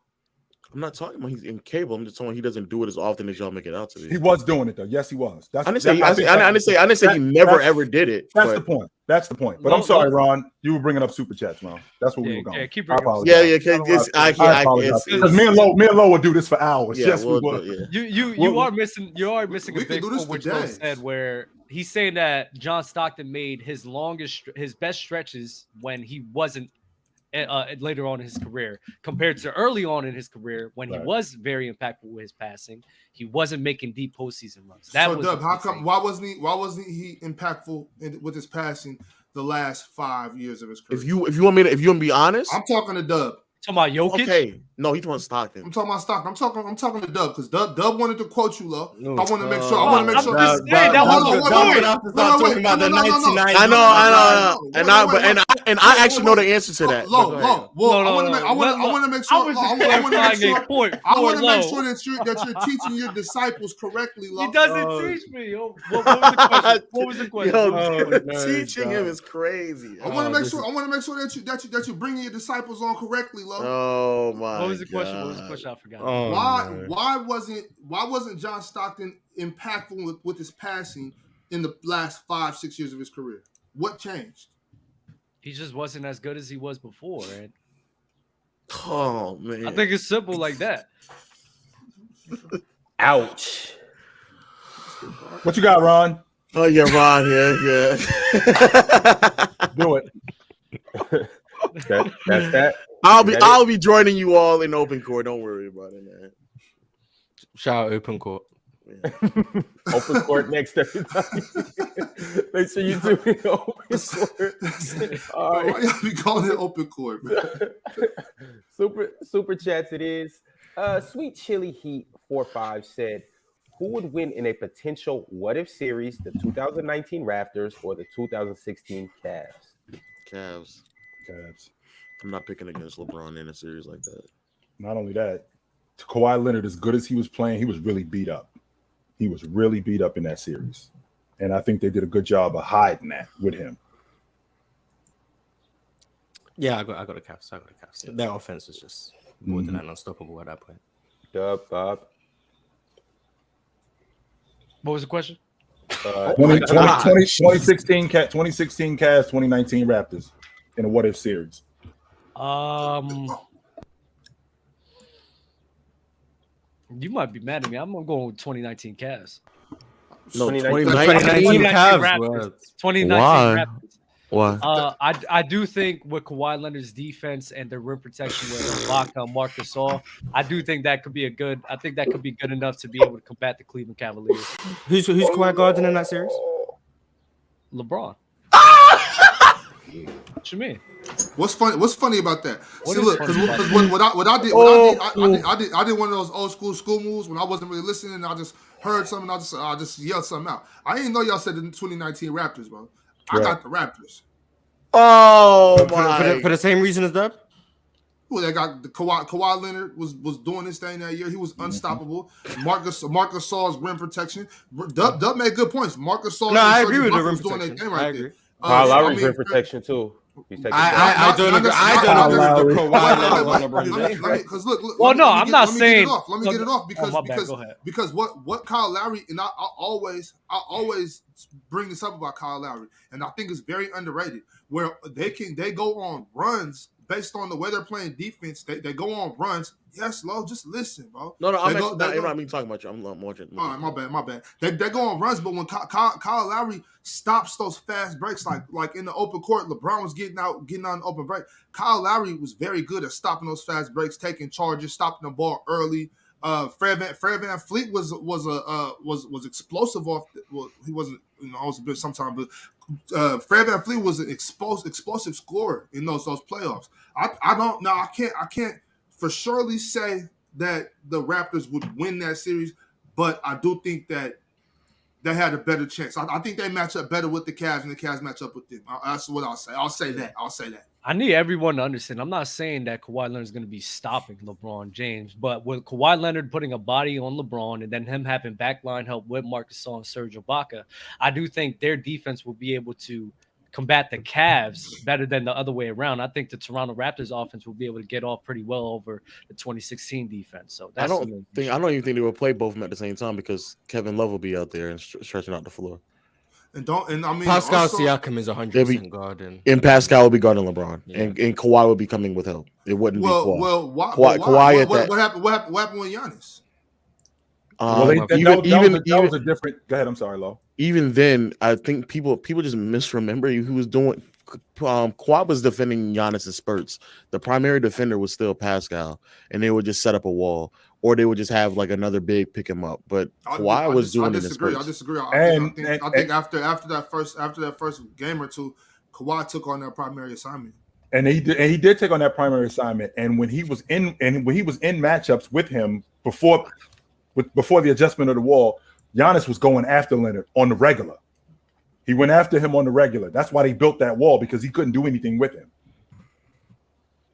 I'm not talking about he's incapable. I'm just saying he doesn't do it as often as y'all make it out to be. He was doing it though. Yes, he was. I didn't say he never ever did it. That's the point. That's the point. But I'm sorry, Ron. You were bringing up super chats, Ron. That's what we were going. Yeah, keep bringing up. I apologize. Because me and Lo would do this for hours. Yeah, yes, we would. Yeah. You are missing a big point, which Lo said, where he's saying that John Stockton made his best stretches when he wasn't later on in his career compared to early on in his career when he was very impactful with his passing. He wasn't making deep postseason runs. Dub, how come? Why wasn't he impactful with his passing the last 5 years of his career? If you want to be honest, I'm talking to Dub. Talking about Jokic? Okay, no, he's talking Stockton. I'm talking about Stockton. I'm talking to Dub because Dub wanted to quote you, Lo. I want to make sure. I want to make sure. That was talking about the 1990s. I know. And I actually know the answer to that. Lo, I want to make sure. I want to make sure that you're teaching your disciples correctly, Lo. He doesn't teach me. What was the question? Teaching him is crazy. I want to make sure. that you bringing your disciples on correctly, Lo. Oh my! What was the question? I forgot. Why wasn't John Stockton impactful with his passing in the last 5-6 years of his career? What changed? He just wasn't as good as he was before, right? Oh man! I think it's simple like that. Ouch. What you got, Ron? Oh yeah, Ron. Yeah. Do it. That's that. I'll be joining you all in open court. Don't worry about it, man. Shout out open court. Yeah. Open court next, everybody. Make sure you do it open court. All right. Why y'all be calling it open court, man? Super chats it is. Sweet Chili Heat 45 said, who would win in a potential what-if series, the 2019 Raptors or the 2016 Cavs? Cavs. I'm not picking against LeBron in a series like that. Not only that, Kawhi Leonard, as good as he was playing, he was really beat up. He was really beat up in that series. And I think they did a good job of hiding that with him. Yeah, I got a Cavs. Their offense was just more than unstoppable at that point. Bob. What was the question? 2016 Cavs, 2019 Raptors in a what-if series. You might be mad at me. I'm gonna go with 2019 Cavs. No, 2019 Cavs. 2019 Why? Raptors. Why? I do think with Kawhi Leonard's defense and their rim protection with Ibaka and Marc Gasol, I do think that could be good enough to be able to combat the Cleveland Cavaliers. Who's Kawhi guarding in that series? LeBron. What you mean? What's funny about that? What See, is look, funny because about what I did, I did one of those old school moves when I wasn't really listening. And I just heard something. I just yelled something out. I didn't know y'all said the 2019 Raptors, bro. I got the Raptors. Oh my! For the same reason as Dub? Well, they got the Kawhi Leonard was doing his thing that year. He was unstoppable. Marc Gasol's rim protection. Dub made good points. Marc Gasol. No, I agree with the rim protection. I agree. Kyle Lowry's rim protection too. I don't agree. Because look. Well, no, I'm not saying. Let me get it off because what Kyle Lowry, and I always bring this up about Kyle Lowry, and I think it's very underrated. Where they go on runs based on the way they're playing defense. They go on runs. Yes, Lo, just listen, bro. No, I'm not talking about you. I'm watching. All right, my bad. They go on runs, but when Kyle Lowry stops those fast breaks, like in the open court, LeBron was getting out an open break. Kyle Lowry was very good at stopping those fast breaks, taking charges, stopping the ball early. Fred VanVleet was explosive off. Well, he wasn't, I was a bit sometimes, but Fred VanVleet was an explosive scorer in those playoffs. I can't for surely say that the Raptors would win that series, but I do think that they had a better chance. I think they match up better with the Cavs, and the Cavs match up with them. That's what I'll say. I'll say that. I need everyone to understand. I'm not saying that Kawhi Leonard is going to be stopping LeBron James, but with Kawhi Leonard putting a body on LeBron and then him having backline help with Marc Gasol and Serge Ibaka, I do think their defense will be able to combat the Cavs better than the other way around. I think the Toronto Raptors offense will be able to get off pretty well over the 2016 defense. So that's I don't even think they will play both of them at the same time because Kevin Love will be out there and stretching out the floor. Pascal Siakam is 100% guarding, and Pascal will be guarding LeBron, and Kawhi will be coming with help. It wouldn't be Kawhi. Kawhi. What happened with Giannis? That was a different. Go ahead. I'm sorry, Lo. Even then, I think people just misremember who was doing Kawhi was defending Giannis in spurts. The primary defender was still Pascal, and they would just set up a wall, or they would just have like another big pick him up. But Kawhi was doing it in spurts. I disagree. I think after that first game or two, Kawhi took on that primary assignment. And he did take on that primary assignment. And when he was in matchups with him before the adjustment of the wall, Giannis was going after Leonard on the regular. He went after him on the regular. That's why they built that wall, because he couldn't do anything with him.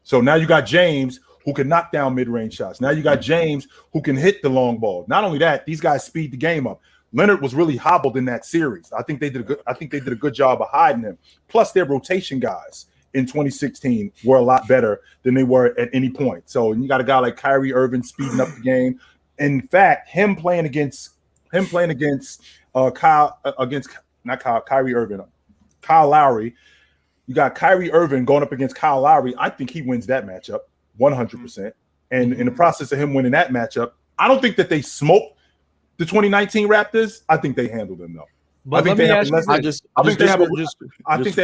So now you got James who can knock down mid-range shots. Now you got James who can hit the long ball. Not only that, these guys speed the game up. Leonard was really hobbled in that series. I think they did a good job of hiding him. Plus, their rotation guys in 2016 were a lot better than they were at any point. So you got a guy like Kyrie Irving speeding up the game. In fact, Kyrie Irving, Kyle Lowry. You got Kyrie Irving going up against Kyle Lowry. I think he wins that matchup 100%. And in the process of him winning that matchup, I don't think that they smoked the 2019 Raptors. I think they handled them though. But I think they have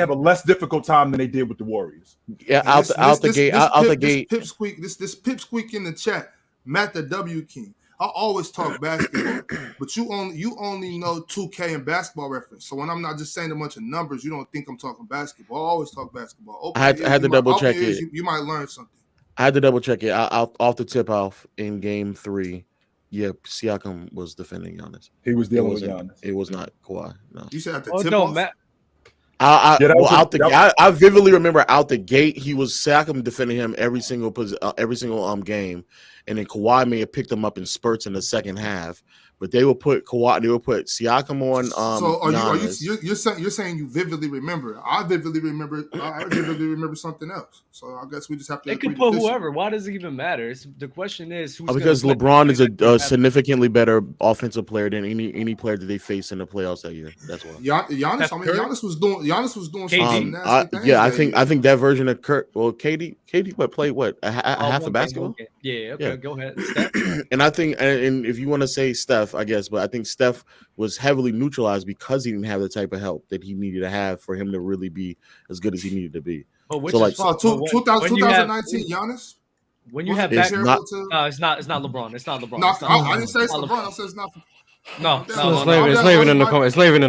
a less difficult time than they did with the Warriors. Yeah, out the gate. This pipsqueak in the chat, Matt the W King. I always talk basketball, but you only know 2K and basketball reference. So when I'm not just saying a bunch of numbers, you don't think I'm talking basketball. I always talk basketball. I had to double check it. You might learn something. I had to double check it. Off the tip off in game 3. Yeah, Siakam was defending Giannis. He was dealing with Giannis. It was not Kawhi. No. You said at the tip off? Matt. I vividly remember out the gate, he was Siakam defending him every single game, and then Kawhi may have picked him up in spurts in the second half. But they will put Siakam on. So you're saying you vividly remember? I vividly remember something else. So I guess we just have to. They can put whoever. Why does it even matter? The question is who's because LeBron is a significantly better offensive player than any player that they faced in the playoffs that year. That's why. Giannis was doing something nasty things. Yeah, I think that version of Kurt. Well, KD played half of basketball. Yeah. Okay. Go ahead. Steph. And I think, and if you want to say Steph, I guess, but I think Steph was heavily neutralized because he didn't have the type of help that he needed to have for him to really be as good as he needed to be. So 2019 Giannis. When you have back, it's not LeBron. It's not LeBron. No, I didn't say it's LeBron. I said it's not. No, it's not even in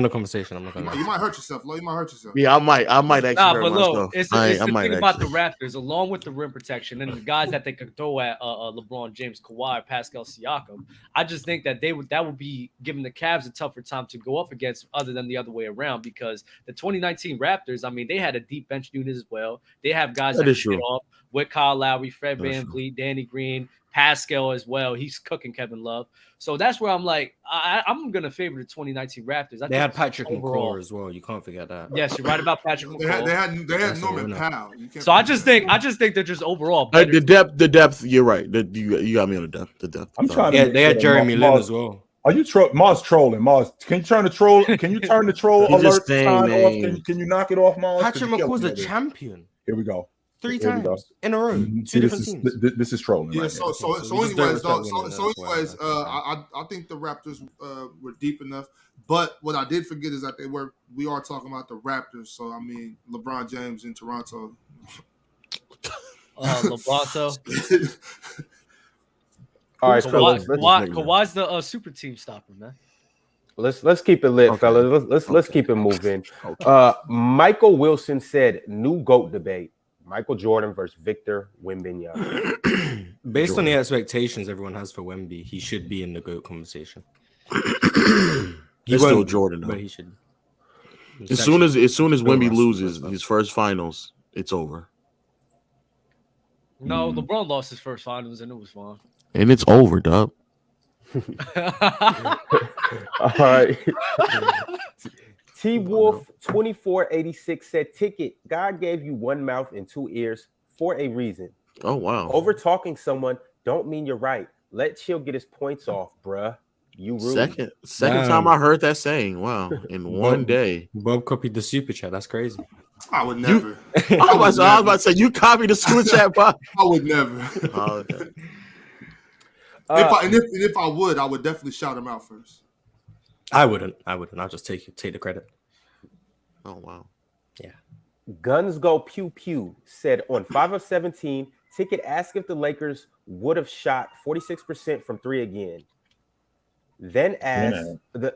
the conversation. I'm not gonna. You might hurt yourself, Lo. You might hurt yourself. Yeah, I might actually. But look, it's the thing about the Raptors, along with the rim protection and the guys that they could throw at LeBron James, Kawhi, Pascal Siakam. I just think that that would be giving the Cavs a tougher time to go up against, other than the other way around, because the 2019 Raptors, I mean, they had a deep bench unit as well. They have guys that can get off with Kyle Lowry, Fred VanVleet, Danny Green, Pascal as well. He's cooking Kevin Love. So that's where I'm like, I'm going to favor the 2019 Raptors. They had Patrick McCaw as well. You can't forget that. Yes, you're right about Patrick McCaw. They had Norman Powell. So I just think they're just overall better. The depth. You're right. You got me on the depth. I'm trying to. They had Jeremy Lin as well. Are you Mars trolling? Mars, can you turn the troll? Can you turn the troll alert sign off? Can you knock it off, Mars? Patrick McCaw's a champion. Here we go. 3 times in a row. Two different teams. This is trolling. Yeah. So anyways, I think the Raptors were deep enough. But what I did forget is that we are talking about the Raptors. So I mean, LeBron James in Toronto. LeBron. All right, fellas. Kawhi's the super team stopper, man. Let's keep it lit, fellas. Let's keep it moving. Michael Wilson said, "New GOAT debate: Michael Jordan versus Victor Wembanyama." Based on the expectations everyone has for Wemby, he should be in the GOAT conversation. He's still Jordan, though. But he should. As soon as Wemby loses his first finals, it's over. No, LeBron lost his first finals and it was fine. And it's over, dub. All right. T Wolf 2486 said, "Ticket, God gave you one mouth and two ears for a reason. Oh wow. Over talking someone don't mean you're right. Let Chill get his points off, bruh. You rude." Second time I heard that saying. Wow. In one day. Bob copied the super chat. That's crazy. I would never. I was about to say you copied the super chat, Bob. I would never. Okay. If I would, I would definitely shout him out first. I wouldn't. I'll just take the credit. Oh wow. Yeah. Guns Go Pew Pew said on 5 of 17, Ticket asked if the Lakers would have shot 46% from 3 again. Then asked, the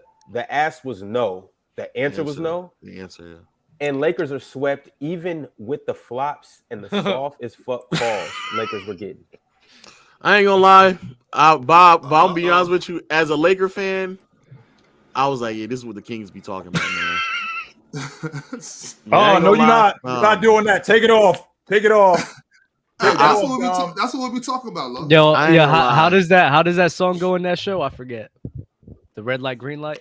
ask was no. The answer was no. The answer, yeah. And Lakers are swept even with the flops and the soft as fuck calls Lakers were getting. I ain't gonna lie, Bob, I'm be honest with you. As a Laker fan, I was like, yeah, this is what the Kings be talking about, man. Oh, no, you're not. You're not doing that. Take it off. Take it off. That's what we talking about, Lo. Yo, yeah. How does that song go in that show? I forget. The red light, green light.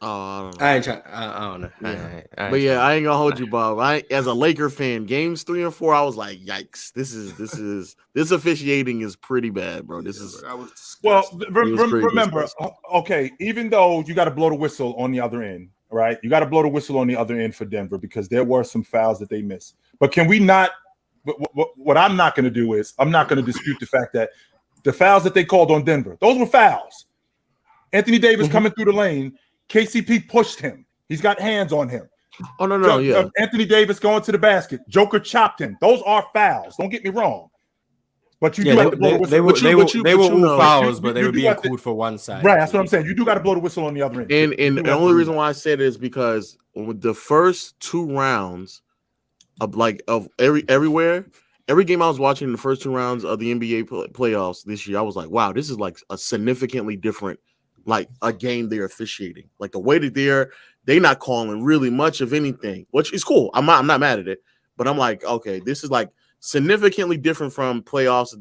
Oh, I don't know. But yeah, I ain't gonna hold you, Bob. As a Laker fan, games 3 and 4, I was like, yikes! This officiating is pretty bad, bro. Remember, okay, even though you got to blow the whistle on the other end, right? You got to blow the whistle on the other end for Denver because there were some fouls that they missed. But can we not? What I'm not going to do is I'm not going to dispute the fact that the fouls that they called on Denver, those were fouls. Anthony Davis coming through the lane. KCP pushed him. He's got hands on him. Oh, no, yeah. Anthony Davis going to the basket. Joker chopped him. Those are fouls. Don't get me wrong. But you do have to blow the whistle. They were all fouls, but they were being called for one side. Right, that's what I'm saying. You do got to blow the whistle on the other end. And the only reason why I said it is because with the first 2 rounds of everywhere, every game I was watching in the first 2 rounds of the NBA playoffs this year, I was like, wow, this is like a significantly different, like a game they're officiating. Like the way that they're not calling really much of anything, which is cool. I'm not mad at it, but I'm like, okay, this is like significantly different from playoffs.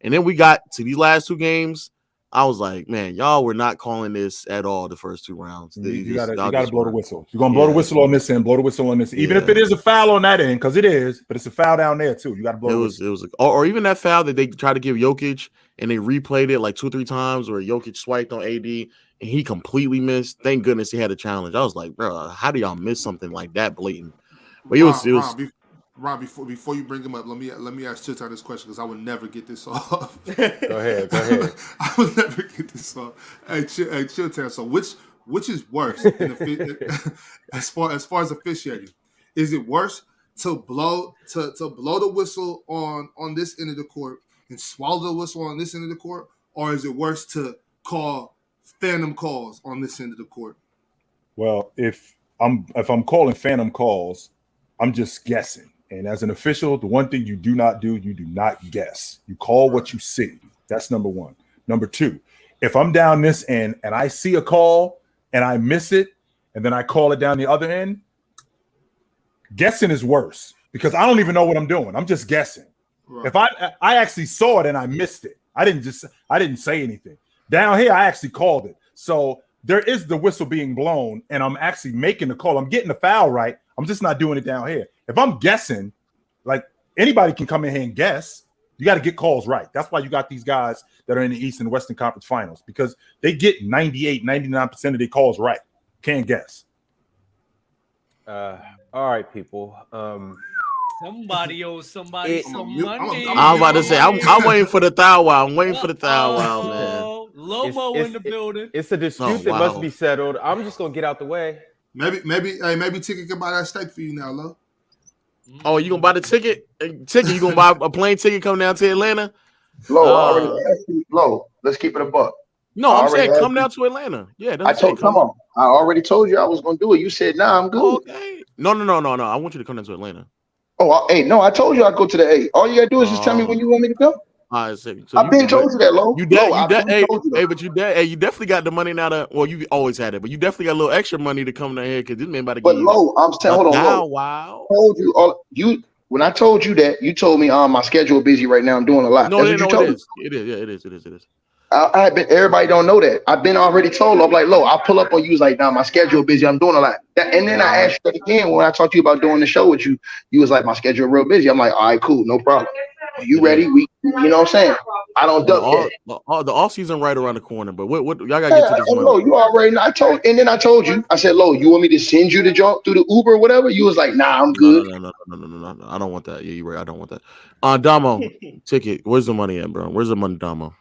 And then we got to these last 2 games. I was like, man, y'all were not calling this at all the first 2 rounds. You got to blow the whistle. You're going to blow the whistle on this end, blow the whistle on this, even if it is a foul on that end, because it is, but it's a foul down there too. You got to blow the whistle. It was or even that foul that they tried to give Jokic and they replayed it like 2 or 3 times where Jokic swiped on AD and he completely missed. Thank goodness he had a challenge. I was like, bro, how do y'all miss something like that blatant? But it was. Ron, before you bring him up, let me ask Chilton this question because I would never get this off. Go ahead. I would never get this off. Hey, Chilton. So which is worse as far as officiating? Is it worse to blow the whistle on this end of the court and swallow the whistle on this end of the court, or is it worse to call phantom calls on this end of the court? Well, if I'm calling phantom calls, I'm just guessing. And as an official, the one thing you do not guess. You call what you see. That's number 1. Number 2, if I'm down this end and I see a call and I miss it, and then I call it down the other end, guessing is worse because I don't even know what I'm doing. I'm just guessing. Right. If I actually saw it and I missed it, I didn't say anything. Down here, I actually called it. So there is the whistle being blown, and I'm actually making the call. I'm getting the foul right. I'm just not doing it down here. If I'm guessing, like anybody can come in here and guess, you got to get calls right. That's why you got these guys that are in the East and Western Conference Finals because they get 98, 99% of their calls right. Can't guess. All right, people. Somebody owes somebody some money. I'm about to say, I'm waiting for the thou wow. I'm waiting for the thou wow, man. Lobo in the building. It's a dispute that must be settled. I'm just gonna get out the way. Maybe Ticket can buy that steak for you now, Lo. Oh, you gonna buy the ticket? You gonna buy a plane ticket coming down to Atlanta? Lo, let's keep it a buck. No, I'm saying come down to Atlanta. Yeah, come on. I already told you I was gonna do it. You said nah, I'm good. Okay. No. I want you to come down to Atlanta. Oh, no, I told you I'd go to the A. All you gotta do is just tell me when you want me to go. So I've been told you that, Lo. You definitely got the money now. Well, you always had it, but you definitely got a little extra money to come down here because this man about to get. But Lo, I'm saying, hold on, Lo. Wow. I told you when I told you that, you told me, my schedule busy right now. I'm doing a lot. No, it is. It is. I've been. Everybody don't know that. I've been already told. I'm like, Lo, I'll pull up on you. Like, nah, my schedule busy. I'm doing a lot. And then I asked you again when I talked to you about doing the show with you. You was like, my schedule real busy. I'm like, all right, cool, no problem. You ready? You know what I'm saying? I don't duck that. The off season right around the corner. But what y'all gotta get to this money. Lo, you already know. I told you. I said, Lo, you want me to send you the job through the Uber or whatever? You was like, nah, I'm good. No. I don't want that. Yeah, you're right. I don't want that. Damo, Ticket. Where's the money at, bro? Where's the money, Damo?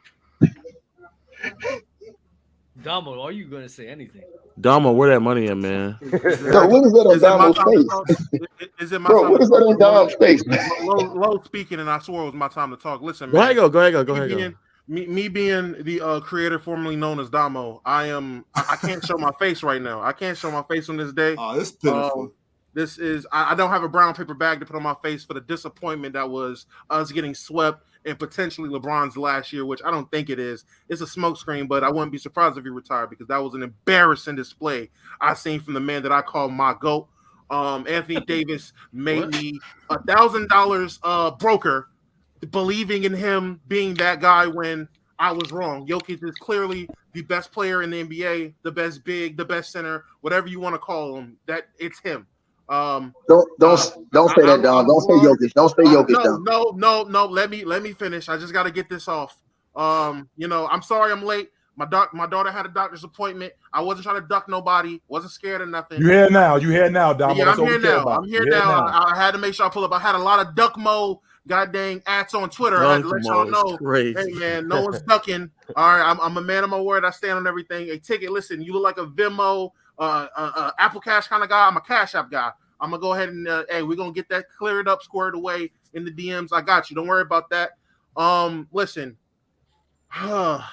Damo, are you going to say anything? Damo, where that money at, man? So what is that on Damo's face? Is it my Bro, time what is that on Damo's face, man? Low speaking, and I swore it was my time to talk. Listen, Go man. ahead, go. Me being the creator formerly known as Damo, I can't show my face right now. I can't show my face on this day. Oh, it's pitiful. This is I don't have a brown paper bag to put on my face for the disappointment that was us getting swept and potentially LeBron's last year, which I don't think it is. It's a smokescreen, but I wouldn't be surprised if he retired because that was an embarrassing display I seen from the man that I call my GOAT. Anthony Davis made me $1,000 broker believing in him being that guy when I was wrong. Jokic is clearly the best player in the NBA, the best big, the best center, whatever you want to call him. That it's him. Don't say that, Don. Don't say Jokic. Don't say Jokic. No. Let me finish. I just got to get this off. I'm sorry I'm late. My daughter had a doctor's appointment. I wasn't trying to duck nobody. Wasn't scared of nothing. You here now, Dom. Yeah, I'm here now. I had to make sure I pull up. I had a lot of duck mo goddamn ads on Twitter. I had to let y'all know. Crazy. Hey man, no one's ducking. All right, I'm a man of my word. I stand on everything. A ticket. Listen, you look like a Venmo, Apple Cash kind of guy. I'm a Cash App guy. I'm gonna go ahead and we're gonna get that cleared up, squared away in the DMs. I got you. Don't worry about that. Listen, I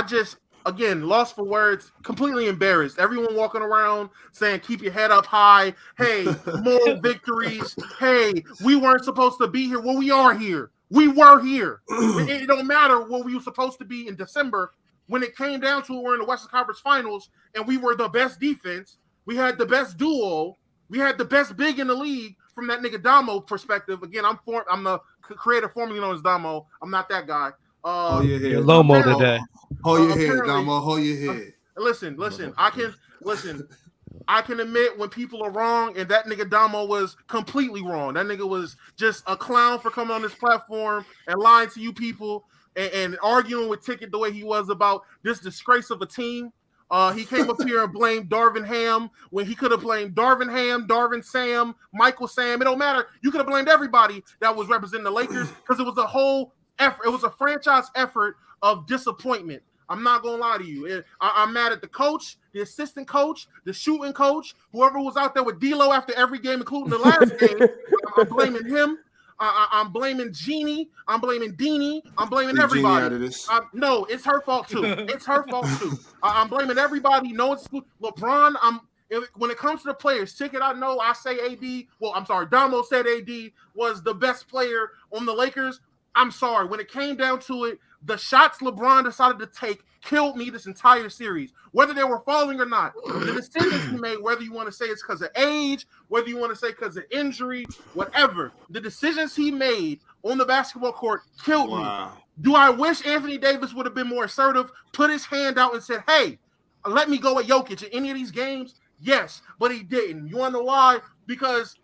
just again lost for words, completely embarrassed. Everyone walking around saying keep your head up high. Hey, moral victories. Hey, we weren't supposed to be here. Well, we are here. We were here. It don't matter what we were supposed to be in December. When it came down to it, we're in the Western Conference Finals, and we were the best defense. We had the best duo. We had the best big in the league from that nigga Damo perspective. Again, I'm the creator formerly known as Damo. I'm not that guy. Hold your head. Lomo today. Hold your head, Damo. Hold your head. Listen. I can admit when people are wrong, and that nigga Damo was completely wrong. That nigga was just a clown for coming on this platform and lying to you people and arguing with Ticket the way he was about this disgrace of a team. He came up here and blamed Darvin Ham when he could have blamed Darvin Ham, Darvin Sam, Michael Sam. It don't matter. You could have blamed everybody that was representing the Lakers because it was a whole effort. It was a franchise effort of disappointment. I'm not going to lie to you. I'm mad at the coach, the assistant coach, the shooting coach, whoever was out there with D-Lo after every game, including the last game. I'm blaming him. I'm blaming Jeannie. I'm blaming Deanie. I'm blaming everybody. No, it's her fault too. I'm blaming everybody. No, it's LeBron. When it comes to the players, Ticket, I know I say AD. Well, I'm sorry. Damo said AD was the best player on the Lakers. I'm sorry. When it came down to it, the shots LeBron decided to take killed me this entire series, whether they were falling or not. The decisions he made, whether you want to say it's because of age, whether you want to say because of injury, whatever, the decisions he made on the basketball court killed me. Do I wish Anthony Davis would have been more assertive, put his hand out and said, hey, let me go at Jokic in any of these games? Yes, but he didn't. You want to know why? Because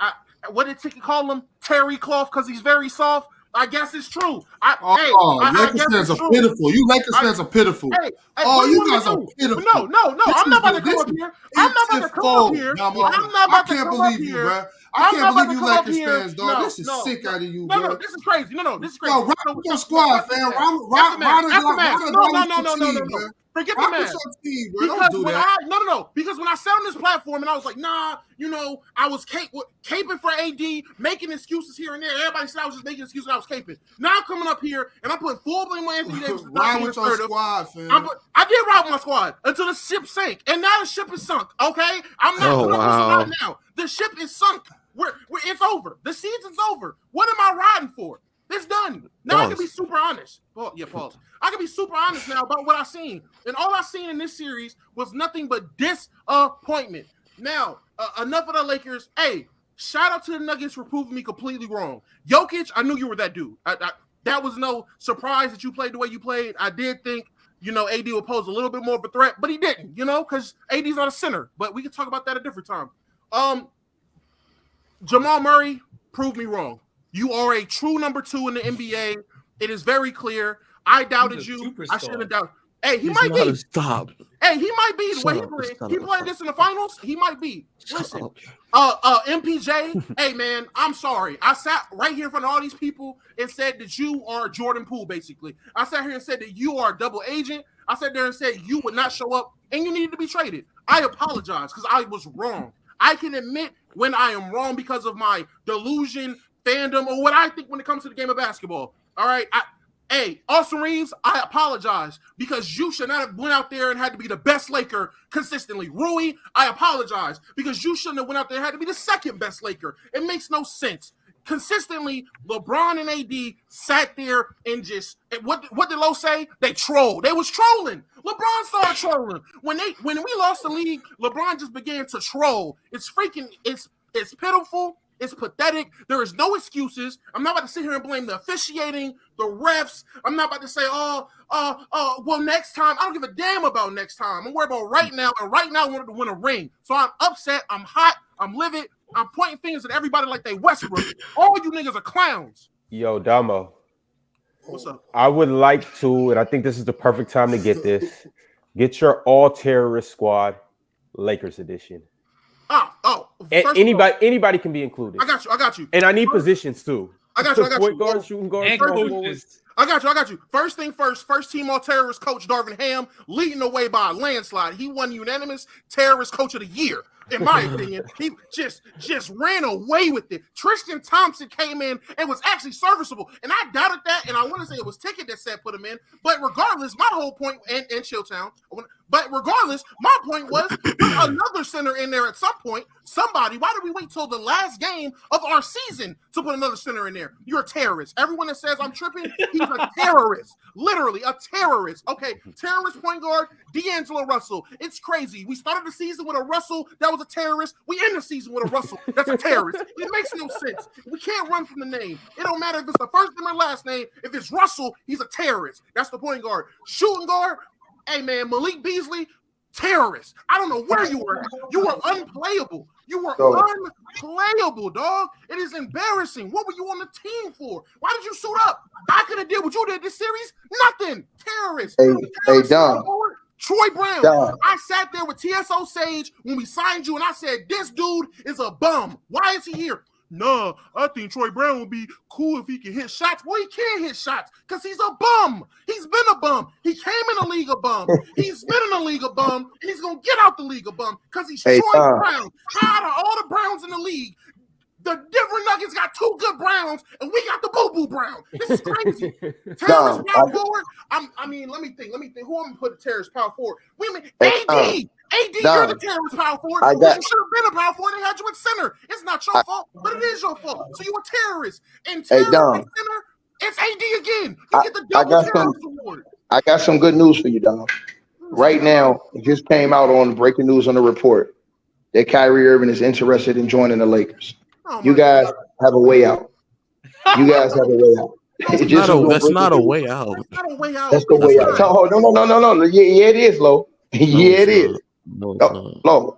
what did Ticket call him? Terry cloth, because he's very soft. I guess it's true. Lakers fans are pitiful. You Lakers fans are pitiful. You guys are pitiful. No. I'm not about to come up here. I'm not about to come up here. I can't believe you, bro. I can't believe you Lakers fans, dog. This is sick out of you, bro. No, this is crazy. No, this is crazy. No, round your squad, fam. No. Forget the man. Because when I sat on this platform and I was like, I was caping for AD, making excuses here and there. Everybody said I was just making excuses and I was caping. Now I'm coming up here and I'm putting full blame on Anthony Davis. Ride with your squad, fam. I did ride with my squad until the ship sank. And now the ship is sunk, okay? I'm not right now. The ship is sunk. It's over. The season's over. What am I riding for? It's done. Now I can be super honest. Oh, yeah, pause. I can be super honest now about what I've seen. And all I've seen in this series was nothing but disappointment. Now, enough of the Lakers. Hey, shout out to the Nuggets for proving me completely wrong. Jokic, I knew you were that dude. That was no surprise that you played the way you played. I did think, AD would pose a little bit more of a threat, but he didn't, because AD's not a center. But we can talk about that a different time. Jamal Murray proved me wrong. You are a true number 2 in the NBA. It is very clear. I doubted you. I shouldn't have doubted. Hey, he might be. Stop. Hey, he might be the way he played this in the finals. He might be. Listen, MPJ. Hey, man, I'm sorry. I sat right here in front of all these people and said that you are Jordan Poole. Basically, I sat here and said that you are a double agent. I sat there and said you would not show up and you needed to be traded. I apologize because I was wrong. I can admit when I am wrong because of my delusion, fandom, or what I think when it comes to the game of basketball. All right. Hey, Austin Reeves, I apologize because you should not have went out there and had to be the best Laker consistently. Rui, I apologize because you shouldn't have went out there and had to be the second best Laker. It makes no sense. Consistently, LeBron and AD sat there and just what did Lo say? They trolled. They was trolling. LeBron started trolling. When we lost the league, LeBron just began to troll. It's pitiful. It's pathetic. There is no excuses. I'm not about to sit here and blame the officiating, the refs. I'm not about to say, well, next time. I don't give a damn about next time. I'm worried about right now, and right now I wanted to win a ring. So I'm upset. I'm hot. I'm livid. I'm pointing fingers at everybody like they Westbrook. All you niggas are clowns. Yo, Damo. What's up? I would like to, and I think this is the perfect time to get this. Get your all-terrorist squad, Lakers edition. Anybody can be included. I got you. And I need positions too. I got you. Point guard, shooting guard, I got you. First thing first team all terrorist coach Darvin Ham leading the way by a landslide. He won unanimous terrorist coach of the year. In my opinion, he just ran away with it. Tristan Thompson came in and was actually serviceable, and I doubted that. And I want to say it was Ticket that said put him in. But regardless, my whole point and Chilltown. But regardless, my point was another center in there at some point. Somebody, why did we wait till the last game of our season to put another center in there? You're a terrorist. Everyone that says I'm tripping, he's a terrorist. Literally a terrorist. Okay, terrorist point guard, D'Angelo Russell. It's crazy. We started the season with a Russell that was a terrorist. We end the season with a Russell that's a terrorist. It makes no sense. We can't run from the name. It don't matter if it's the first name or last name. If it's Russell, he's a terrorist. That's the point guard. Shooting guard, hey man, Malik Beasley, terrorist. I don't know where you were. You were unplayable. You were unplayable, dog. It is embarrassing. What were you on the team for? Why did you suit up? I could have did what you did this series. Nothing. Terrorist. Hey, Don. Troy Brown. Don. I sat there with TSO Sage when we signed you, and I said, this dude is a bum. Why is he here? Nah, I think Troy Brown would be cool if he can hit shots. Well, he can't hit shots because he's a bum. He's been a bum. He came in the league a bum. He's been in the league a bum, and he's going to get out the league a bum because he's Troy Brown. Out of all the Browns in the league, the Denver Nuggets got two good Browns, and we got the boo-boo Brown. This is crazy. Terrorist power forward. Let me think. Who I'm going to put a terrorist power forward? AD. AD, you're the terrorist power forward. You should have been a power forward. They had you at center. It's not your fault, but it is your fault. So you a terrorist. And terrorist at center, it's AD again. You get the double terrorist award. I got some good news for you, Dom. Right now, it just came out on breaking news on the report that Kyrie Irving is interested in joining the Lakers. You guys have a way out. You guys have a way out. That's not a way out. That's not a way out. That's the way out. No. Yeah, it is, Lo. Yeah, it is. Low. Hold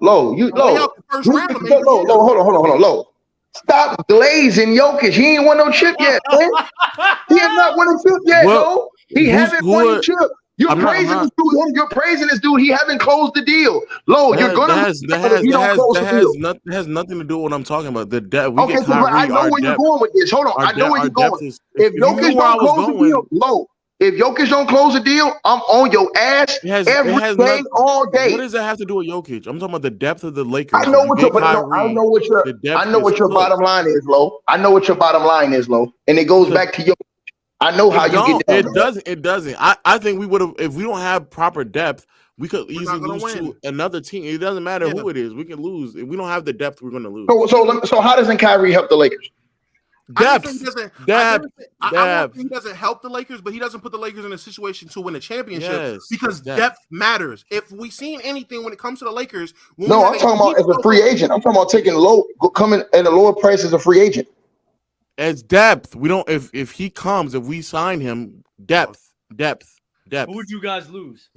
on. Low. Stop glazing Jokic. He ain't won no chip yet, man. He has not won a chip yet, Lo. He hasn't won a chip. You're praising this dude. He hasn't closed the deal. Lo, you're gonna. That has nothing to do with what I'm talking about. The debt. Okay, so I know where you're going with this. Hold on, I know where you're going. If Jokic don't close the deal, Lo. If Jokic don't close the deal, I'm on your ass every day, all day. What does that have to do with Jokic? I'm talking about the depth of the Lakers. I know what your bottom line is, Lo. I know what your bottom line is, Lo. And it goes back to Jokic. I know how you get down. It doesn't. I think we would have, if we don't have proper depth, we could easily lose to another team. It doesn't matter who it is. We can lose. If we don't have the depth, we're going to lose. So how doesn't Kyrie help the Lakers? I don't think he doesn't help the Lakers, but he doesn't put the Lakers in a situation to win a championship because depth matters. If we've seen anything when it comes to the Lakers, I'm talking about as a free agent. I'm talking about taking coming at a lower price as a free agent. As depth, we don't. If he comes, if we sign him, depth. Who would you guys lose?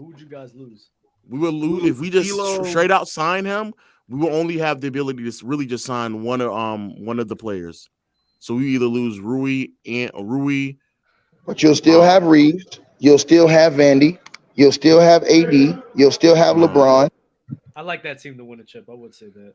We will lose if we just straight out sign him. We will only have the ability to really just sign one of the players. So we either lose Rui, but you'll still have Reeves. You'll still have Vandy. You'll still have AD. You'll still have LeBron. I like that team to win a chip. I would say that.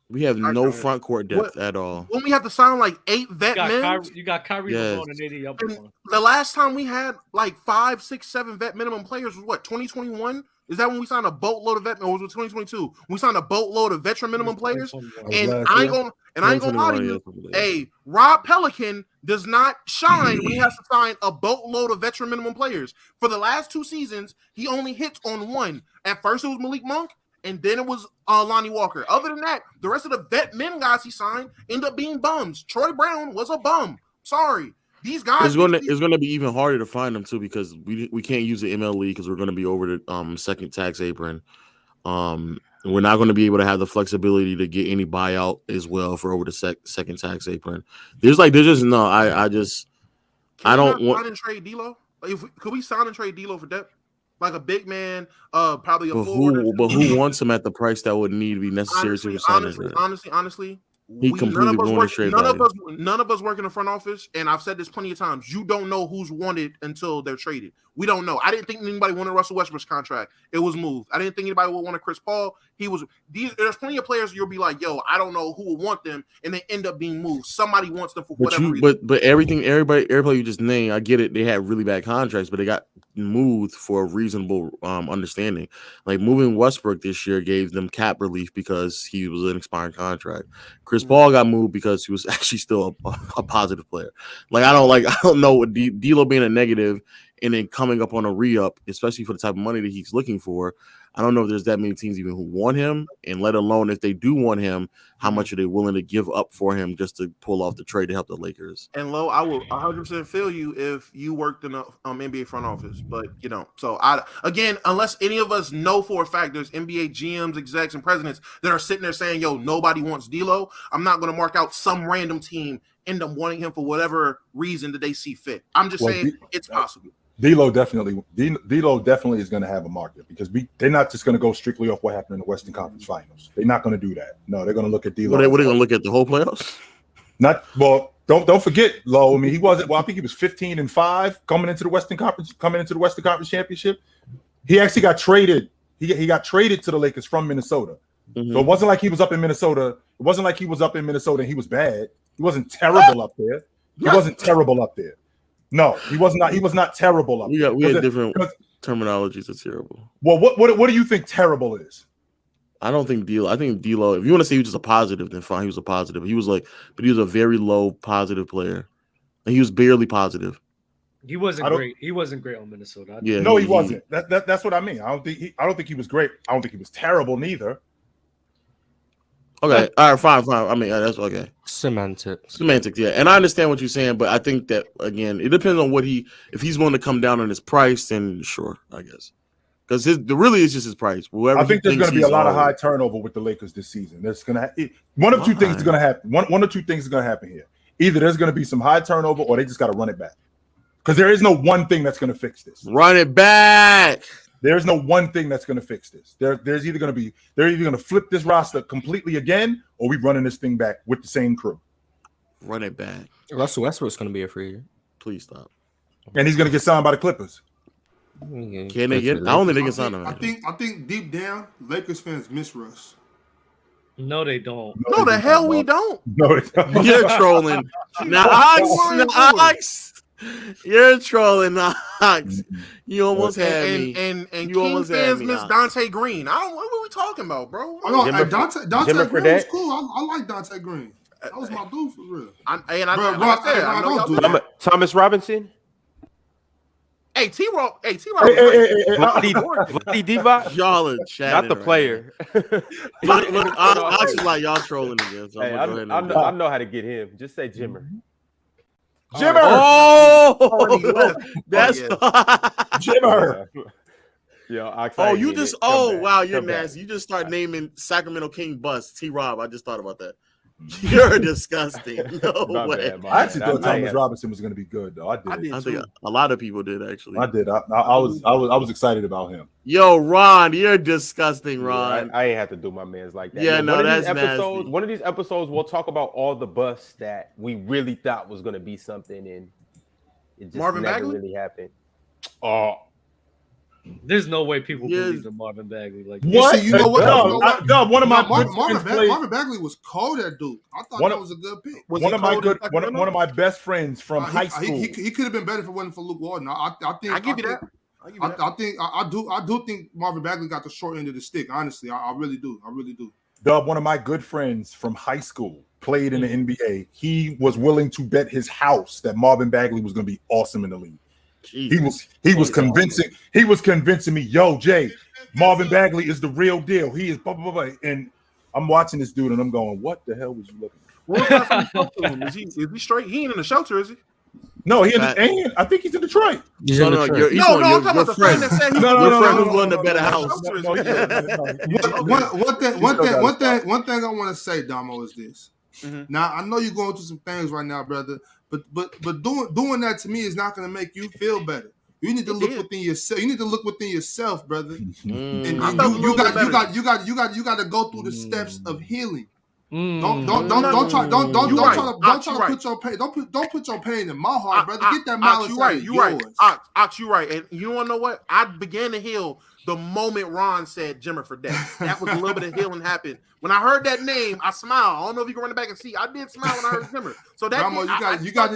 We have no front court depth at all. When we have to sign like 8 vet men, you got Kyrie, LeBron, and AD. And the last time we had like 5, 6, 7 vet minimum players was what, 2021? Is that when we signed a boatload of vet? Or was it 2022? We signed a boatload of veteran minimum players. And I ain't gonna lie to you. Hey, Rob Pelican does not shine when he has to sign a boatload of veteran minimum players. For the last 2 seasons, he only hits on one. At first, it was Malik Monk. And then it was Lonnie Walker. Other than that, the rest of the vet men guys he signed end up being bums. Troy Brown was a bum. Sorry. These guys. It's going to be even harder to find them, too, because we can't use the MLE because we're going to be over the second tax apron. We're not going to be able to have the flexibility to get any buyout as well for over the second tax apron. There's just no. I don't want. Sign and trade D'Lo. Could we sign and trade D'Lo for depth? Like a big man, probably a forward. But who wants him at the price that would need to be necessary to sign him? Honestly, he completely ruined his trade value. None of us work in the front office, and I've said this plenty of times. You don't know who's wanted until they're traded. We don't know. I didn't think anybody wanted Russell Westbrook's contract. It was moved. I didn't think anybody would want a Chris Paul. There's plenty of players you'll be like, yo, I don't know who will want them, and they end up being moved. Somebody wants them for whatever reason. But everybody you just named, I get it. They had really bad contracts, but they got moved for a reasonable understanding. Like moving Westbrook this year gave them cap relief because he was an expiring contract. Chris Paul got moved because he was actually still a positive player. I don't know what D'Lo being a negative and then coming up on a re-up, especially for the type of money that he's looking for. I don't know if there's that many teams even who want him, and let alone if they do want him, how much are they willing to give up for him just to pull off the trade to help the Lakers? And Lo, I will 100% feel you if you worked in the NBA front office, but you don't. So unless any of us know for a fact there's NBA GMs, execs, and presidents that are sitting there saying, "Yo, nobody wants D'Lo," I'm not going to mark out some random team end up wanting him for whatever reason that they see fit. I'm just saying it's possible. D'Lo definitely is going to have a market because they're not just going to go strictly off what happened in the Western Conference Finals. They're not going to do that. No, they're going to look at D'Lo. What are they going to look at, the whole playoffs? Don't forget, Lo. I mean, he wasn't. Well, I think he was 15-5 coming into the Western Conference Championship. He actually got traded. He got traded to the Lakers from Minnesota. Mm-hmm. So it wasn't like he was up in Minnesota. It wasn't like he was up in Minnesota and he was bad. He wasn't terrible up there. He wasn't terrible up there. No, he was not. He was not terrible. We had different terminologies of terrible. Well, what do you think terrible is? I don't think D'Lo. I think D'Lo. If you want to say he was just a positive, then fine. He was a positive. He was but he was a very low positive player, and he was barely positive. He wasn't great. He wasn't great on Minnesota. He wasn't. That's what I mean. I don't think he was great. I don't think he was terrible neither. Okay, all right, fine. I mean, that's okay. Semantics, yeah. And I understand what you're saying, but I think that again, it depends on if he's willing to come down on his price, then sure, I guess. Because really it's just his price. I think there's going to be a lot of high turnover with the Lakers this season. There's going to one of two things is going to happen. One or two things is going to happen here. Either there's going to be some high turnover, or they just got to run it back. Because there is no one thing that's going to fix this. Run it back. There's no one thing that's going to fix this. They're either going to flip this roster completely again, or we running this thing back with the same crew. Run it back. Russell Westbrook's going to be a free agent. Please stop. And he's going to get signed by the Clippers. Can they get? I don't think they can sign him. I think deep down, Lakers fans miss Russ. No, they don't. No, the hell we don't. No, they don't. You're trolling. Now, Ox. You're trolling, Ox. You almost had me. And King fans miss Dante Green. What are we talking about, bro? Dante Green was cool. I like Dante Green. That was my dude for real. Thomas Robinson. Hey, T-Rock. Vlade Divac. Y'all are chatting. Not the player. Look, Ox is like y'all trolling again. So I know how to get him. Just say Jimmer. Jimmer! Oh, that's Jimmer. Wow, you're nasty. You just start naming Sacramento King bust T-Rob. I just thought about that. You're disgusting. No way. I actually thought Thomas Robinson was going to be good, though. I think a lot of people did actually. I did. I was excited about him. Yo, Ron, you're disgusting, Ron. Yeah, I ain't have to do my man's like that. Yeah, no, that's nasty. One of these episodes, we'll talk about all the busts that we really thought was going to be something, and it just never really happened. There's no way people believe in Marvin Bagley. Like what? You know what? One of my Marvin Bagley was cold at Duke. I thought that was a good pick. One of my best friends from high school. He could have been better if it wasn't for Luke Walton. I give you that. I do think Marvin Bagley got the short end of the stick. Honestly, I really do. Dub, one of my good friends from high school, played in the NBA. He was willing to bet his house that Marvin Bagley was going to be awesome in the league. Jesus. He was convincing me, yo, Jay, Marvin Bagley is the real deal. He is blah, blah, blah. And I'm watching this dude and I'm going, what the hell was you looking for? Is he straight? He ain't in the shelter, is he? No, I think he's in Detroit. I'm talking about the friend that said your friend who's willing to bet a house. One thing I want to say, Damo, is this. Now I know you're going through some things right now, brother, but doing that to me is not going to make you feel better. You need to look within yourself. You need to look within yourself, brother. And you got to go through the steps of healing. Don't try to put your pain. Don't put your pain in my heart, brother. Get that malice out of yours. You right. And you want to know what? I began to heal the moment Ron said Jimmer for death. That was a little bit of healing happened. When I heard that name, I smiled. I don't know if you can run it back and see. I did smile when I heard Jimmer. So that Ramo, you got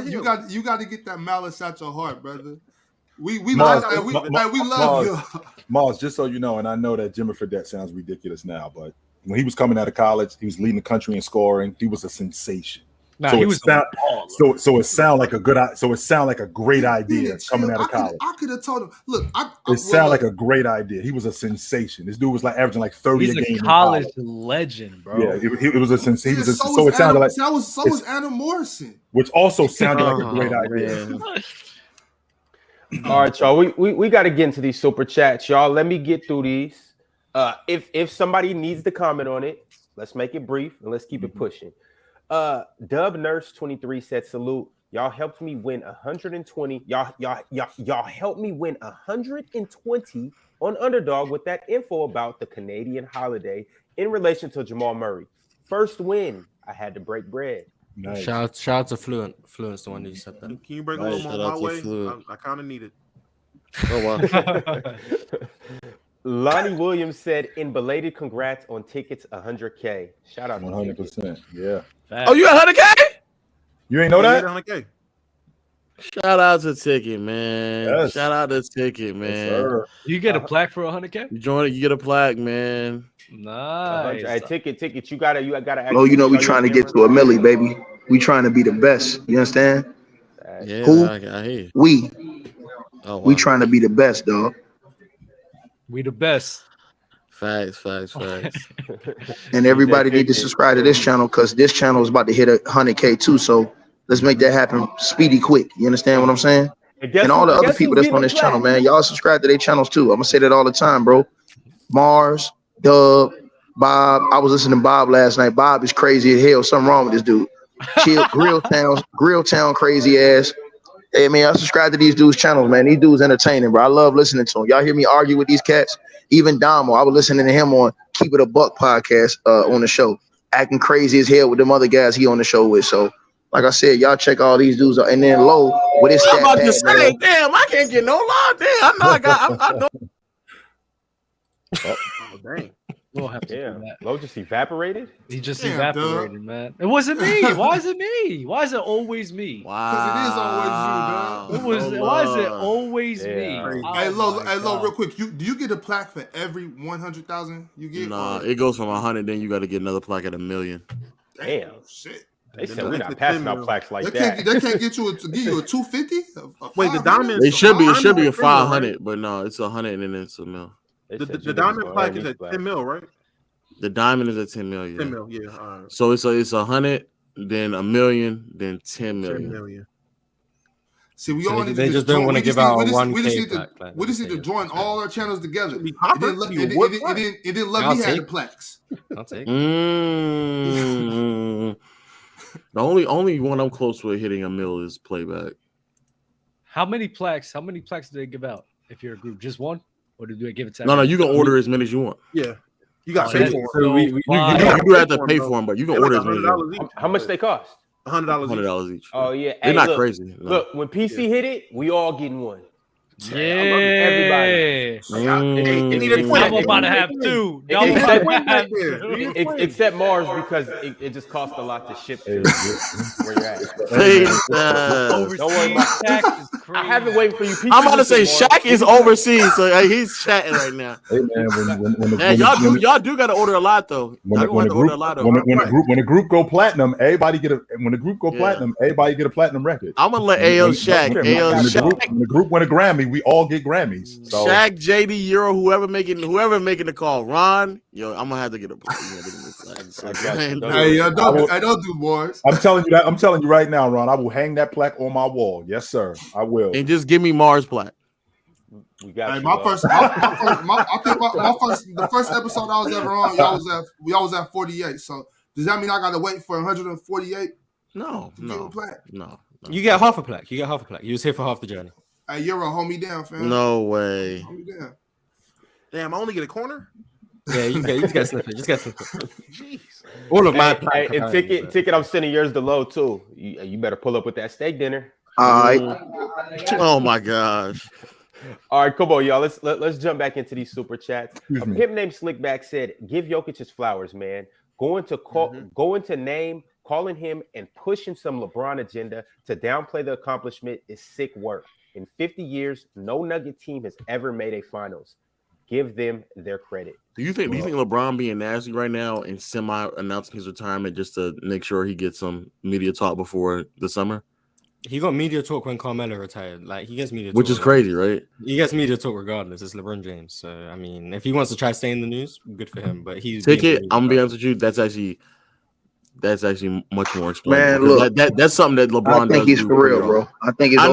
to get that malice out your heart, brother. We love you. Mars, just so you know, and I know that Jimmer Fredette sounds ridiculous now, but when he was coming out of college, he was leading the country in scoring. He was a sensation. So it sounded like a great idea coming out of college. I could have told him, look, it sounded like a great idea. He was a sensation. This dude was like averaging like 30 a game. He's a college legend, bro. Yeah, it was a sensation. So it sounded like so was Anna Morrison, which also sounded like a great idea. All right, y'all. We got to get into these super chats, y'all. Let me get through these. If somebody needs to comment on it, let's make it brief and let's keep it pushing. Dub Nurse 23 said, salute. Y'all helped me win 120. Y'all helped me win 120 on Underdog with that info about the Canadian holiday in relation to Jamal Murray. First win. I had to break bread. Nice. Shout out to Fluent's the one that you said that. Can you break a little more my way? I kind of need it. Oh wow. Lonnie Williams said, in belated congrats on tickets 100K. Shout out to 100%. Yeah. Oh, you 100K? You ain't know that? 100K. Shout out to Ticket, man. Yes. Shout out to Ticket, man. Yes, you get a plaque for 100K? You join it, you get a plaque, man. Nice. Hey, ticket. You gotta. Oh, you know we trying to get to a milli, baby. We trying to be the best. You understand? Yeah, who? I hear you. We. Oh, wow. We trying to be the best, dog. We the best. Facts. And everybody need to subscribe to this channel because this channel is about to hit 100K too. So let's make that happen speedy, quick. You understand what I'm saying? And all the other people that's on this channel, man, y'all subscribe to their channels too. I'm gonna say that all the time, bro. Mars, Dub, Bob. I was listening to Bob last night. Bob is crazy as hell. Something wrong with this dude. Chill, Grill Town, crazy ass. Hey, man, I subscribe to these dudes' channels, man. These dudes entertaining, bro. I love listening to them. Y'all hear me argue with these cats? Even Damo, I was listening to him on Keep It a Buck podcast on the show, acting crazy as hell with them other guys he on the show with. So, like I said, y'all check all these dudes out. And then Low with his stat about to say, damn, I can't get no love. Damn, I know I know. Oh, dang. We'll have to do that. Low just evaporated? He just evaporated, man. It wasn't me. Why is it me? Why is it always me? Wow. Because it is always you, man. Why is it always me? Hey, Low, real quick. Do you get a plaque for every 100,000 you get? Nah, it goes from 100, then you got to get another plaque at 1 million. Damn. Shit. They said we're not passing out plaques like that. They can't get you give you a 250? Wait, the diamond. It should be a 500, but no, it's 100 and then it's a mil. The diamond plaque is at 10 mil, right? The diamond is at 10 million. 10 mil, yeah. All right. So it's 100, then 1 million, then 10 million. 10 million. See, we So all they just don't want to give out a 1K plaque. We just need to join all our channels together. It didn't let me have the plaques. I'll take The only one I'm close with hitting a mil is Playback. How many plaques do they give out if you're a group? Just one? Or do they give it to No, you can order as many as you want. Yeah. You got to pay for them. You do have to pay for them, but you can order as many as you want. How much they cost? $100 $100 each. Oh, yeah. They're not crazy. No. Look, when PC hit it, we all getting one. Yeah, everybody. I'm about to have two. Except Mars because it just costs a lot to ship to where you're at. Don't worry about Shaq is crazy. I have been waiting for you. I'm about to say Shaq is overseas, so he's chatting right now. Hey man, y'all do got to order a lot though. When a group go platinum, everybody get a. When the group go platinum, everybody get a platinum record. I'm gonna let AO Shaq. When the group win a Grammy, we all get Grammys. So. Shaq, JD, Euro, whoever making the call. Ron, yo, I'm gonna have to get a. Hey, don't do boys. I'm telling you right now, Ron. I will hang that plaque on my wall. Yes, sir. I will. And just give me Mars plaque. We got the first episode I was ever on, y'all was at 48. So does that mean I gotta wait for 148? No. You get half a plaque. You was here for half the journey. Hey, Euro, hold me down, fam. No way. Hold me down. Damn, I only get a corner. Yeah, you just got snippet. Jeez. All of my and ticket. I'm sending yours to low too. You better pull up with that steak dinner. All right. Oh my gosh. All right, come on, y'all. Let's jump back into these super chats. A pimp named Slickback said, "Give Jokic his flowers, man. Going to name, calling him, and pushing some LeBron agenda to downplay the accomplishment is sick work. In 50 years, no Nugget team has ever made a finals. Give them their credit." Do you think LeBron being nasty right now and semi-announcing his retirement just to make sure he gets some media talk before the summer? He got media talk when Carmelo retired. Like, he gets media talk. Which is crazy, right? He gets media talk regardless. It's LeBron James. So, I mean, if he wants to try to stay in the news, good for him. But he's Ticket, I'm gonna be honest with you, that's actually much more explained. Man, look, that's something that LeBron does. I think he's for real, bro. I think it's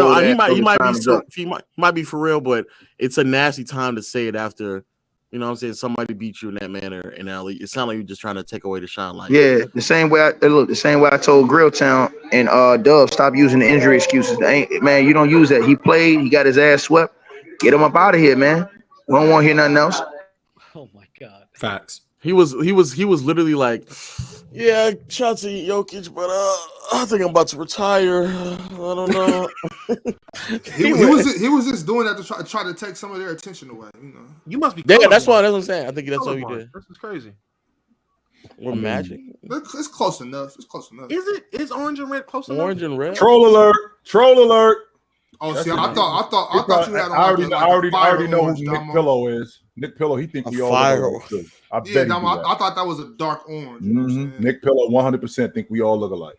he might be for real, but it's a nasty time to say it after, you know what I'm saying, somebody beat you in that manner in LA. It sounds like you're just trying to take away the shine light. Yeah, the same way I told Grilltown and Dove, stop using the injury excuses. Man, you don't use that. He played, he got his ass swept. Get him up out of here, man. We don't want to hear nothing else. Oh my God. Facts. He was literally like, yeah, shout to Jokic, but I think I'm about to retire. I don't know. he was just doing that to try to take some of their attention away. You know, you must be. Yeah, that's what I'm saying. I think that's what he did. This is crazy. We're Magic. It's close enough. Is it? Is orange and red close enough? Orange and red. Troll alert. Oh, see, I thought you had. I already know who Nick Pillow is. Nick Pillow, he thinks we all look alike. I thought that was a dark orange. You know what I'm saying? Nick Pillow 100% think we all look alike.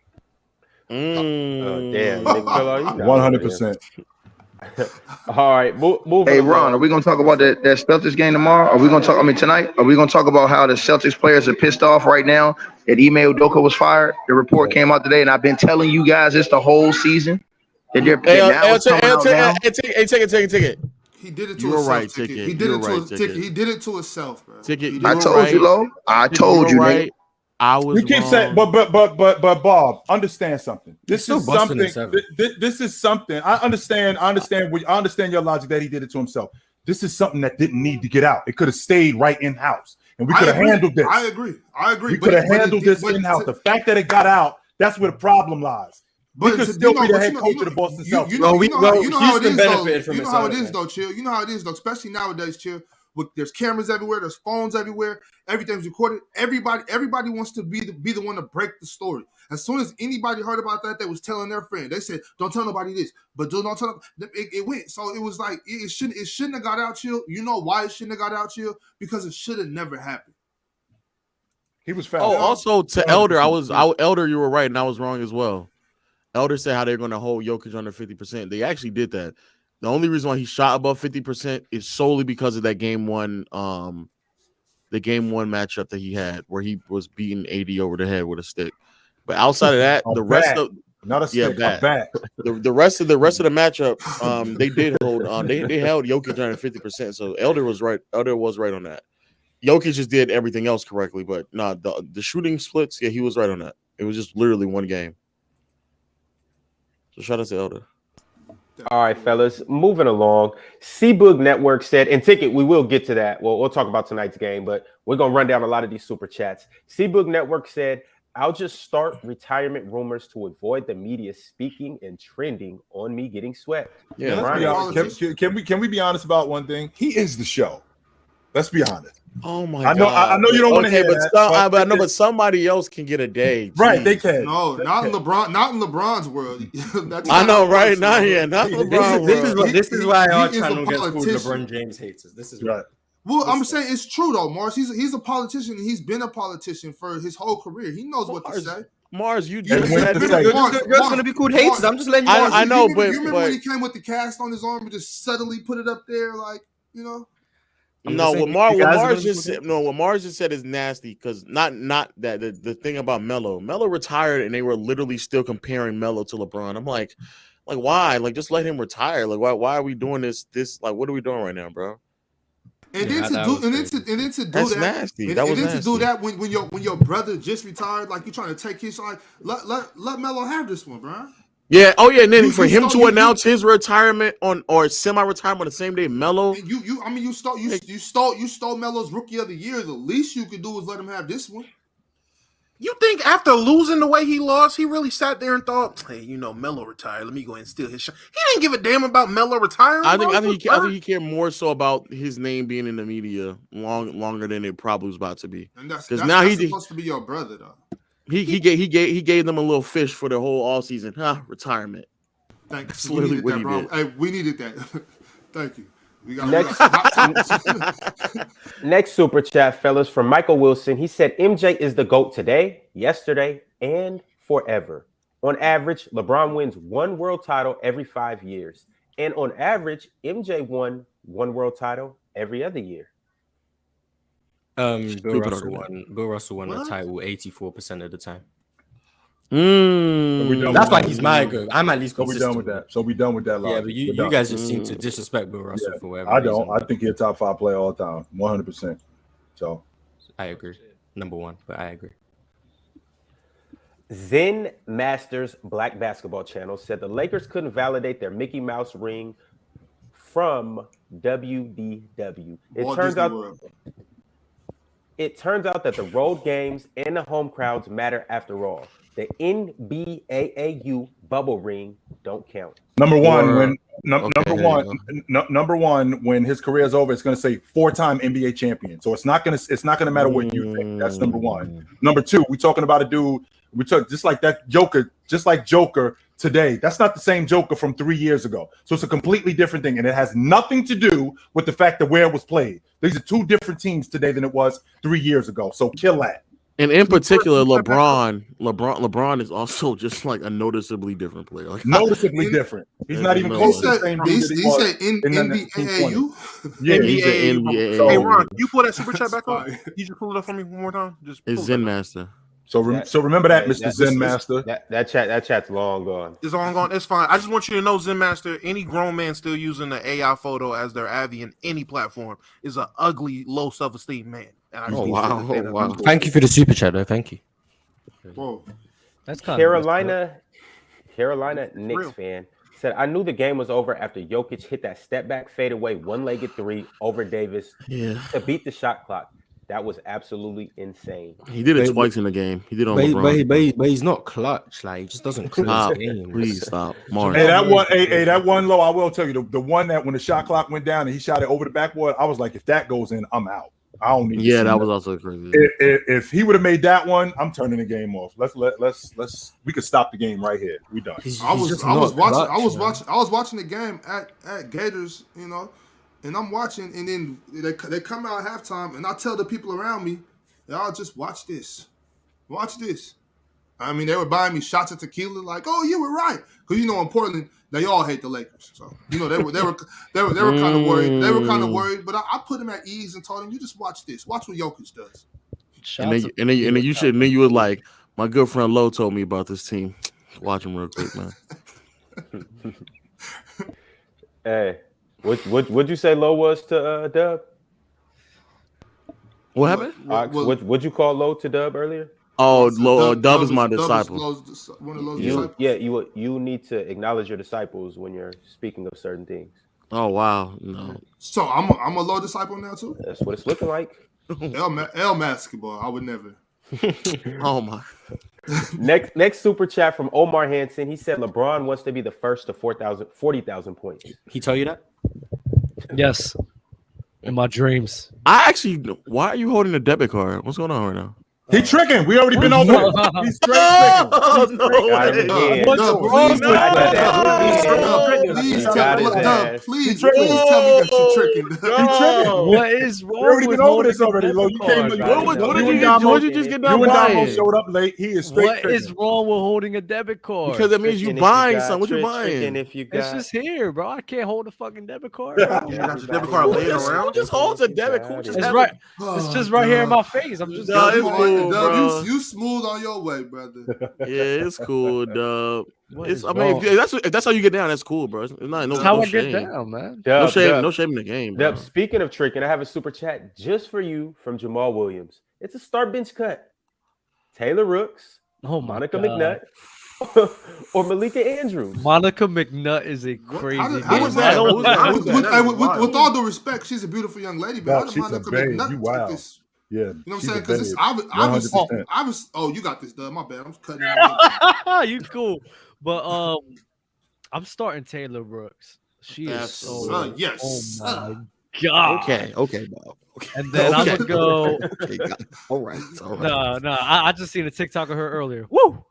Oh, damn, Nick Pillow, 100%. All right, moving. Hey, Ron, are we gonna talk about that Celtics game tomorrow? Are we gonna talk? I mean, tonight? Are we gonna talk about how the Celtics players are pissed off right now that Ime Udoka was fired? The report came out today, and I've been telling you guys this the whole season. That they're take it. He did it to himself. He did it to himself, bro. I told you, Lo. I told you, right. I was. You keep saying, but Bob, understand something. This is something. This is something. I understand your logic that he did it to himself. This is something that didn't need to get out. It could have stayed right in house, and we could have handled this. I agree. We could have handled this in house. The fact that it got out, that's where the problem lies. But he could still be the head coach of the Boston Celtics. You know how it is, though, Chill. You know how it is, though, especially nowadays, Chill. There's cameras everywhere. There's phones everywhere. Everything's recorded. Everybody wants to be the one to break the story. As soon as anybody heard about that, they was telling their friend. They said, "Don't tell nobody this," but don't tell them. It went. So it was like it shouldn't have got out, Chill. You know why it shouldn't have got out, Chill? Because it should have never happened. He was foul. Oh, also to Elder, Elder, you were right, and I was wrong as well. Elder said how they're going to hold Jokic under 50%. They actually did that. The only reason why he shot above 50% is solely because of that game one matchup that he had where he was beating AD over the head with a stick. But outside of that, the rest of not a stick, a bat. The rest of the matchup, they did hold on. They held Jokic under 50%. So Elder was right. Elder was right on that. Jokic just did everything else correctly, but the shooting splits, yeah, he was right on that. It was just literally one game. So shout out to Elder. All right, fellas, moving along. C-Boog Network said, and Ticket, we will get to that. We'll talk about tonight's game, but we're going to run down a lot of these super chats. C-Boog Network said, I'll just start retirement rumors to avoid the media speaking and trending on me getting swept. Yeah, let's be honest. Can we be honest about one thing? He is the show. Let's be honest. Oh my God! I know you don't want to hear that. But somebody else can get a day. Jeez. Right? They can. No, not in LeBron. Not in LeBron's world. I know, right? Not here. Not LeBron. This is why our channel gets called LeBron James haters. This is right. Well, I'm saying it's true though, Mars. He's a politician. And he's been a politician for his whole career. He knows what to say. Mars, you're going to be called haters. I'm just letting you know. I know, but you remember when he came with the cast on his arm and just suddenly put it up there, like, you know? No, what Mars just said is nasty because not that the thing about Melo retired and they were literally still comparing Melo to LeBron. I'm like why? Like just let him retire. Like why are we doing this? Like what are we doing right now, bro? And then to do that when your brother just retired, like you trying to take his like let Melo have this one, bro. Yeah. Oh yeah. And then for him to announce his retirement or semi-retirement on the same day, Melo. You stole Melo's Rookie of the Year. The least you could do is let him have this one. You think after losing the way he lost, he really sat there and thought, "Hey, Melo retired. Let me go ahead and steal his shot." He didn't give a damn about Melo retiring. I think he cared more so about his name being in the media longer than it probably was about to be. Because now he's supposed to be your brother, though. He gave them a little fish for the whole all season. Retirement. Thanks. We needed that, bro. Hey, we needed that. Thank you. Next super chat, fellas, from Michael Wilson. He said MJ is the GOAT today, yesterday, and forever. On average, LeBron wins one world title every 5 years. And on average, MJ won one world title every other year. Bill Russell won the title 84% of the time. That's why he's my GOAT. I'm at least consistent. So we done with that. Yeah, but you guys just seem to disrespect Bill Russell for whatever I don't. reason. I think he's a top 5 player all the time, 100%. So I agree. Number one, but I agree. Zen Masters Black Basketball Channel said the Lakers couldn't validate their Mickey Mouse ring from WDW. It turns out that the road games and the home crowds matter after all. The NBAAU bubble ring don't count. Number one, when his career is over, it's going to say 4-time NBA champion. So it's not going to matter what you think. That's number one. Number two, we're talking about a dude. We took just like Joker today. That's not the same Joker from 3 years ago. So it's a completely different thing, and it has nothing to do with the fact that where it was played. These are two different teams today than it was 3 years ago. So kill that. And in particular, LeBron is also just like a noticeably different player. Like, noticeably different. He's not even close to the same. He said NBAAU. Yeah, he's an NBAAU. Hey Ron, you pull that super chat back up. You just pull it up for me one more time. It's Zen Master. So remember that, Mr. Zen Master. That chat's long gone. It's long gone. It's fine. I just want you to know, Zen Master, any grown man still using the AI photo as their Avi in any platform is an ugly, low self-esteem man. Wow. Thank you for the super chat, though. Thank you. Whoa. That's kind Carolina Knicks fan said, I knew the game was over after Jokic hit that step back fadeaway one-legged three over Davis to beat the shot clock. That was absolutely insane. He did it twice in the game. He did on LeBron. But he's not clutch. Like, he just doesn't close games. Please stop. Mark. Hey, that one low, I will tell you, the one that when the shot clock went down and he shot it over the backboard, I was like, if that goes in, I'm out. I don't need. Yeah, that was also crazy. If he would have made that one, I'm turning the game off. Let's we could stop the game right here. We done. I was watching the game at Gators, and I'm watching, and then they come out at halftime, and I tell the people around me, y'all just watch this. Watch this. I mean, they were buying me shots of tequila, like, oh, you were right, because in Portland they all hate the Lakers, so they were kind of worried. They were kind of worried, but I put them at ease and told them, you just watch this. Watch what Jokic does. And then you were like, my good friend Lo told me about this team. Watch him real quick, man. Hey, what'd you say Lo was to Dub? What happened? What'd you call Lo to Dub earlier? Oh, Dub is my disciple. You need to acknowledge your disciples when you're speaking of certain things. Oh wow, no. So I'm a low disciple now too. That's what it's looking like. L basketball, I would never. Oh my. Next super chat from Omar Hansen. He said LeBron wants to be the first to 40,000 points. He tell you that? Yes. In my dreams. Why are you holding a debit card? What's going on right now? He tricking. We already been over it. He's straight tricking. Oh, no way. Please tell me that you're tricking. What is wrong? We already been over this already. Lo, you came. What did you just get done You and Damo buying? showed up late. He is straight. What is wrong with holding a debit card? Because it means you buying something. What you buying? It's just here, bro. I can't hold a fucking debit card. You got your debit card laying around. Who just holds a debit card? It's right. It's just right here in my face. I'm just. You smooth on your way, brother. Yeah, it's cool, dub. If that's how you get down, that's cool, bro. It's not no. How no I shame. get down, man. No shame. No shame in the game. Bro. Speaking of tricking, I have a super chat just for you from Jamal Williams. It's a start bench cut. Taylor Rooks, Monica McNutt, or Malika Andrews. Monica McNutt is a crazy. How was that? With all due respect, she's a beautiful young lady, but how did Monica McNutt take this? Yeah, you know what I'm saying? Because I was. Oh, you got this, Dub. My bad. I'm cutting it. You cool, but I'm starting Taylor Brooks. She is so. Yes. Oh my god. Okay, Bob. Okay. And then I'm gonna go. All right. No. I just seen a TikTok of her earlier. Woo.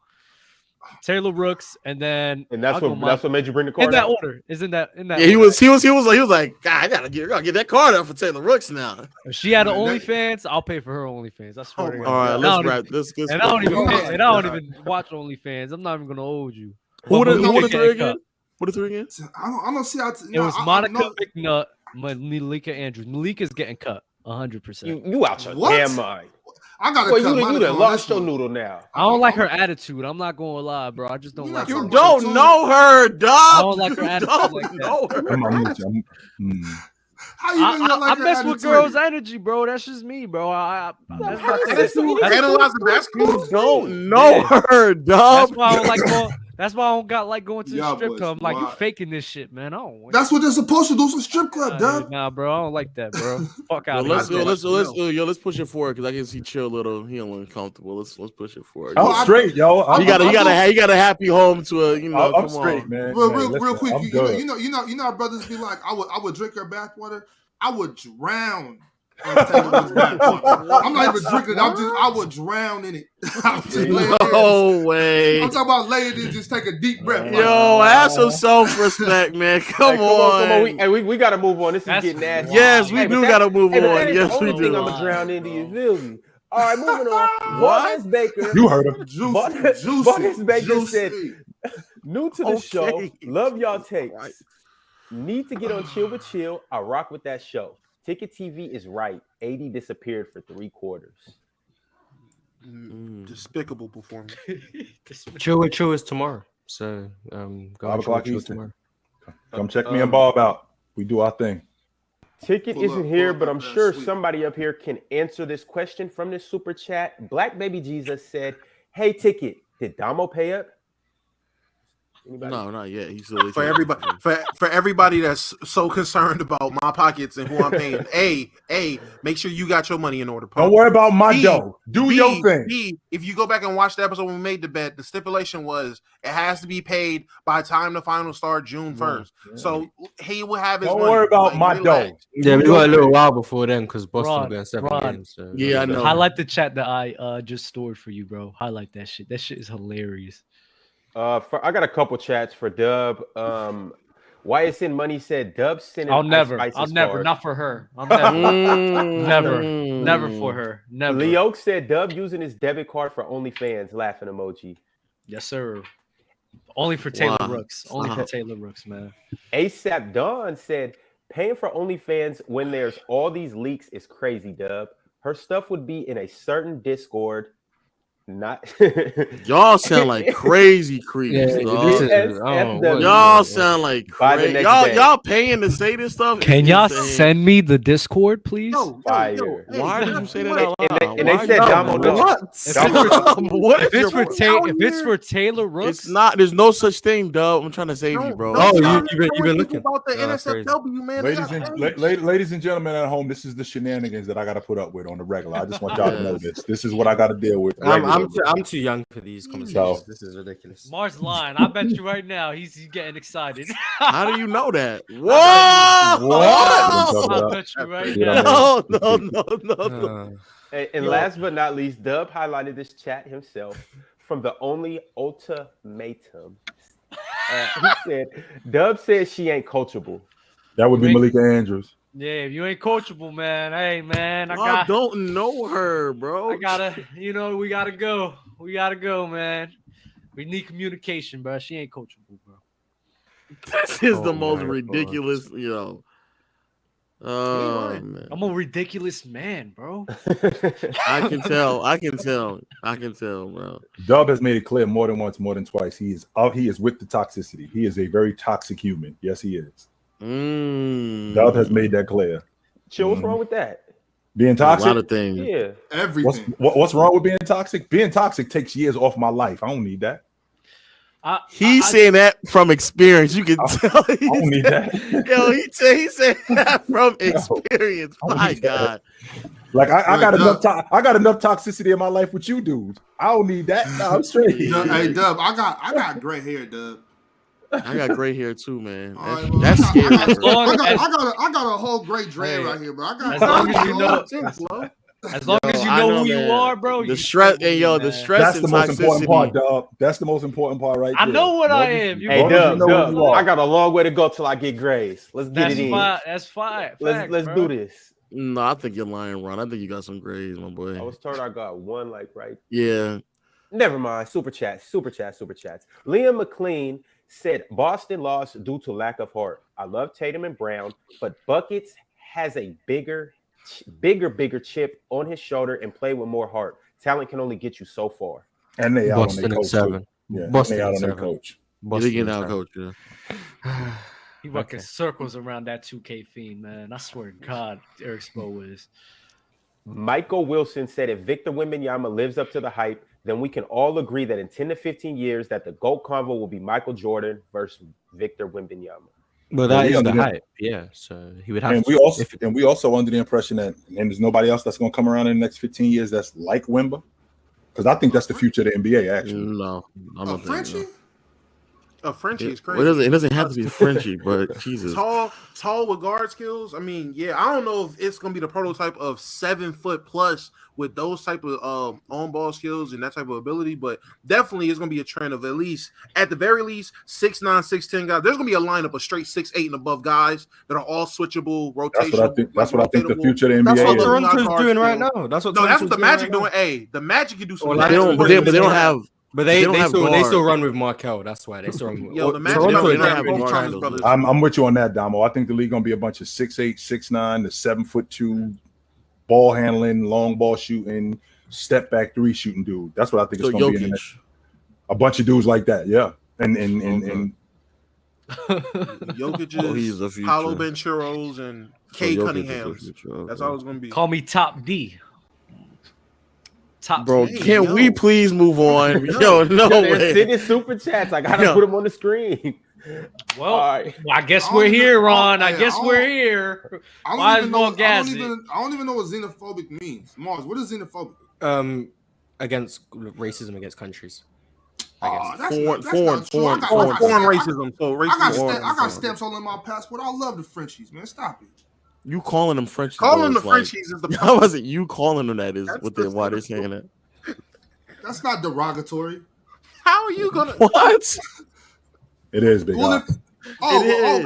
Taylor Rooks, and that's what made you bring the card in that out? order. Isn't that in that? Yeah, he was like, God, I gotta get that card up for Taylor Rooks now. If she had an OnlyFans, I'll pay for her OnlyFans. I swear to God. All right, let's wrap this. And I don't even watch OnlyFans. I'm not even gonna hold you. Who the three again? What the three again? I don't see how. It was Monica McNutt, Malika Andrews. Malika's getting cut 100%. You out your damn mind. I gotta you done lost your noodle now. I don't like her attitude. I'm not gonna lie, bro. I just don't like her. You don't know her, dog. I don't like her attitude like that. How you gonna like I mess with girls' energy, bro. That's just me, bro. Analyzing basketball. You don't know her, dog. That's why I don't like going. That's why I don't got like going to the strip club. Like, you faking this shit, man. I don't. That's what they're supposed to do. Some strip club, dog. Nah, bro. I don't like that, bro. Fuck out. Let's push it forward because I can see Chill a little. He a little uncomfortable. Let's push it forward. I'm straight, yo. You got a happy home to a. I'm straight, man. Real quick. You know, our brothers be like, I would drink her bathwater. I would drown. I'm not even drinking. I would drown in it. No way. I'm talking about laying and just take a deep breath. Yo, have some self-respect, man. Come on. We gotta move on. This is getting nasty. Yes, we do gotta move on. Yes, we do. I'm gonna drown into you, feel me? All right, moving on. Varnes Baker. You heard him. Varnes Baker said, new to the show. Love y'all takes. Need to get on Chill with Chill. I rock with that show. Ticket TV is right. 80 disappeared for 3 quarters. Despicable performance. Chill with Chill is tomorrow. So go 5 o'clock Eastern. tomorrow. Come check me and Bob out. We do our thing. Ticket isn't here, but I'm sure somebody up here can answer this question from this super chat. Black Baby Jesus said, "Hey, Ticket, did Damo pay up?" Anybody? No, not yet. He's still For everybody that's so concerned about my pockets and who I'm paying. Make sure you got your money in order. Don't worry about my dough. Do your thing. If you go back and watch the episode when we made the bet, the stipulation was it has to be paid by the time the finals start June 1st. Yeah. So he will have his Don't money. worry about my dough. Yeah, we got a little while before then because Boston got 7 games. So. Yeah, I know. Highlight the chat that I just stored for you, bro. Highlight that shit. That shit is hilarious. I got a couple chats for Dub. YSN Money said Dub sent. I'll never, not for her. I'll never, never for her. Never. Leo said Dub using his debit card for OnlyFans. Laughing emoji. Yes, sir. Only for Taylor Rooks. Only for Taylor Rooks, man. ASAP Dawn said paying for OnlyFans when there's all these leaks is crazy. Dub. Her stuff would be in a certain Discord. Not y'all sound like crazy creeps. Y'all sound like crazy. Y'all paying to say this stuff. Can y'all send me the Discord, please? Why did you say that out loud? And they said Damo no. If it's for Taylor Rooks, it's not. There's no such thing, Dub. I'm trying to save you, bro. You've been looking about the NSFW, man. Ladies and gentlemen at home, this is the shenanigans that I got to put up with on the regular. I just want y'all to know this. This is what I got to deal with. I'm too young for these conversations. This is ridiculous. Mars lying. I bet you right now he's getting excited. How do you know that? What? I bet you right now. No. And last but not least, Dub highlighted this chat himself from the only ultimatum. He said, Dub says she ain't coachable. That would be Malika Andrews. Yeah, if you ain't coachable, man. Hey, man, I don't know her, bro. we gotta go. We gotta go, man. We need communication, bro. She ain't coachable, bro. This is the most ridiculous, man. I'm a ridiculous man, bro. I can tell, bro. Dub has made it clear more than once, more than twice. He is with the toxicity. He is a very toxic human. Yes, he is. Dub has made that clear. Chill, what's wrong with that? Being toxic? A lot of things. Yeah. Everything. What's wrong with being toxic? Being toxic takes years off my life. I don't need that. He's saying that from experience. You can tell. I don't need that. Yo, he said that from experience. My God. Like I got enough toxicity in my life with you dudes. I don't need that. No, I'm straight. Hey, Dub, I got gray hair, Dub. I got gray hair too, man. Right, that's scary. I got a whole gray dread right here, bro. I got as long as you know, as long as you know who you are, bro. The stress, the stress. That's the most important part, Dub. That's the most important part, right there. I know what I am. Hey, Dub, I got a long way to go till I get grays. Let's get it in. That's fine. Let's do this. No, I think you're lying, Ron. I think you got some grays, my boy. I was told I got one, like right. Yeah. Never mind. Super chats. Liam McLean said Boston lost due to lack of heart. I love Tatum and Brown, but Buckets has a bigger chip on his shoulder and play with more heart. Talent can only get you so far. And they out Boston on their coach. 7. Yeah, Boston they out on their 7. coach. They getting out coach. Yeah. He working circles around that 2K fiend, man. I swear to God, Eric Spo is. Michael Wilson said if Victor Wembanyama lives up to the hype, then we can all agree that in 10 to 15 years that the GOAT convo will be Michael Jordan versus Victor Wembanyama. Well, that is the hype, yeah. So he would have. And we also under the impression that, and there's nobody else that's going to come around in the next 15 years that's like Wemba, because I think that's the future of the NBA. Actually, no, I'm not Frenchie. A Frenchie is crazy. It doesn't have to be Frenchie, but Jesus. Tall with guard skills. I mean, yeah, I don't know if it's gonna be the prototype of 7 foot plus with those type of on ball skills and that type of ability, but definitely it's gonna be a trend of at the very least 6'9", 6'10" guys. There's gonna be a lineup of straight 6'8" and above guys that are all switchable, rotational. That's what I think the future of the NBA is. That's what is. Toronto's doing right now. That's what the Magic doing. Hey, the Magic can do some. But they don't have. But they still run with Markel. That's why they still run with. Yo, the Magic don't have both Thomas brothers. I'm with you on that, Damo. I think the league gonna be a bunch of 6'8", 6'9", to 7'2", ball handling, long ball shooting, step back 3 shooting dude. That's what I think it's gonna be. A bunch of dudes like that, yeah. And Jokic's, Paolo Bancheros, and Kay Cunningham's. That's all it's gonna be. Call me Top D. Bro, can we please move on? Yo, no way. Send super chats. I gotta put them on the screen. Well, right. I guess we're here, Ron. I guess we're here. I don't even know what xenophobic means. Mars, what is xenophobic? Against racism against countries. Foreign racism. So racism. I got stamps all in my passport. I love the Frenchies, man. Stop it. You calling them Frenchies? Calling the Frenchies is the. How was it? You calling them that is what they why they're saying that? That's not derogatory. How are you gonna? What? It is big. My bad. All right,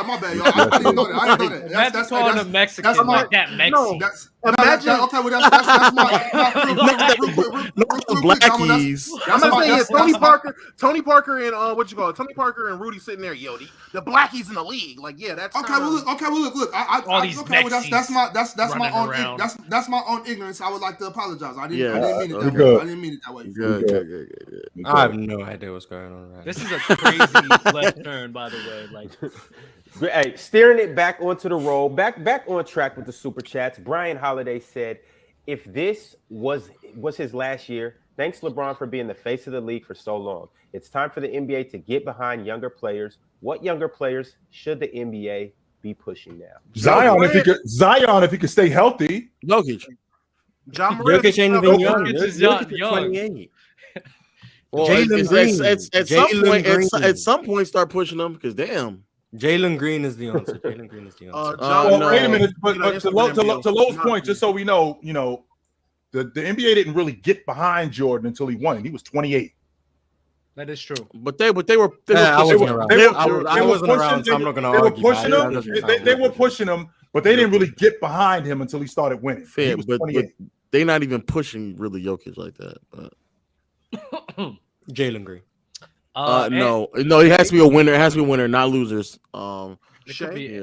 my bad, y'all. I didn't know that. That's calling them Mexican. That's like that Mexican. Imagine. Okay, well that's my blackies. I'm not saying Tony Parker and Tony Parker and Rudy sitting there. Yo, the blackies in the league. Like, yeah, that's okay. Well, look. That's my own ignorance. I would like to apologize. I didn't mean it that way. I didn't mean it that way. Good. I have no idea what's going on. Right this is a crazy left turn, by the way. Like, hey, steering it back onto the roll, back on track with the super chats. Brian Holiday said, "If this was his last year, thanks LeBron for being the face of the league for so long. It's time for the NBA to get behind younger players. What younger players should the NBA be pushing now?" Zion, if he could stay healthy. Jokic. Jokic ain't even young. Jokic is Jokic young. 28. Well, at some point, start pushing them because damn. Jalen Green is the answer. Wait a minute, but to Lowe's point, just so we know, the NBA didn't really get behind Jordan until he won it. He was 28. that is true. But they were. I wasn't around, so I'm not going to argue. They were pushing him, but they didn't really get behind him until he started winning. Fair, he was but 28. they're not even pushing really Jokic like that. Jalen Green. No, it has to be a winner. It has to be a winner, not losers. Shea. We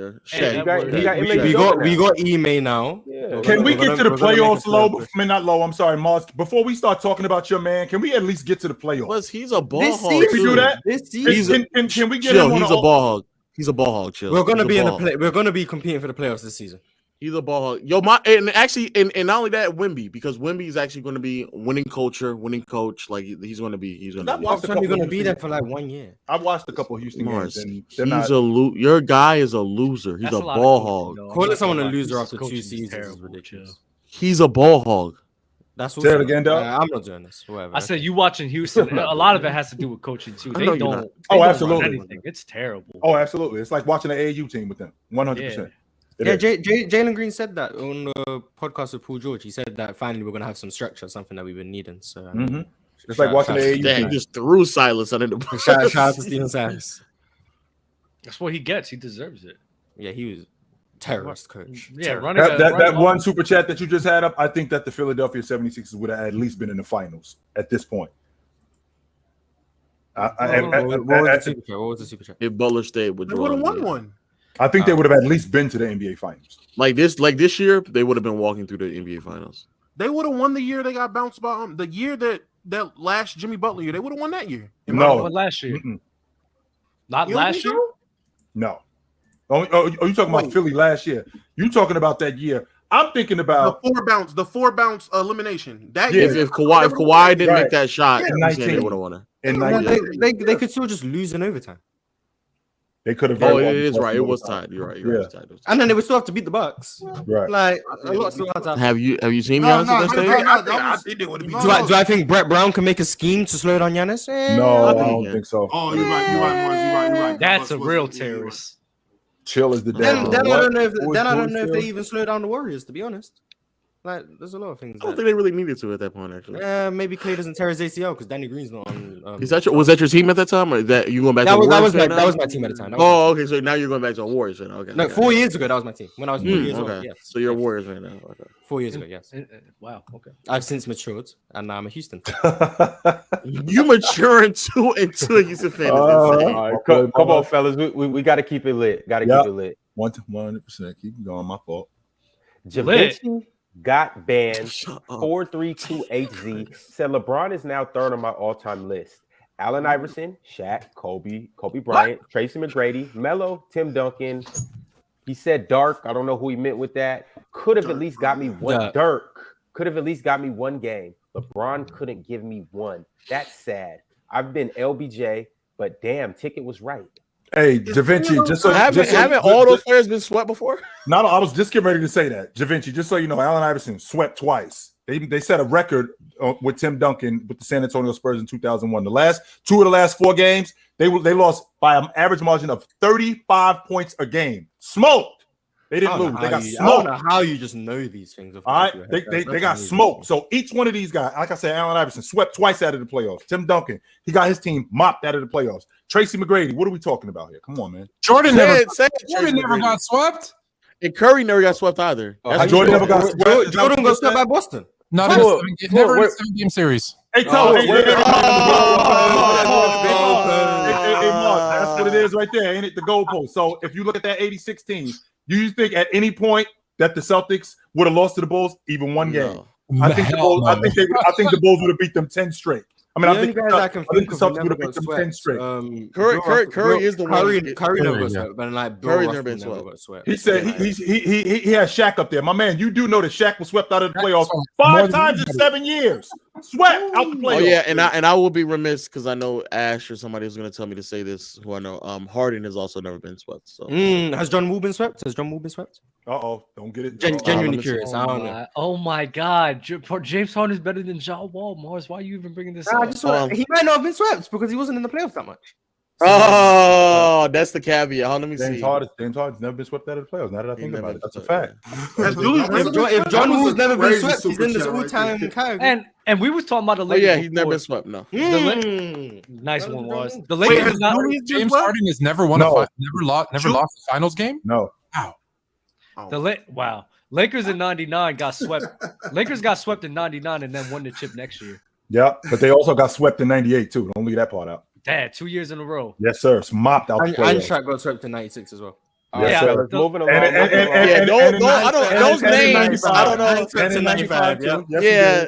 got Ime now. Yeah. Can we get to the playoffs, Low? I mean, not Low. I'm sorry, Mars. Before we start talking about your man, can we at least get to the playoffs? Plus, he's a ball hog. Can we do that? Can we get him? He's a ball hog. He's a ball hog. Chill. We're gonna be We're gonna be competing for the playoffs this season. He's a ball hog. Yo, not only that, Wemby, because Wemby is actually going to be winning coach. Like he's going to be. He's going to be there for like 1 year. I've watched a couple of Houston games. And your guy is a loser. He's a ball hog. Calling someone a loser after 2 seasons is ridiculous. He's a ball hog. That's what. Say it again, dog. I'm not doing this. Whatever. I said you watching Houston. A lot of it has to do with coaching too. They don't. Absolutely. It's terrible. Oh, absolutely. It's like watching an AAU team with them. 100%. Yeah, Jalen Green said that on the podcast with Paul George. He said that finally we're gonna have some structure, something that we've been needing. So it's like watching the AAU. Damn, just threw Silas under the shout out to Steven Silas. That's what he gets. He deserves it. Yeah, he was terrorist coach. Yeah, running that one super chat that you just had up. I think that the Philadelphia 76ers would have at least been in the finals at this point. What was the super chat? If Butler stayed, would have won one. I think they would have at least been to the NBA finals. Like this year, they would have been walking through the NBA finals. They would have won the year they got bounced by the year that last Jimmy Butler year. They would have won that year. No, last year. Not last year. No. Oh, you talking about Philly last year? You talking about that year? I'm thinking about the four bounce elimination. That year, if Kawhi didn't make that shot, they would have won it. They could still just lose in overtime. They could have. Oh, it is right. It was tied. You're right. You're right. And then they would still have to beat the Bucks. Right. Like a lot still had to happen. Have you seen Giannis at that stage? Do I think Brett Brown can make a scheme to slow down Giannis? No, I don't think so. Oh, you're right. You're right. That's a real terrorist. Chill is the then I don't know if they even slow down the Warriors. To be honest. Like, there's a lot of things. I don't think they really needed to at that point, actually. Maybe Clay doesn't tear his ACL because Danny Green's not on. Was that your team at that time, or that you going back? That was my team at the time. Okay. So now you're going back to a Warriors fan. Okay. No, 4 years ago that was my team when I was 4 years old. Yes. So you're a Warriors fan now. Okay. 4 years ago, yes. Wow. Okay. I've since matured, and now I'm a Houston fan. You mature into a Houston fan. All right, come on, fellas. We got to keep it lit. Got to keep it lit. 100%. Keep going. My fault. Javinci got banned. 4328Z said LeBron is now third on my all-time list. Allen Iverson, Shaq, Kobe Bryant, Tracy McGrady, Melo, Tim Duncan. He said Dark. I don't know who he meant with that. Could have at least got me one. Dirk could have at least got me one game. LeBron couldn't give me one. That's sad. I've been LBJ, but damn, Ticket was right. Hey, Javinci, haven't all those players been swept before? No, I was just getting ready to say that. Javinci, just so you know, Allen Iverson swept twice. They set a record with Tim Duncan with the San Antonio Spurs in 2001. Two of the last 4 games, they lost by an average margin of 35 points a game. Smoked. They didn't lose. They got smoked. I don't know how you just know these things. All right, they got smoked. So each one of these guys, like I said, Allen Iverson swept twice out of the playoffs. Tim Duncan, he got his team mopped out of the playoffs. Tracy McGrady, what are we talking about here? Come on, man. Jordan never got swept. And Curry never got swept either. Jordan never got swept. Jordan got swept by Boston. Not in never in a 7-game series. Hey, Mark, that's what it is right there, ain't it? The goalpost. So if you look at that 86 team, do you think at any point that the Celtics would have lost to the Bulls even one game? I think the Bulls. I think the Bulls would have beat them 10 straight. I mean, I think the Celtics would have beat them 10 straight. Curry is the one. Curry never got swept, but like Bill Russell never got swept. He said he has Shaq up there. My man, you do know that Shaq was swept out of the playoffs 5 times in 7 years. Swept out the playoffs. Oh yeah, and I will be remiss because I know Ash or somebody was going to tell me to say this. Who I know, Harden has also never been swept. So has John Wall been swept? Don't get it. Genuinely curious. I don't know. Oh my God, James Harden is better than John Wall. Mars, why are you even bringing this up? He might not have been swept because he wasn't in the playoffs that much. Oh, that's the caveat. Let me see. James Harden's never been swept out of the playoffs. Now that I think about it, that's a fact. If John Wall's never been swept, he's in this all-time category. And we Oh was talking about the Lakers. yeah, he's never been swept. No, nice one was the Lakers. James Harden has never won never lost a finals game. No. Wow. Lakers in '99 got swept. Lakers got swept in '99 and then won the chip next year. Yeah, but they also got swept in '98 too. Don't leave that part out. Dad, 2 years in a row. Yes, sir. It's mopped out. And Shaq got swept in '96 as well. Yes, yeah, moving along. Those names, I don't know. 95, yeah.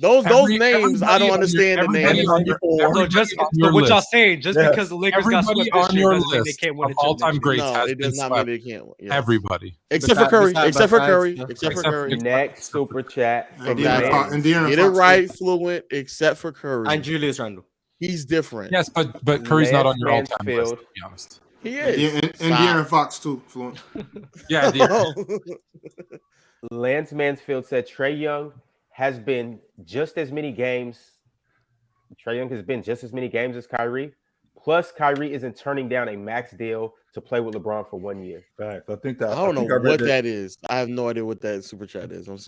Those names, I don't understand the names. So just what y'all saying, just because the Lakers got swept this year doesn't mean they can't win a all-time greats. No, it does not mean they can't win. Yeah. Everybody. Except for Curry. Except for Curry. Next super chat. Get it right, Fluent, except for Curry. And Julius Randle. He's different. Yes, but Curry's not on your all-time list, to be honest. He is. And De'Aaron Fox too, Fluent. Yeah. Lance Mansfield said Trae Young has been just as many games. Trae Young has been just as many games as Kyrie. Plus, Kyrie isn't turning down a max deal to play with LeBron for 1 year. Fact. I don't know what that is. I have no idea what that super chat is. I was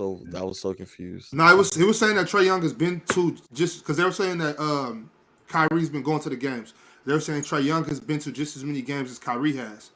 so confused. No, he was saying that Trae Young has been to just because they were saying that Kyrie's been going to the games. They were saying Trae Young has been to just as many games as Kyrie has.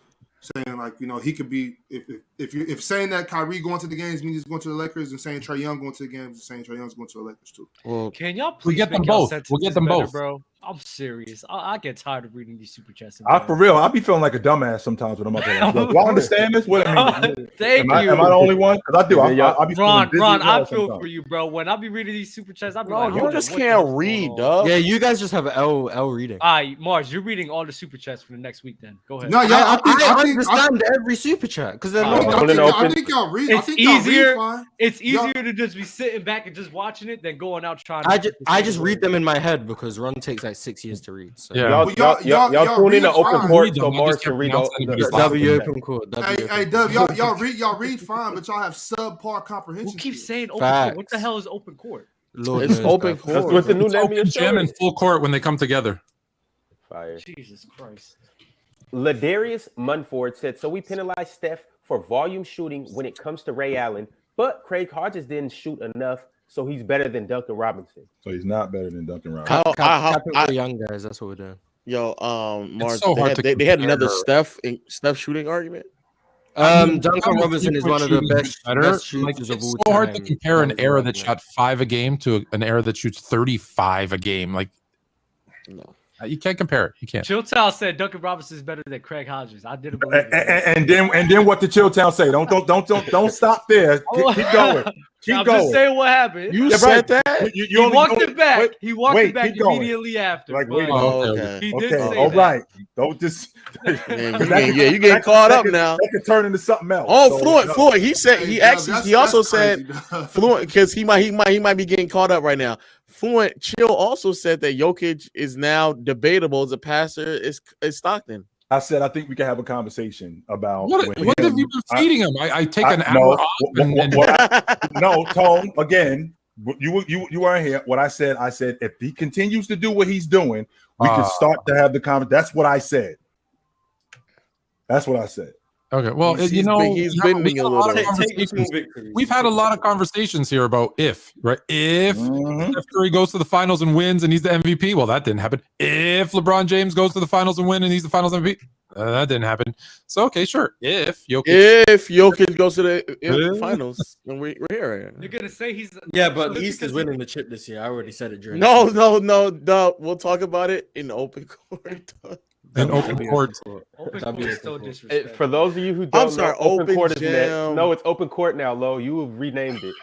Saying like, he could be if saying that Kyrie going to the games means he's going to the Lakers, and saying Trae Young going to the games and saying Trae Young's going to the Lakers too. Well, can y'all please get them both? We'll get them both, bro. I'm serious. I get tired of reading these super chats. For real, I be feeling like a dumbass sometimes when I'm up there. Do I understand this? What I mean? Thank you. Am I the only one? Because I do. I be Ron, I feel for you, bro. When I be reading these super chats, I be like, you just can't read, dog. Yeah, you guys just have L reading. All right, Mars, you're reading all the super chats for the next week. Then go ahead. No, I understand every super chat because they're not. I think y'all read. It's easier. It's easier to just be sitting back and just watching it than going out trying. I just read them in my head because Ron takes like 6 years to read. So. Yeah, y'all tune in to open court so Mars can read all the W open court. Hey, Dub, y'all read fine, but y'all have subpar comprehension. Who keeps saying open court? What the hell is open court? It's open court. That's what the new name is. Gym and full court when they come together. Fire. Jesus Christ. Ladarius Munford said, so we penalize Steph for volume shooting when it comes to Ray Allen, but Craig Hodges didn't shoot enough, so he's better than Duncan Robinson. So he's not better than Duncan Robinson. Young guys, that's what we're doing. Yo, Mars, they had another Steph shooting argument. Duncan Robinson is one of the best shooters of all time. It's so hard to compare an era that shot 5 a game to an era that shoots 35 a game. Like, no. You can't compare it. You can't. Chilltown said Duncan Robinson is better than Craig Hodges. I didn't believe it. And then what did Chilltown say? Don't stop there. Keep going. I'm just saying what happened. You said that. He walked it back. He walked it back immediately after. Like, wait. Okay. He did say all that. right. Don't just. You getting caught up now. That could turn into something else. Oh, Fluent. He said he also said Fluent because he might be getting caught up right now. Fluent Chill also said that Jokic is now debatable as a passer. Is Stockton? I said I think we can have a conversation about what have you been feeding him? I take an hour off. No, Tone. Again, you weren't here. What I said if he continues to do what he's doing, we can start to have the conversation. That's what I said. Okay, well, he's bending a little. We've had a lot of conversations here about if Steph Curry goes to the finals and wins and he's the MVP. Well, that didn't happen. If LeBron James goes to the finals and wins and he's the finals MVP, that didn't happen. So okay, sure. If Jokic goes to the finals, then we're here. You're gonna say he's but East is winning the chip this year. I already said it during. No. We'll talk about it in open court. In open court. Open court is so disrespectful. For those of you who don't know, open court is next. No, it's open court now, Lo. You have renamed it.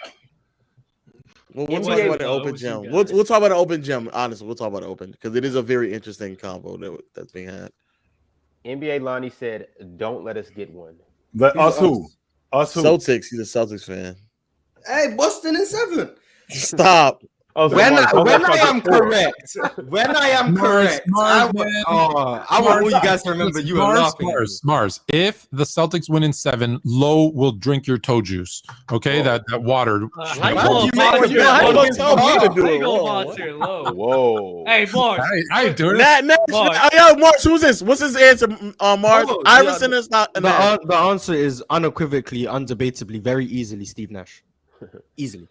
Well, we'll talk about an open gym. We'll talk about an open gym. Honestly, we'll talk about open because it is a very interesting combo that's being had. NBA Lonnie said, "Don't let us get one." Us who? Celtics. He's a Celtics fan. Hey, Boston in 7. Stop. When I am correct, I want you guys to remember you are laughing. Mars. If the Celtics win in 7, Lo will drink your toe juice. Okay, that water. Whoa. Hey, Mars. I ain't doing it. Mars, who's this? What's his answer? Mars. Iverson is not. The answer is unequivocally, undebatably, very easily Steve Nash. Easily,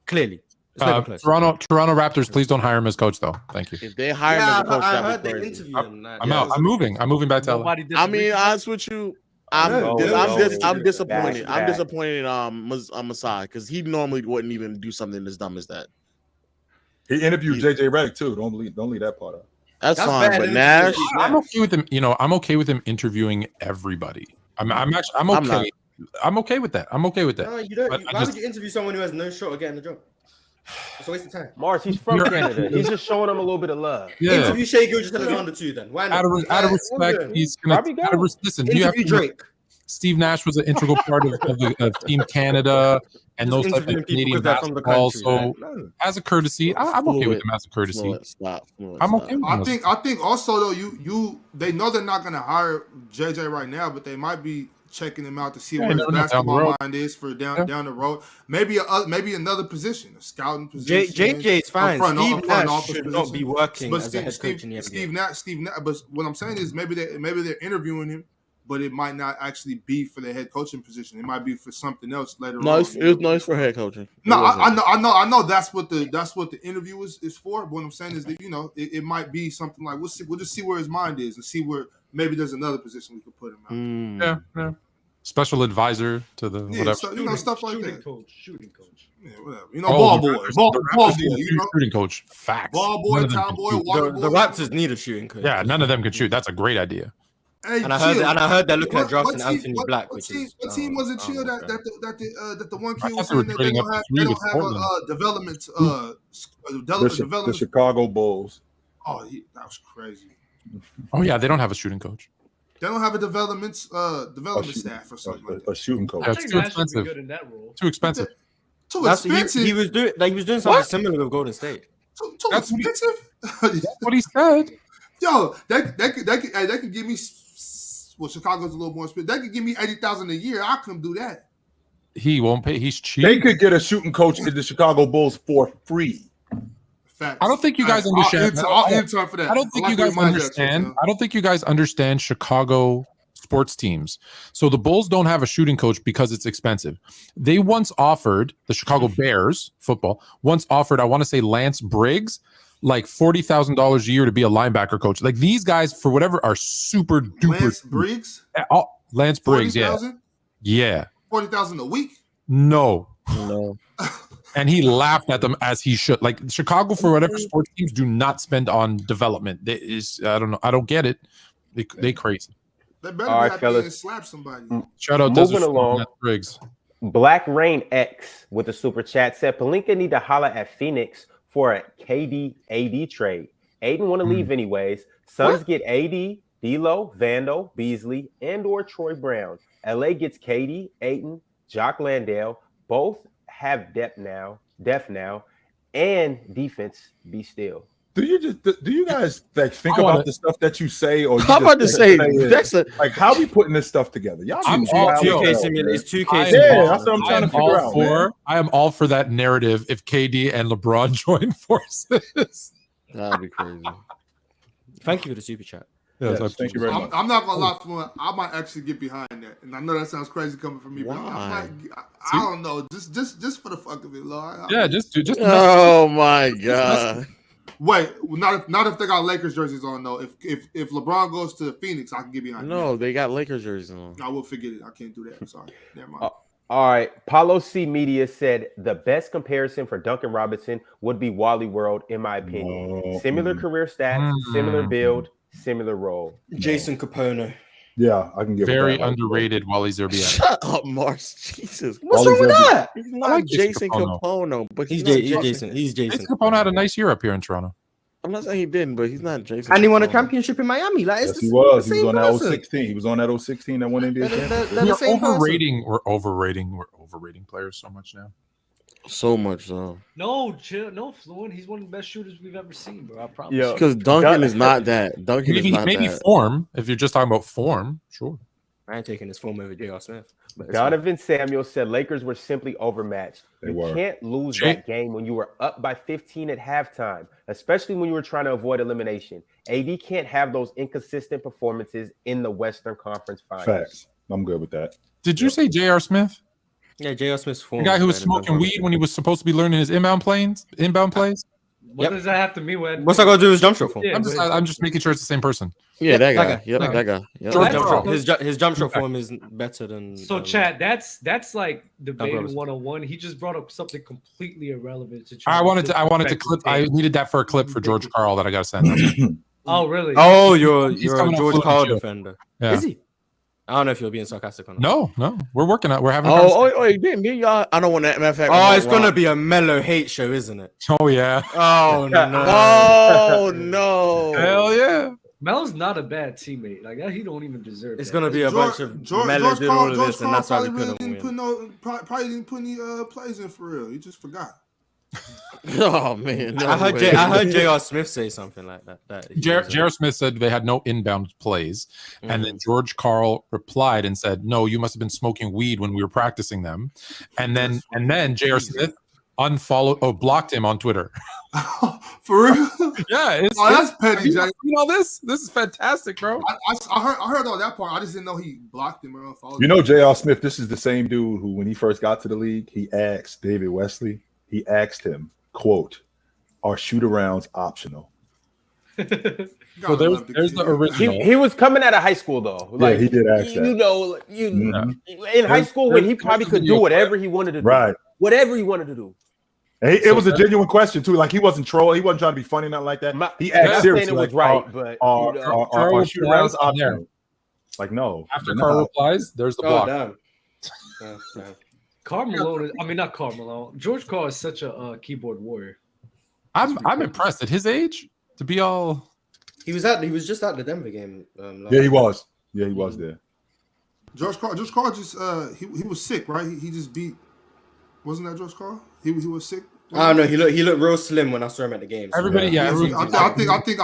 clearly. Toronto Raptors, please don't hire him as coach, though. Thank you. If they hire him as a coach, I heard they interviewed him. I'm out. I'm moving back to LA. I mean, honest with you, I'm disappointed. I'm disappointed in Masai because he normally wouldn't even do something as dumb as that. He interviewed JJ Redick too. Don't leave that part out. That's fine, but Nash, I'm okay with him. I'm okay with him interviewing everybody. I'm okay. I'm okay with that. No, you don't. Why would you interview someone who has no shot of getting the job? It's a waste of time. Mars, he's from Canada. He's just showing them a little bit of love. Yeah. Interview Shea Gilgeous-Alexander too. Then why not? Out of respect, he's gonna. Listen, interview Drake. Steve Nash was an integral part of Team Canada and those type of Canadian basketball. So, as a courtesy, I'm okay with him as a courtesy. I'm okay with him. I think also though they know they're not gonna hire JJ right now, but they might be checking him out to see where his basketball mind is for down the road. Maybe another position, a scouting position. JJ's fine. Steve Nash should not be working as a head coach in the NBA. Steve Nash. But what I'm saying is maybe they're interviewing him, but it might not actually be for the head coaching position. It might be for something else later on. It was nice for head coaching. No, I know that's what the interview is for. But what I'm saying is that it might be something like we'll just see where his mind is and see where maybe there's another position we could put him out. Yeah. Special advisor to the whatever. So, stuff like shooting that. Shooting coach. Yeah, whatever. Ball boy. Ball boy. Shooting coach. Facts. Ball boy, top boy, water boy. The Raptors need a shooting coach. Yeah, none of them can shoot. That's a great idea. Hey, and I heard they're looking at drafting Anthony Black, what team was it chill that the one kid was saying that they don't have development the Chicago Bulls. Oh, that was crazy. Oh yeah, they don't have a shooting coach. They don't have a development staff or something like that. A shooting coach. That's too expensive. Good in that role. Too expensive. Too expensive. He was doing something similar with Golden State. Too expensive. That's what he said. Yo, they could give me. Well, Chicago's a little more expensive. They could give me $80,000 a year. I couldn't do that. He won't pay. He's cheap. They could get a shooting coach in the Chicago Bulls for free. Facts. I don't think you guys understand. I'll enter for that. I don't think you guys understand. I don't think you guys understand Chicago sports teams. So the Bulls don't have a shooting coach because it's expensive. They once offered the Chicago Bears football. Once offered, I want to say Lance Briggs, like $40,000 a year to be a linebacker coach. Like these guys, for whatever, are super duper. Lance Briggs. Lance Briggs. 40,000? Yeah. 40,000 a week. No. And he laughed at them as he should. Like Chicago, for whatever sports teams do not spend on development. I don't know. I don't get it. They crazy. They better be happy and slap somebody. Shout out Moving along. Briggs. Black Rain X with the super chat said Pelinka need to holler at Phoenix for a KD AD trade. Aiden want to leave anyways. Suns get AD, D'Lo, Vando, Beasley, and/or Troy Brown. LA gets KD, Ayton, Jock Landale. Both have depth now, and defense be still. Do you guys think about the stuff that you say, or I'm about to say that's like how we putting this stuff together? Y'all, I'm all 2K simulator. It's 2K. Yeah, that's what I'm trying to figure out. I am all for that narrative. If KD and LeBron join forces, that'd be crazy. Thank you for the super chat. Yes, thank you very much. I'm not gonna lie, Fluent. I might actually get behind that, and I know that sounds crazy coming from me. But I don't know, just for the fuck of it, Lord. Just. Oh my god. Wait, not if they got Lakers jerseys on though. If LeBron goes to Phoenix, I can get behind. No, they got Lakers jerseys on. I will forget it. I can't do that. I'm sorry. Never mind. All right. Paulo C. Media said the best comparison for Duncan Robinson would be Wally World, in my opinion. Similar career stats, similar build, similar role. Jason Capone. Yeah, I can get very underrated Wally Zerbiak. Shut up, Mars. Jesus. What's wrong with that? He's not Jason Capone, but he's Jason. He's Jason. Capone had a nice year up here in Toronto. I'm not saying he didn't, but he's not Jason. And he won a championship in Miami. Like, yes, he was. He was on that 016. He was on that 016 that won NBA championship. We're overrating players so much now. So much so. No, chill. No, Fluent. He's one of the best shooters we've ever seen, bro. I promise. Yeah, because Duncan is not that. Duncan is not maybe that. Form. If you're just talking about form, sure. I ain't taking his form over J.R. Smith. Donovan Samuel said Lakers were simply overmatched. You can't lose that game when you were up by 15 at halftime, especially when you were trying to avoid elimination. AD can't have those inconsistent performances in the Western Conference Finals. Facts. I'm good with that. Did you say J.R. Smith? Yeah, J.R. Smith's form. The guy who was smoking weed when he was supposed to be learning his inbound plays? What does that have to mean with? What's that going to do with his jump shot form? Yeah, I'm just making sure it's the same person. Yeah, that guy. That guy. Yep. His jump shot form is better than. So, Chad, that's like debating 101. He just brought up something completely irrelevant to. I wanted to clip. I needed that for a clip for George Karl that I got to send. Oh, really? Oh, you're a George Karl defender. Yeah. Is he? I don't know if you're being sarcastic or not. No, we're working out. We're having. Me, y'all. I don't want that. Matter of fact. It's gonna be a mellow hate show, isn't it? Oh yeah. Oh no. Oh no. Hell yeah. Melo's not a bad teammate. Like that, he don't even deserve. It's gonna be a bunch of Melo doing all of this, and that's why we couldn't win. Probably didn't put any plays in for real. He just forgot. Oh man, I heard J.R. Smith say something like that. J.R. Smith said they had no inbound plays, and then George Karl replied and said, "No, you must have been smoking weed when we were practicing them." And then J.R. Smith blocked him on Twitter. For real? Yeah, that's petty, Jay. You know this is fantastic, bro. I heard all that part. I just didn't know he blocked him or unfollowed. You know, J.R. Smith. This is the same dude who, when he first got to the league, he asked David Wesley. He asked him, quote, "Are shoot-arounds optional?" So there's the original. He was coming out of high school though. Like, he did ask that. You know, in high school when he probably could do whatever he wanted to do. Right. Whatever he wanted to do. And it was a genuine question too. Like he wasn't trolling. He wasn't trying to be funny, nothing like that. He asked seriously. It was right, but are shoot-arounds optional? Like no. After Karl replies, there's the block. Damn. Karl Malone not Karl Malone. George Karl is such a keyboard warrior. I'm impressed at his age to be all. He was just at the Denver game. Yeah, he was. Yeah, he was there. George Karl just he was sick, right? He just beat. Wasn't that George Karl? He was sick. I don't know. He looked real slim when I saw him at the game. So. Everybody, yeah. I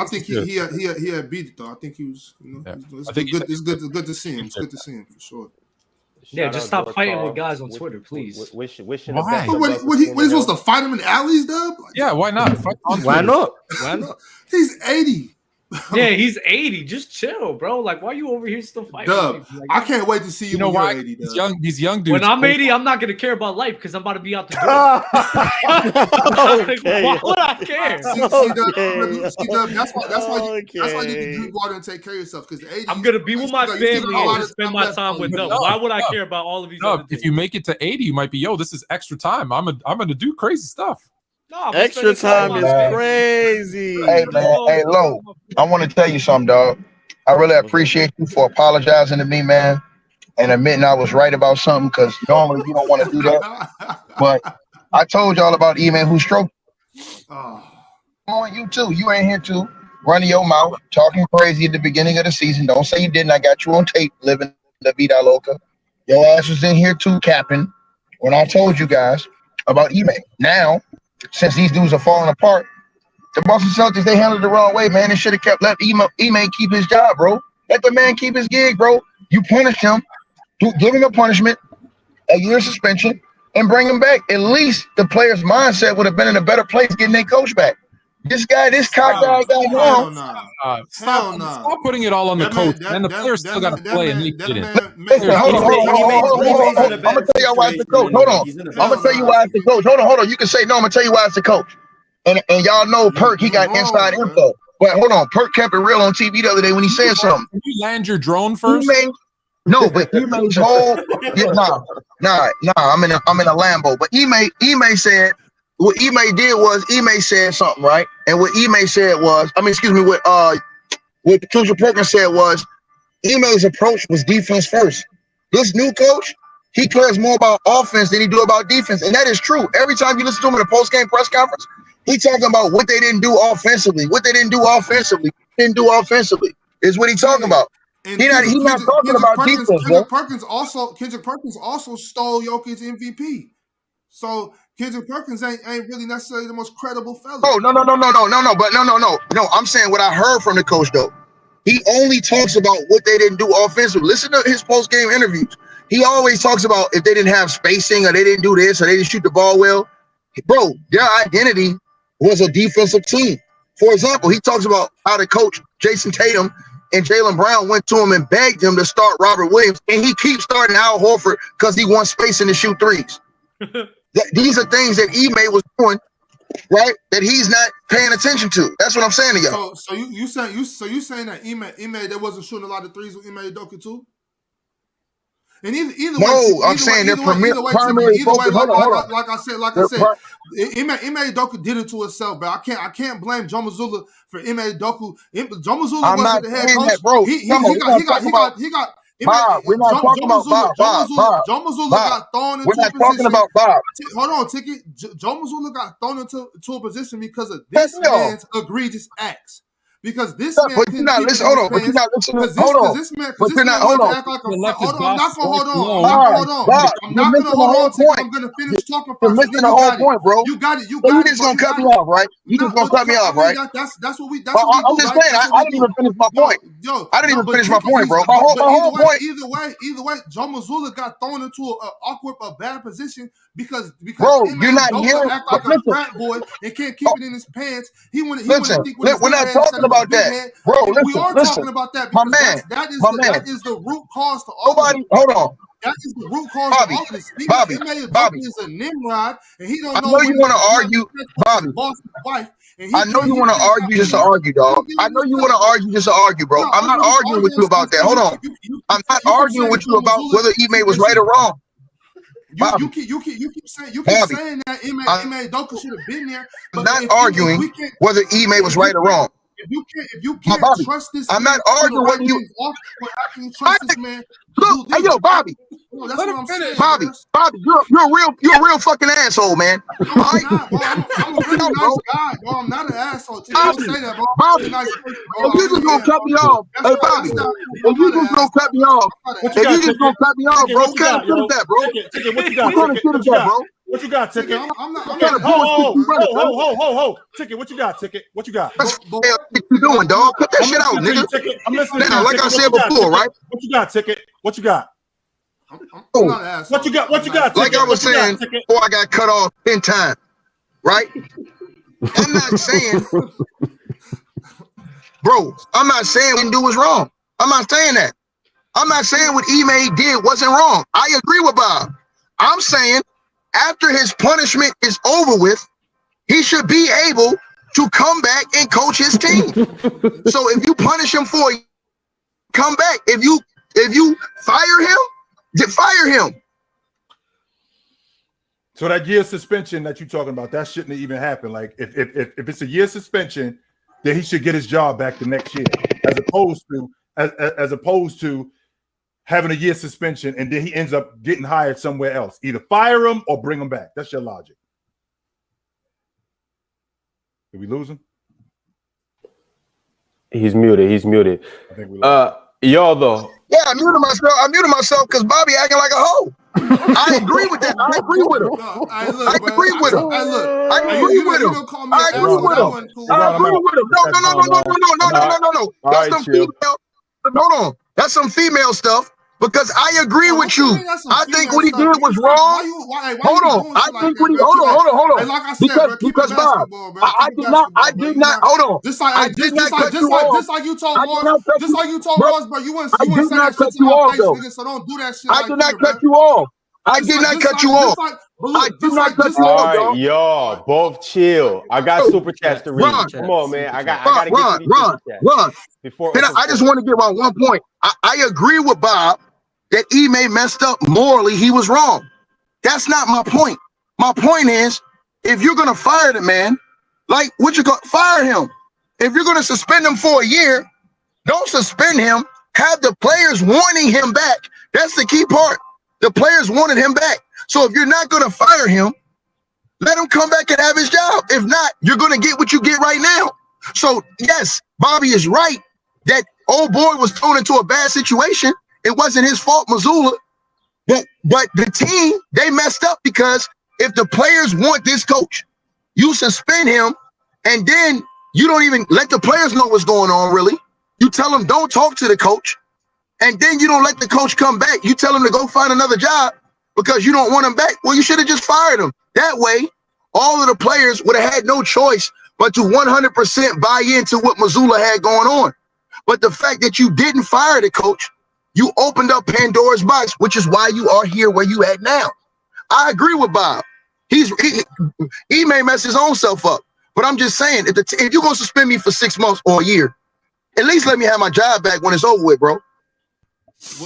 think he had beat it though. I think he was. It's good to see him. It's good to see him for sure. Yeah, just stop fighting with guys on Twitter, please. Wishing why? What he's supposed to fight him in the alleys, Dub? Yeah, why not? Why not? He's 80. Yeah, he's 80. Just chill, bro. Like, why are you over here still fighting? Dub, like, I can't wait to see you. You know why? 80, these young dudes. When I'm 80, I'm not gonna care about life because I'm about to be out the door. Why would I care? See, Dub, that's why you need to drink water and take care of yourself. Because I'm gonna be with my family and just spend my time with them. Why would I care about all of these? If you make it to 80, you might be, this is extra time. I'm gonna do crazy stuff. No, extra time is crazy. Hey man, hey Lo, I want to tell you something, dog. I really appreciate you for apologizing to me, man, and admitting I was right about something. Because normally you don't want to do that, but I told y'all about E-Man who stroked. On you too. You ain't here to running your mouth, talking crazy at the beginning of the season. Don't say you didn't. I got you on tape, living the vida loca. Your ass was in here too, capping when I told you guys about E-Man. Now, since these dudes are falling apart, the Boston Celtics, they handled it the wrong way, man. They should have let E-Man keep his job, bro. Let the man keep his gig, bro. You punish him, give him a punishment, a year suspension, and bring him back. At least the player's mindset would have been in a better place getting their coach back. This cock guy got wrong. Stop putting it all on the coach. And the players still got to play, and they didn't. Listen, hold on. I'm gonna tell you why it's the coach. Hold on. I'm gonna tell you why it's the coach. Hold on. You can say no. I'm gonna tell you why it's the coach. And y'all know Perk, he got inside info. But hold on, Perk kept it real on TV the other day when he said something. Can you land your drone first? No, but Ime's whole I'm in a Lambo. But Ime said what Ime did was Ime said something, right? And what Ime said was, what Patricia Perkins said was Ime's approach was defense first. This new coach, he cares more about offense than he do about defense, and that is true. Every time you listen to him in a post-game press conference, he talking about what they didn't do offensively. Is what he talking about. He's not talking about defense. Kendrick Perkins also stole Jokic MVP. So Kendrick Perkins ain't really necessarily the most credible fella. Oh no. No. I'm saying what I heard from the coach though. He only talks about what they didn't do offensively. Listen to his post-game interviews. He always talks about if they didn't have spacing or they didn't do this or they didn't shoot the ball well. Bro, their identity was a defensive team. For example, he talks about how the coach Jason Tatum and Jaylen Brown went to him and begged him to start Robert Williams, and he keeps starting Al Horford because he wants spacing to shoot threes. These are things that Ime was doing, right? That he's not paying attention to. That's what I'm saying to y'all. So you saying that Ime that wasn't shooting a lot of threes with Ime Udoka too? And I'm saying their primary focus. Like I said, Ime Udoka did it to himself, but I can't blame Joe Mazzulla for Ime Udoka. Joe Mazzulla wasn't the head coach. That, bro. He got. Bob, we're not talking about Bob. Joe Mazzulla got thrown into a position. We're not talking about Bob. Hold on, Ticket. Joe Mazzulla got thrown into a position because of this man's egregious acts. Because this man, but you're not listening. Hold on, but you're not listening. Hold on, but you're not. Hold on. I'm not gonna hold on. I'm gonna finish talking. You're missing the whole point, bro. You got it. You just gonna cut me off, right? You just gonna cut me off, right? That's what we. I'm just saying. I didn't even finish my point. I didn't even finish my point, bro. My whole point. Either way, Joe Mazzulla got thrown into an awkward, bad position because bro, you're not hearing. Act like a frat boy and can't keep it in his pants. He wanted. We're not talking about that, bro. We are talking about that. My man, that is the root cause to all. Nobody, hold on. That is the root cause to all of this. Bobby is a Nimrod, and he don't know. I know you want to argue, Bobby. I know you want to argue just to argue, dog. I know you want to argue just to argue, bro. I'm not arguing with you about that. Hold on. I'm not arguing with you about whether Ime was right or wrong. You keep saying that Ime Udoka should have been there. I'm not arguing whether Ime was right or wrong. If you can't trust this, I'm not arguing whether you trust this man. Look, hey yo, Bobby. That's what I'm saying. Bobby, you're a real fucking asshole, man. I'm a really nice guy, bro. I'm not an asshole. Don't say that, bro. Bobby, if you just gonna cut me off, hey Bobby, if you just gonna cut me off, bro, what kind of shit is that, bro? What you got, bro? What you got, Ticket? I'm not. Ho. Ticket, what you got, Ticket? What you got? What you doing, dog? Cut that shit out, nigga. I'm listening. Now, like I said before, right? What you got, Ticket? What you got? I'm not an asshole. What you got? What you got? Like I was saying before I got cut off 10 times, right? I'm not saying, bro, I'm not saying what he do was wrong. I'm not saying that. I'm not saying what Ime did wasn't wrong. I agree with Bob. I'm saying after his punishment is over with, he should be able to come back and coach his team. So if you punish him for it, come back. If you fire him, fire him. So that year suspension that you're talking about, that shouldn't even happen. Like if it's a year suspension, then he should get his job back the next year, as opposed to having a year suspension and then he ends up getting hired somewhere else. Either fire him or bring him back. That's your logic. Did we lose him? He's muted. I think we lost him. Y'all though. Yeah, I muted myself because Bobby acting like a hoe. I agree with that. I agree with him. I agree with him. No. That's some female stuff. Because I agree with you. I think what he did was wrong. Hold on. I think what he hold on. Like I said, because Bob, I did not hold on. Just like you told Ross, bro, you wouldn't say that shit to my face, nigga. So don't do that shit. I did not cut you off. I did not cut you off. I did not cut you off. All right, y'all, both chill. I got super chats to read. Come on, man. I gotta get to these super chats. Before I just want to get on one point. I agree with Bob that Ime messed up morally. He was wrong. That's not my point. My point is, if you're gonna fire the man, like what you gonna fire him? If you're gonna suspend him for a year, don't suspend him. Have the players wanting him back. That's the key part. The players wanted him back. So if you're not gonna fire him, let him come back and have his job. If not, you're gonna get what you get right now. So yes, Bobby is right that old boy was thrown into a bad situation. It wasn't his fault, Missoula. But the team, they messed up because if the players want this coach, you suspend him, and then you don't even let the players know what's going on, really. You tell them don't talk to the coach, and then you don't let the coach come back. You tell him to go find another job because you don't want him back. Well, you should have just fired him. That way, all of the players would have had no choice but to 100% buy into what Missoula had going on. But the fact that you didn't fire the coach, you opened up Pandora's box, which is why you are here where you at now. I agree with Bob. He may mess his own self up. But I'm just saying, if you're going to suspend me for 6 months or a year, at least let me have my job back when it's over with, bro.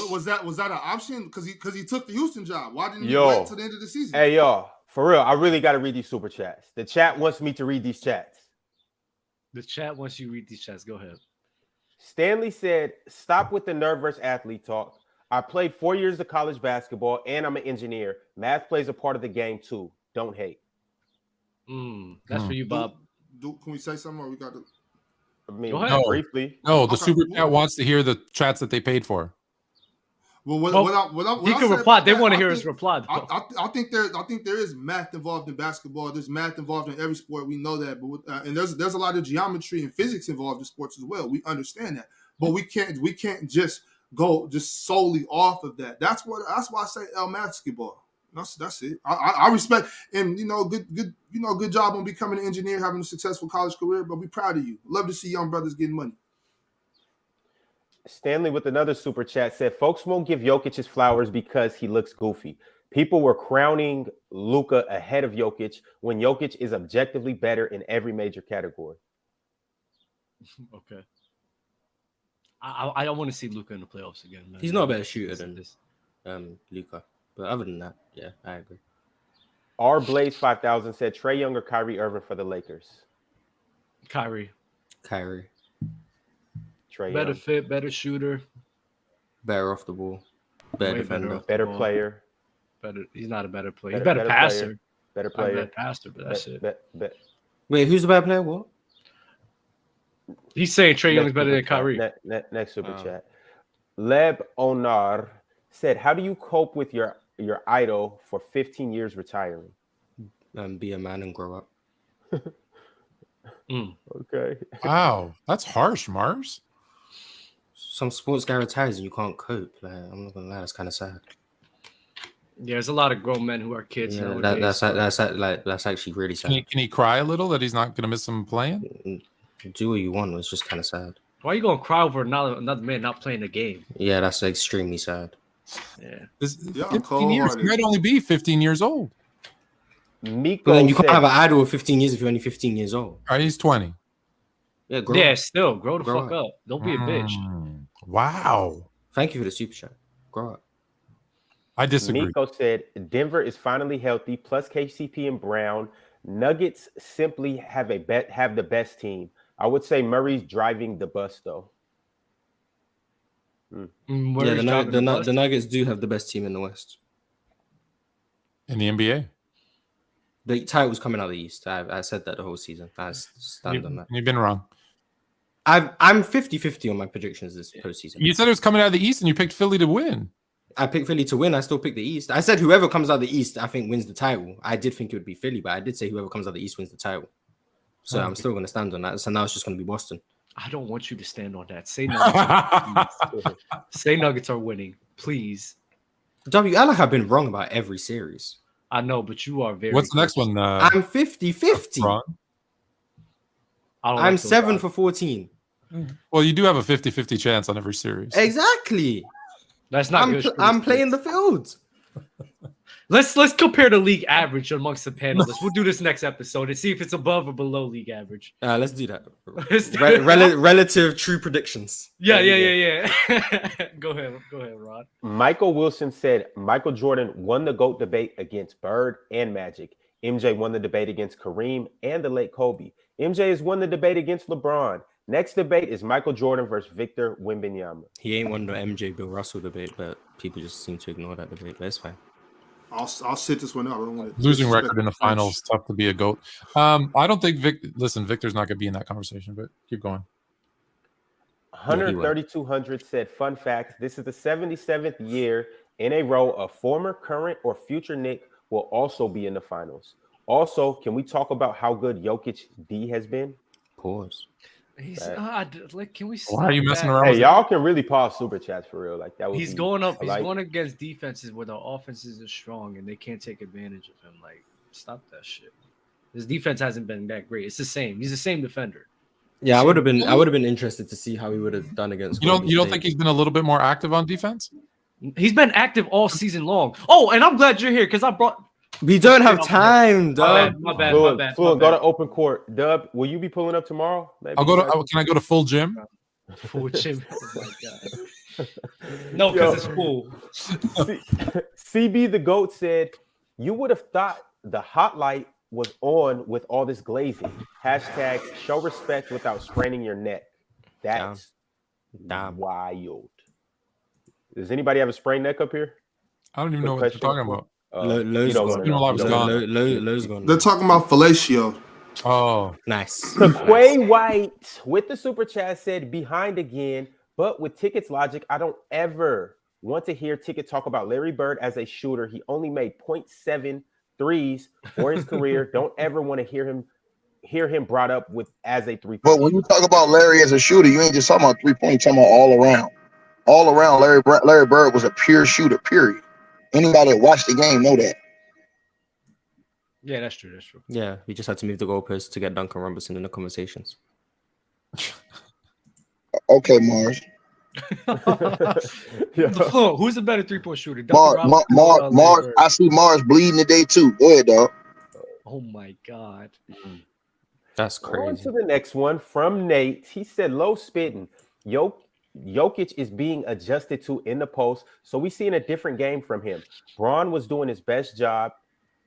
Was that an option? Because he took the Houston job. Why didn't he wait until the end of the season? Hey, y'all, for real, I really got to read these super chats. The chat wants me to read these chats. The chat wants you to read these chats. Go ahead. Stanley said, stop with the nerd versus athlete talk. I played 4 years of college basketball, and I'm an engineer. Math plays a part of the game, too. Don't hate. That's for you, Bob. Can we say something, or we got to... I mean, briefly. No, the super chat wants to hear the chats that they paid for. Well, he can reply. They want to hear his reply. I think there is math involved in basketball. There's math involved in every sport. We know that, but and there's a lot of geometry and physics involved in sports as well. We understand that, but we can't just go just solely off of that. That's why I say basketball. That's it. I respect and good job on becoming an engineer, having a successful college career. But we proud of you. Love to see young brothers getting money. Stanley with another super chat said, folks won't give Jokic his flowers because he looks goofy. People were crowning Luka ahead of Jokic when Jokic is objectively better in every major category. Okay. I don't want to see Luka in the playoffs again, man. He's not a better shooter than this Luka. But other than that, yeah, I agree. R Blaze 5000 said Trae Young or Kyrie Irving for the Lakers. Kyrie. Trae better Young. Fit, better shooter, better off the ball, better defender, better player. Better. He's not a better player. He's a better passer. Better player. Better passer, but that's it. Wait, who's the better player? What? He's saying Trae Young is better than Kyrie. Next super chat. Leb Onar said, how do you cope with your idol for 15 years retiring? Be a man and grow up. Okay. Wow, that's harsh, Mars. Some sports guy retires and you can't cope. Like, I'm not gonna lie, that's kind of sad. Yeah, there's a lot of grown men who are kids. Yeah, that's actually really sad. Can he cry a little that he's not gonna miss him playing? Do what you want. It's just kind of sad. Why are you gonna cry over another man not playing the game? Yeah, that's extremely sad. Yeah. 15 years. He might only be 15 years old. Miko but then you can't have an idol of 15 years if you're only 15 years old. All right, he's 20. Yeah, grow up. Still grow the fuck up. Don't be a bitch. Wow. Thank you for the super chat. Grow up. I disagree. Miko said Denver is finally healthy, plus KCP and Brown. Nuggets simply have the best team. I would say Murray's driving the bus though. Yeah, the Nuggets do have the best team in the West. In the NBA? The title's coming out of the East. I said that the whole season. I stand on that. You've been wrong. I'm 50-50 on my predictions this postseason. You said it was coming out of the East and you picked Philly to win. I picked Philly to win. I still picked the East. I said whoever comes out of the East, I think wins the title. I did think it would be Philly, but I did say whoever comes out of the East wins the title. So I'm still going to stand on that. So now it's just going to be Boston. I don't want you to stand on that. Say Nuggets. Say Nuggets are winning. Please. W, I like I've been wrong about every series. I know, but you are very. What's the next one? I'm 50-50. I'm 7 for 14. Well, you do have a 50-50 chance on every series. Exactly. That's not good. I'm playing the field. Let's compare the league average amongst the panelists. We'll do this next episode and see if it's above or below league average. Let's do that. Relative true predictions. Yeah. Go ahead, Rod. Michael Wilson said Michael Jordan won the GOAT debate against Bird and Magic. MJ won the debate against Kareem and the late Kobe. MJ has won the debate against LeBron. Next debate is Michael Jordan versus Victor Wembanyama. He ain't won the MJ Bill Russell debate, but people just seem to ignore that debate. But it's fine. I'll sit this one out. Losing record in the finals, tough to be a GOAT. I don't think Victor's not going to be in that conversation, but keep going. 13200 said, fun fact, this is the 77th year in a row a former, current, or future Knick will also be in the finals. Also, can we talk about how good Jokic D has been? Pause. He's can we? Why are you messing around? Hey, y'all can really pause super chats for real. Like that. He's going up. He's going against defenses where the offenses are strong and they can't take advantage of him. Like, stop that shit. His defense hasn't been that great. It's the same. He's the same defender. Yeah, I would have been interested to see how he would have done against. You don't think he's been a little bit more active on defense? He's been active all season long. Oh, and I'm glad you're here because I brought. We don't have time, Dub. My bad. Go to open court. Dub, will you be pulling up tomorrow? Maybe I'll go to. Can I go to full gym? Full gym. Oh my god. No, because it's full. CB the GOAT said, "You would have thought the hot light was on with all this glazing. Hashtag show respect without spraining your neck. That's wild." Does anybody have a sprained neck up here? I don't even know what you're talking about. Lowe's gone. They're talking about fellatio. Oh, nice. Quay White with the super chat said behind again, but with Ticket's logic, I don't ever want to hear Ticket talk about Larry Bird as a shooter. He only made 0.7 threes for his career. Don't ever want to hear him brought up with as a 3-point. But when you talk about Larry as a shooter, you ain't just talking about 3-point, you're talking about all around. All around, Larry Bird was a pure shooter, period. Anybody that watched the game know that. Yeah, that's true. Yeah, we just had to move the goalpost to get Duncan Robinson in the conversations. Okay, Mars. Who's the better 3-point shooter? Mars. I see Mars bleeding today too. Go ahead, dog. Oh my god. That's crazy. On to the next one from Nate. He said, low spitting. Jokic is being adjusted to in the post, so we seeing a different game from him. Braun was doing his best job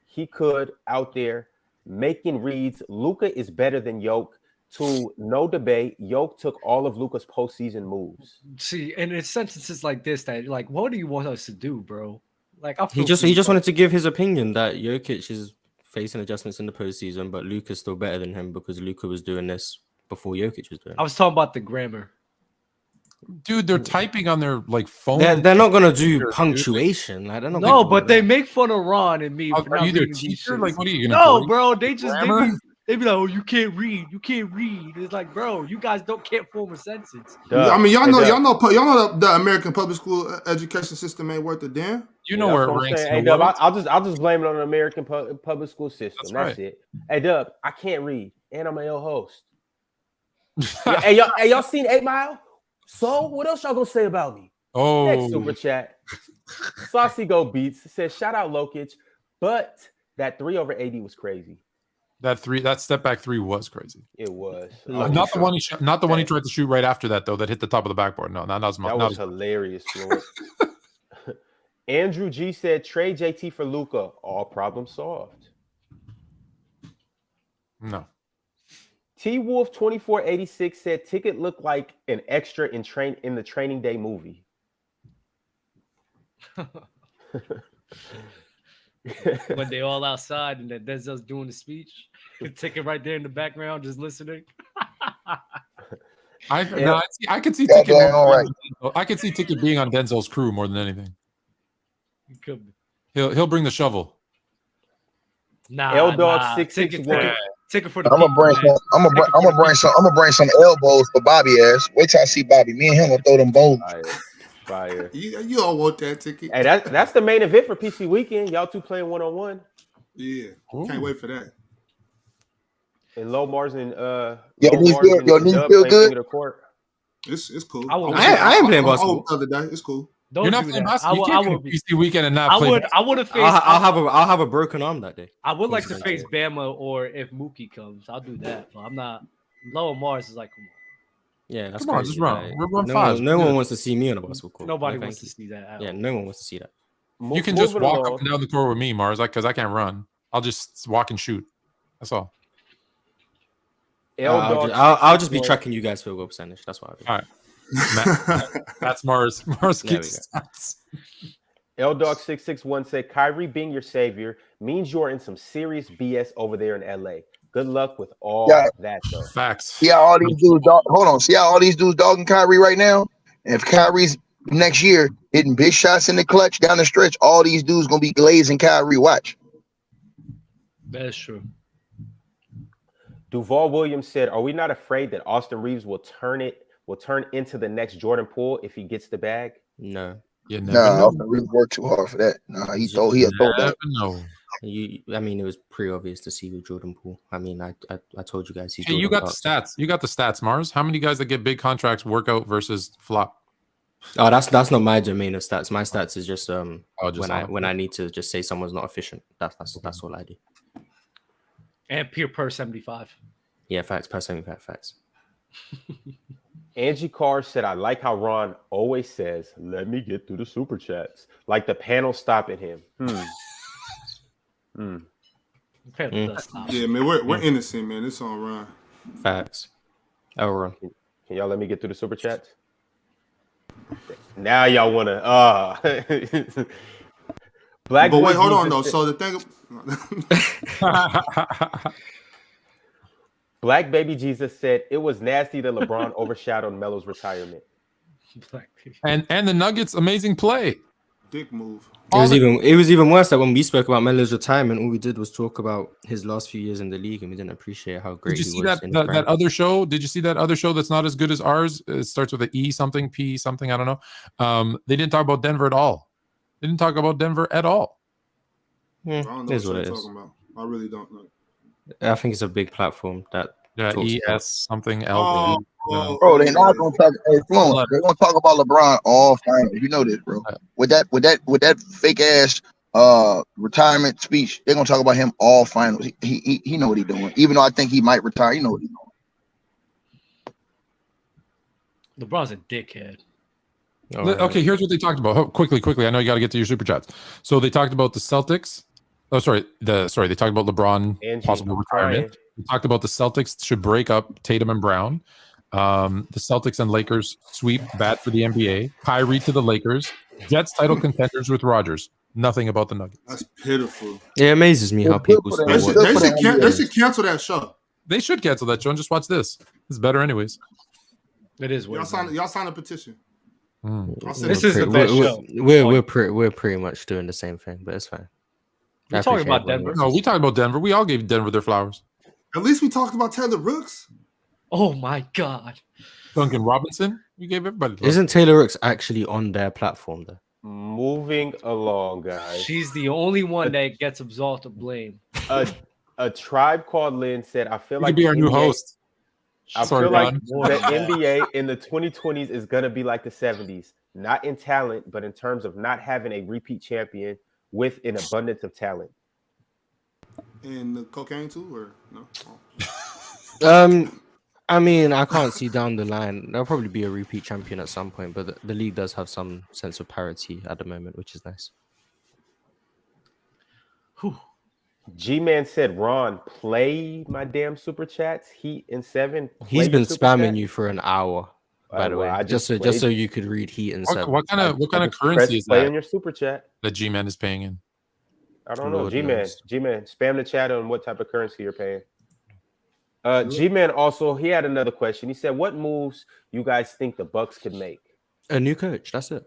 he could out there making reads. Luka is better than Jokic. To no debate, Jokic took all of Luka's postseason moves. See, and it's sentences like this that you're like, what do you want us to do, bro? Like, he just wanted to give his opinion that Jokic is facing adjustments in the postseason, but Luka's still better than him because Luka was doing this before Jokic was doing it. I was talking about the grammar. Dude, they're typing on their like phone. They're not gonna do punctuation. Like, no, but they make fun of Ron and me. Are you their teacher? Like, what are you gonna? No, bro. They just they be like, oh, you can't read. You can't read. It's like, bro, you guys can't form a sentence. I mean, y'all know the American public school education system ain't worth a damn. You know where it ranks. Hey, Dub, I'll just blame it on the American public school system. That's it. Hey, Dub, I can't read, and I'm your host. Hey, y'all seen 8 Mile? So, what else y'all gonna say about me? Oh, next super chat. Saucy Go Beats says, shout out Jokic, but that 3 over 80 was crazy. That step back 3 was crazy. It was not the one he shot, not the one he tried to shoot right after that though. That hit the top of the backboard. No, that was hilarious. Andrew G said, trade JT for Luka. All problem solved. No. T Wolf 2486 said Ticket looked like an extra in the Training Day movie. When they all outside and that Denzel's doing the speech, Ticket right there in the background just listening. I can see Ticket. I can see Ticket being on Denzel's crew more than anything. He'll bring the shovel. L-Dog 661. Ticket for the. I'm gonna bring some elbows for Bobby ass. Wait till I see Bobby. Me and him will throw them both. Fire. You all want that ticket? Hey, that's the main event for PC Weekend. Y'all two playing 1-on-1. Yeah, can't wait for that. And Low Mars and your knee Dub feel playing good? King of the Court. It's cool. I am playing basketball. It's cool. You're not playing basketball. You can't PC Weekend and not play. I would have faced. I'll have a broken arm that day. I would like to face Bama, or if Mookie comes, I'll do that. But I'm not. Low Mars is like, come on. Yeah, that's come on, crazy. just run. We're run no one wants to see me on a basketball court. Nobody wants to see that. Yeah, no one wants to see that. You can just walk up and down the court with me, Mars, because I can't run. I'll just walk and shoot. That's all. I'll just be tracking you guys field goal percentage. That's why. All right. That's Mars. Mars kicks stats. L-Dog661 said, Kyrie being your savior means you're in some serious BS over there in LA. Good luck with all that, though. Facts. See how all these dudes see how all these dudes dogging Kyrie right now? And if Kyrie's next year hitting big shots in the clutch down the stretch, all these dudes gonna be glazing Kyrie. Watch. That's true. Duval Williams said, are we not afraid that Austin Reeves will turn into the next Jordan Poole if he gets the bag? No. Austin Reeves worked too hard for that. No, he thought that. No. I mean, it was pretty obvious to see with Jordan Poole. I mean, I told you guys. Hey, you got the stats. You got the stats, Mars. How many guys that get big contracts work out versus flop? Oh, that's not my domain of stats. My stats is just when I need to just say someone's not efficient. That's all I do. And per 75. Yeah, facts. Per 75 facts. Angie Carr said, I like how Ron always says, let me get through the super chats. Like the panel stopping him. Yeah, man, we're innocent, man. It's on Ron. Facts. Oh, Ron. Can y'all let me get through the super chats? Now y'all want to Black but Boy wait, hold on Jesus though. So the thing Black Baby Jesus said it was nasty that LeBron overshadowed Melo's retirement. And the Nuggets' amazing play. Dick move. It was even worse that when we spoke about Melo's retirement, all we did was talk about his last few years in the league, and we didn't appreciate how great he was. Did you see that other show? Did you see that other show that's not as good as ours? It starts with an E something, P something. I don't know. They didn't talk about Denver at all. They didn't talk about Denver at all. I don't know what you're talking about. I really don't know. I think it's a big platform that ES something L. Bro, they're not gonna talk. Hey, Fluent, they're gonna talk about LeBron all finals. You know this, bro. With that fake ass retirement speech, they're gonna talk about him all finals. He know what he's doing. Even though I think he might retire, you know what he's doing. LeBron's a dickhead. Okay, here's what they talked about. Oh, quickly. I know you got to get to your super chats. So they talked about the Celtics. Oh, sorry. They talked about LeBron possible retirement. We talked about the Celtics should break up Tatum and Brown. The Celtics and Lakers sweep, bad for the NBA. Kyrie to the Lakers. Jets title contenders with Rodgers. Nothing about the Nuggets. That's pitiful. It amazes me how people they should cancel that show. They should cancel that show and just watch this. It's better anyways. It is. Y'all sign a petition. This is the best show. We're pretty much doing the same thing, but it's fine. We're talking about Denver. No, we talked about Denver. We all gave Denver their flowers. At least we talked about Taylor Rooks. Oh my God. Duncan Robinson. You gave everybody. Isn't Taylor Rooks actually on their platform though? Moving along, guys. She's the only one that gets absolved of blame. A Tribe Called Lynn said, I feel like be our new host. I feel like the NBA in the 2020s is going to be like the 70s, not in talent, but in terms of not having a repeat champion with an abundance of talent. And the cocaine too, or no? I mean, I can't see down the line. There'll probably be a repeat champion at some point, but the league does have some sense of parity at the moment, which is nice. G-Man said, Ron, play my damn super chats. Heat and 7. He's been spamming you for an hour, by the way, just so you could read Heat and 7. What kind of currency is that? In your super chat that G-Man is paying in? I don't know. G-Man, spam the chat on what type of currency you're paying. G-Man also, he had another question. He said, what moves you guys think the Bucks could make? A new coach. That's it.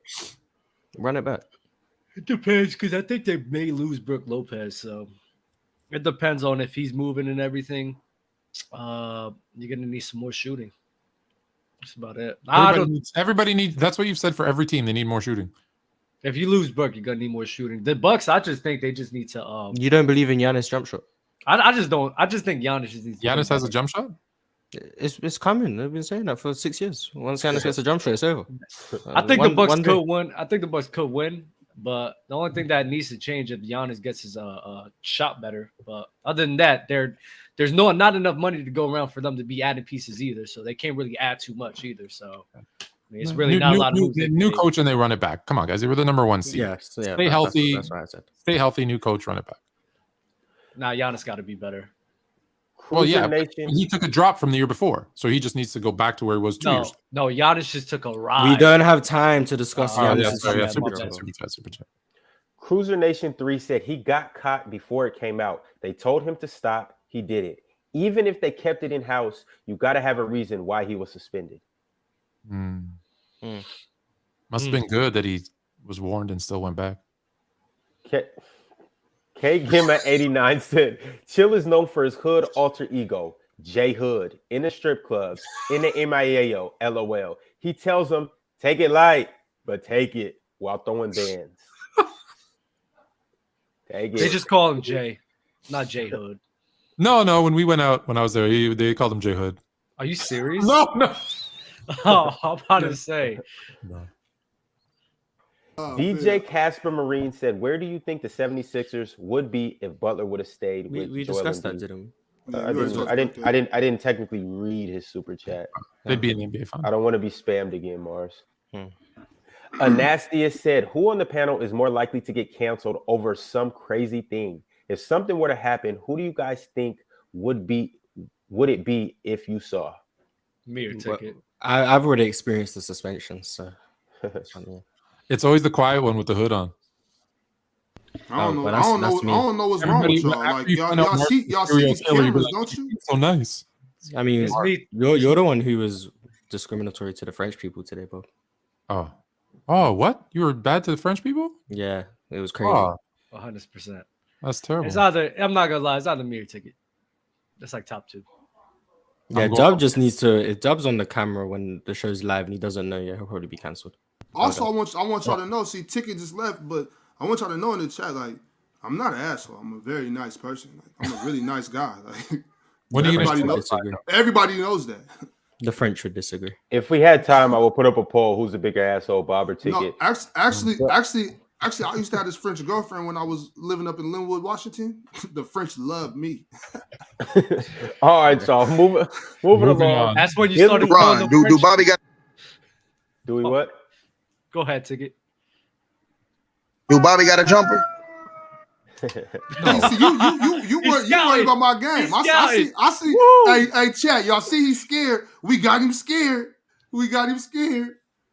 Run it back. It depends, because I think they may lose Brook Lopez, so it depends on if he's moving and everything. You're gonna need some more shooting. That's about it. Everybody needs. That's what you've said for every team. They need more shooting. If you lose Burke, you're gonna need more shooting. The Bucks, I just think they just need to. You don't believe in Giannis' jump shot? I just don't. I just think Giannis just needs. Giannis has a jump shot. It's coming. They've been saying that for 6 years. Once Giannis gets a jump shot, it's over. I think the Bucks could win. I think the Bucks could win, but the only thing that needs to change if Giannis gets his shot better. But other than that, there's not enough money to go around for them to be adding pieces either. So they can't really add too much either. So I mean, it's really not a lot of moves. New coach and they run it back. Come on, guys. They were the number 1 seed. Yeah, stay healthy. That's what I said. Stay healthy. New coach, run it back. Now Giannis got to be better. Well, yeah, he took a drop from the year before, so he just needs to go back to where he was 2 years. No, Giannis just took a ride. We don't have time to discuss Super chat. Cruiser Nation 3 said he got caught before it came out. They told him to stop. He did it. Even if they kept it in house, you got to have a reason why he was suspended. Must have been good that he was warned and still went back. K Gimma 89 said, Chill is known for his hood alter ego, J Hood, in the strip clubs, in the MIAO, LOL. He tells them, take it light, but take it while throwing bands. Take it. They just call him Jay, not J Hood. No. When we went out, when I was there, they called him J Hood. Are you serious? No. Oh, I'm about to say. No. DJ Casper Marine said, where do you think the 76ers would be if Butler would have stayed with we discussed that, didn't we? I didn't technically read his super chat. They'd be in the NBA final. I don't want to be spammed again, Mars. Anastius said, who on the panel is more likely to get canceled over some crazy thing? If something were to happen, who do you guys think would it be if you saw? Mirror ticket. I've already experienced the suspension, so it's always the quiet one with the hood on. I don't know what's wrong with y'all. Like y'all see these cameras, don't you? So nice. I mean, you're the one who was discriminatory to the French people today, Bob. Oh, what? You were bad to the French people? Yeah, it was crazy. 100%. That's terrible. It's either, I'm not gonna lie, it's either mirror ticket. That's like top 2. Yeah, Dub just needs to. If Dub's on the camera when the show's live and he doesn't know, he'll probably be cancelled. Also, I want y'all to know. See, Ticket just left, but I want y'all to know in the chat, like, I'm not an asshole. I'm a very nice person. Like, I'm a really nice guy. Like, everybody knows that. The French would disagree. If we had time, I would put up a poll: who's the bigger asshole, Bob or Ticket? No, actually, I used to have this French girlfriend when I was living up in Linwood, Washington. The French loved me. All right, so moving along. That's when you started calling them do Bobby got? Do we what? Go ahead, Ticket. Do Bobby got a jumper? No. See, you worried about my game. I see. Hey, chat, y'all see he's scared. We got him scared. He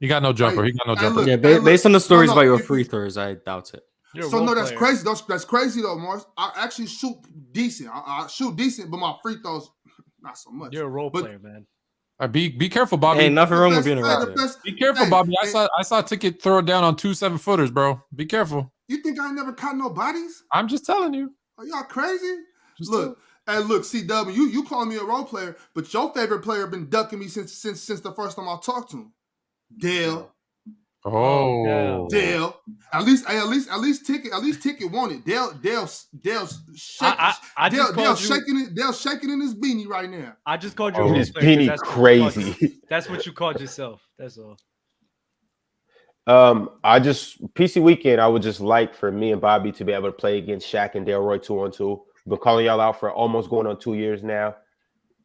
got no jumper. He got no jumper. Yeah, based on the stories about your free throws, I doubt it. So no, that's crazy. That's crazy though, Mars. I actually shoot decent. I shoot decent, but my free throws not so much. You're a role player, man. Be careful, Bobby. Ain't nothing wrong with being a role player. Be careful, Bobby. I saw Ticket throw it down on 2 7-footers, bro. Be careful. You think I ain't never caught no bodies? I'm just telling you. Are y'all crazy? Look, CW, you call me a role player, but your favorite player been ducking me since the first time I talked to him. Dale. Oh, Dale. At least Ticket wanted. Dale's shaking in his beanie right now. I just called you a role his player. beanie crazy. That's what you called yourself. That's all. PC weekend, I would just like for me and Bobby to be able to play against Shaq and Delroy 2-on-2. Been calling y'all out for almost going on 2 years now.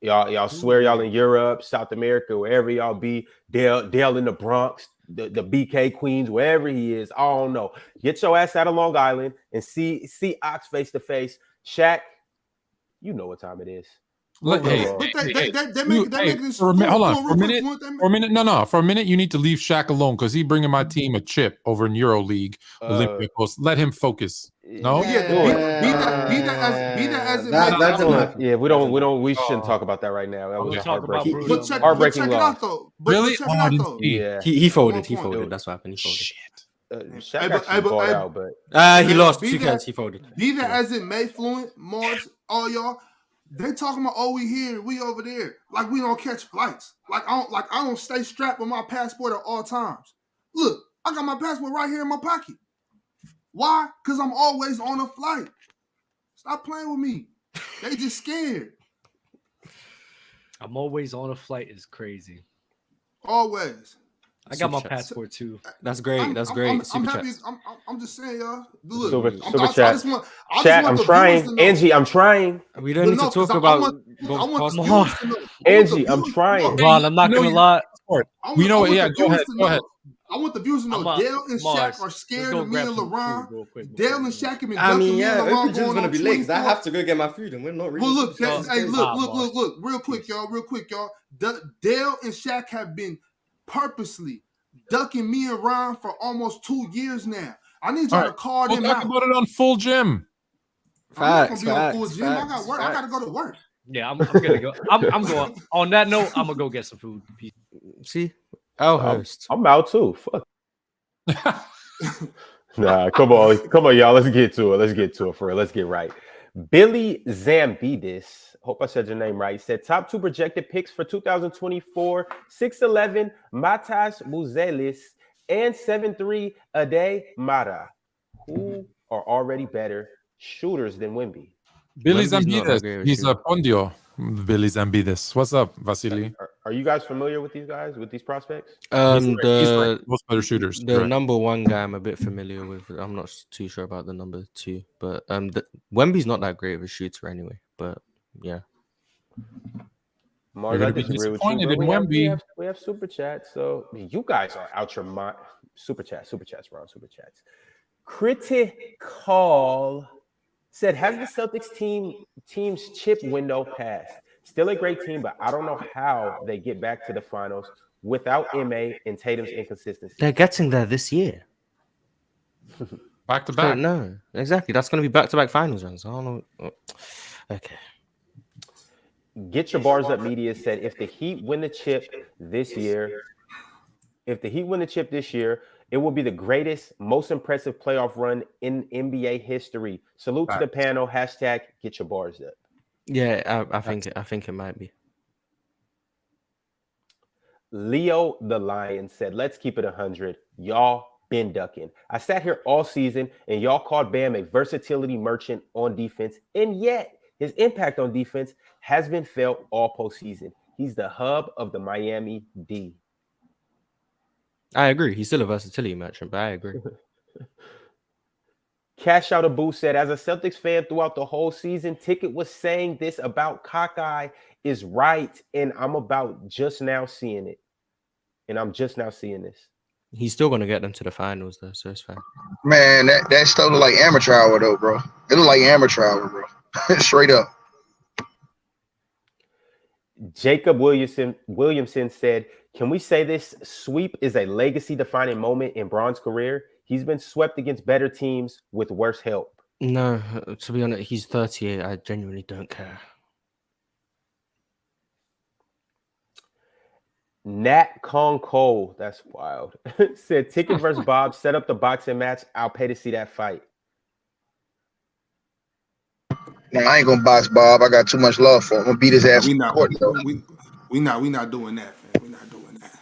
Y'all swear y'all in Europe, South America, wherever y'all be. Dale in the Bronx, the BK Queens, wherever he is. I don't know. Get your ass out of Long Island and see Ox face to face. Shaq, you know what time it is. For a minute, you need to leave Shaq alone because he's bringing my team a chip over in EuroLeague. Olympiacos. Let him focus. No, be that as it may. Yeah, we shouldn't talk about that right now. That was heartbreaking. But check it out though. Really? Yeah, he folded. He folded. That's what happened. He folded. Shaq actually bought out, but he lost 2 cats. He folded. Be that as it may, Fluent, Mars, all y'all. They talking about, oh, we here, we over there. Like we don't catch flights. Like I don't stay strapped with my passport at all times. Look, I got my passport right here in my pocket. Why? Because I'm always on a flight. Stop playing with me. They just scared. I'm always on a flight is crazy. Always. I got my passport too. That's great. I'm happy. I'm just saying, y'all. Look, super chat. I'm trying. Angie, I'm trying. We don't need to talk about Angie, I'm trying. Ron, I'm not gonna lie. We know. Yeah, go ahead. I want the viewers to know Dale and Shaq are scared of me and LeBron. Dale and Shaq have been ducking me and LeBron going on 24. I have to go get my food, and we're not really. Well, look, look, real quick, y'all. Dale and Shaq have been purposely ducking me and Ron for almost 2 years now. I need y'all to call them out. Talk about it on Full Gym. Facts. I got work. I gotta go to work. Yeah, I'm gonna go. I'm going. On that note, I'm gonna go get some food. Peace. See, host. I'm out too. Fuck. Nah, come on, y'all. Let's get to it for real. Let's get right. Billy Zambidis, hope I said your name right, said top 2 projected picks for 2024, 6'11", Matas Muzelis, and 7'3", Ade Mara, who are already better shooters than Wemby. Billy Zambidis, he's a Pondio. Billy Zambidis. What's up, Vasily? Are you guys familiar with these guys, with these prospects? He's most better shooters. The number 1 guy I'm a bit familiar with. I'm not too sure about the number 2, but Wemby's not that great of a shooter anyway. But yeah, Mars, I disagree with you. We have super chats, so you guys are out your mind. Super chats, Ron, super chats. Critical said, has the Celtics team's chip window passed? Still a great team, but I don't know how they get back to the finals without MA and Tatum's inconsistency. They're getting there this year. Back to back. No, exactly. That's going to be back-to-back finals runs. I don't know. Okay. Get your bars up. Media said, if the Heat win the chip this year, it will be the greatest, most impressive playoff run in NBA history. Salute to the panel. Hashtag get your bars up. Yeah, I think it might be. Leo the Lion said, let's keep it 100. Y'all been ducking. I sat here all season and y'all called Bam a versatility merchant on defense. And yet his impact on defense has been felt all postseason. He's the hub of the Miami D. I agree. He's still a versatility merchant, but I agree. Cash Out a Boo said, as a Celtics fan throughout the whole season, Ticket was saying this about Cockeye is right, and I'm just now seeing it. And I'm just now seeing this. He's still going to get them to the finals, though, so it's fine. Man, that stuff look like amateur hour, though, bro. It look like amateur hour, bro. Straight up. Jacob Williamson said, can we say this sweep is a legacy-defining moment in Bron's career? He's been swept against better teams with worse help. No, to be honest, he's 38. I genuinely don't care. Nat Kong Cole, that's wild, said Ticket versus Bob, set up the boxing match. I'll pay to see that fight. No, I ain't gonna box Bob. I got too much love for him. I'm gonna beat his ass. We not doing that, fam. We're not doing that.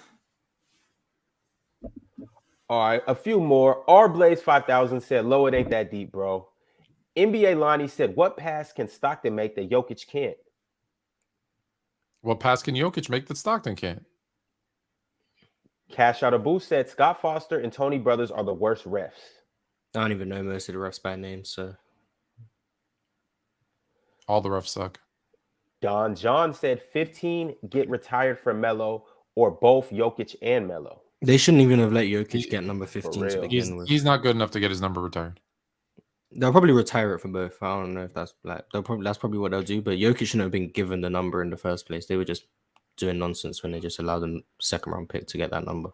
All right, a few more. R Blaze 5000 said, "Low, it ain't that deep, bro." NBA Lonnie said, "What pass can Stockton make that Jokic can't?" What pass can Jokic make that Stockton can't? Cash Out a Boo said, "Scott Foster and Tony Brothers are the worst refs." I don't even know most of the refs by name, so all the refs suck. Don John said 15 get retired for Melo or both Jokic and Melo. They shouldn't even have let Jokic get number 15 to begin with. He's not good enough to get his number retired. They'll probably retire it for both. I don't know if that's that's probably what they'll do. But Jokic shouldn't have been given the number in the first place. They were just doing nonsense when they just allowed them second round pick to get that number.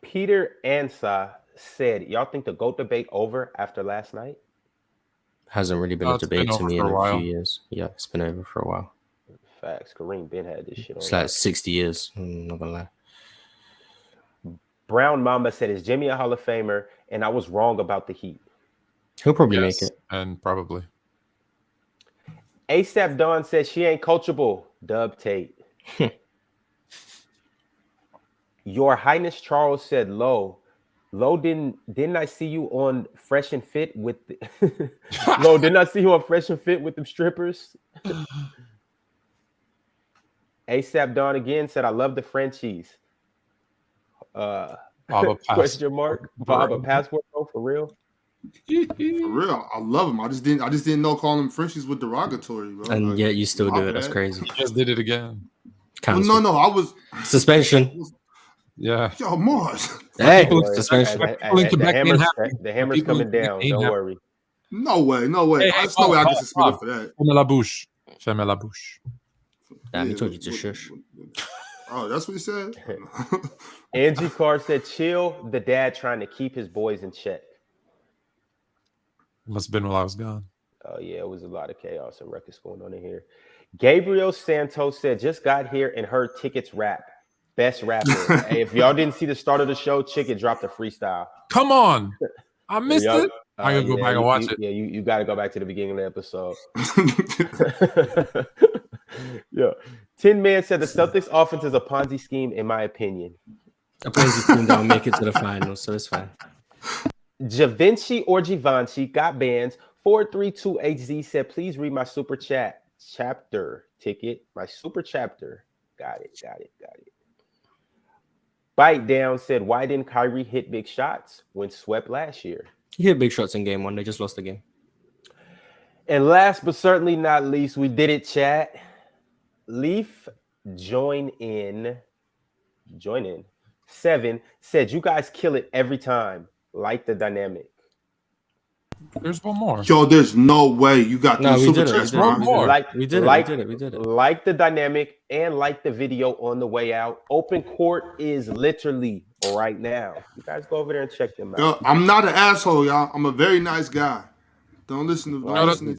Peter Ansa said, "Y'all think the GOAT debate over after last night?" Hasn't really been a debate to me in a few years. Yeah, it's been over for a while. Facts. Kareem Ben had this shit on. It's like 60 years. I'm not gonna lie. Brown Mama said, "Is Jimmy a Hall of Famer?" And I was wrong about the Heat. He'll probably make it. And probably. ASAP Dawn says she ain't coachable. Dub Tate. Your Highness Charles said, Low, didn't I see you on Fresh and Fit with Low, didn't I see you on Fresh and Fit with them strippers? ASAP Dawn again said, I love the Frenchies. Question mark. Bob, a passport bro, for real? For real, I love him. I just didn't know calling them Frenchies was derogatory, bro. And like, yet you still do it. That's crazy. You just did it again. Well, no, I was suspension. Yeah. Yo, Mars. Hey, suspension. The hammer's coming down. Don't worry. No way. There's no way I get suspended for that. Ferme la bouche. Ferme la bouche. Damn, he told you to shush. Oh, that's what he said? Angie Carr said, chill, the dad trying to keep his boys in check. Must have been while I was gone. Oh, yeah, it was a lot of chaos and ruckus going on in here. Gabriel Santos said, just got here and heard Ticket's rap. Best rapper. Hey, if y'all didn't see the start of the show, Ticket dropped a freestyle. Come on. I missed it. I gotta go back and watch it. Yeah, you got to go back to the beginning of the episode. Yeah. Tin Man said the Celtics offense is a Ponzi scheme, in my opinion. A Ponzi scheme don't make it to the finals, so it's fine. Javinci or Givenchy got bans. 4328Z said, please read my super chat chapter ticket. My super chapter. Got it. Bite Down said, why didn't Kyrie hit big shots when swept last year? He hit big shots in game one. They just lost the game. And last but certainly not least, we did it, chat. Leaf join in 7 said, you guys kill it every time. Like the dynamic. There's one more. Yo, there's no way you got no, the super chats. We did it. Like the dynamic and like the video on the way out. Open court is literally right now. You guys go over there and check them out. Yo, I'm not an asshole, y'all. I'm a very nice guy. Don't listen to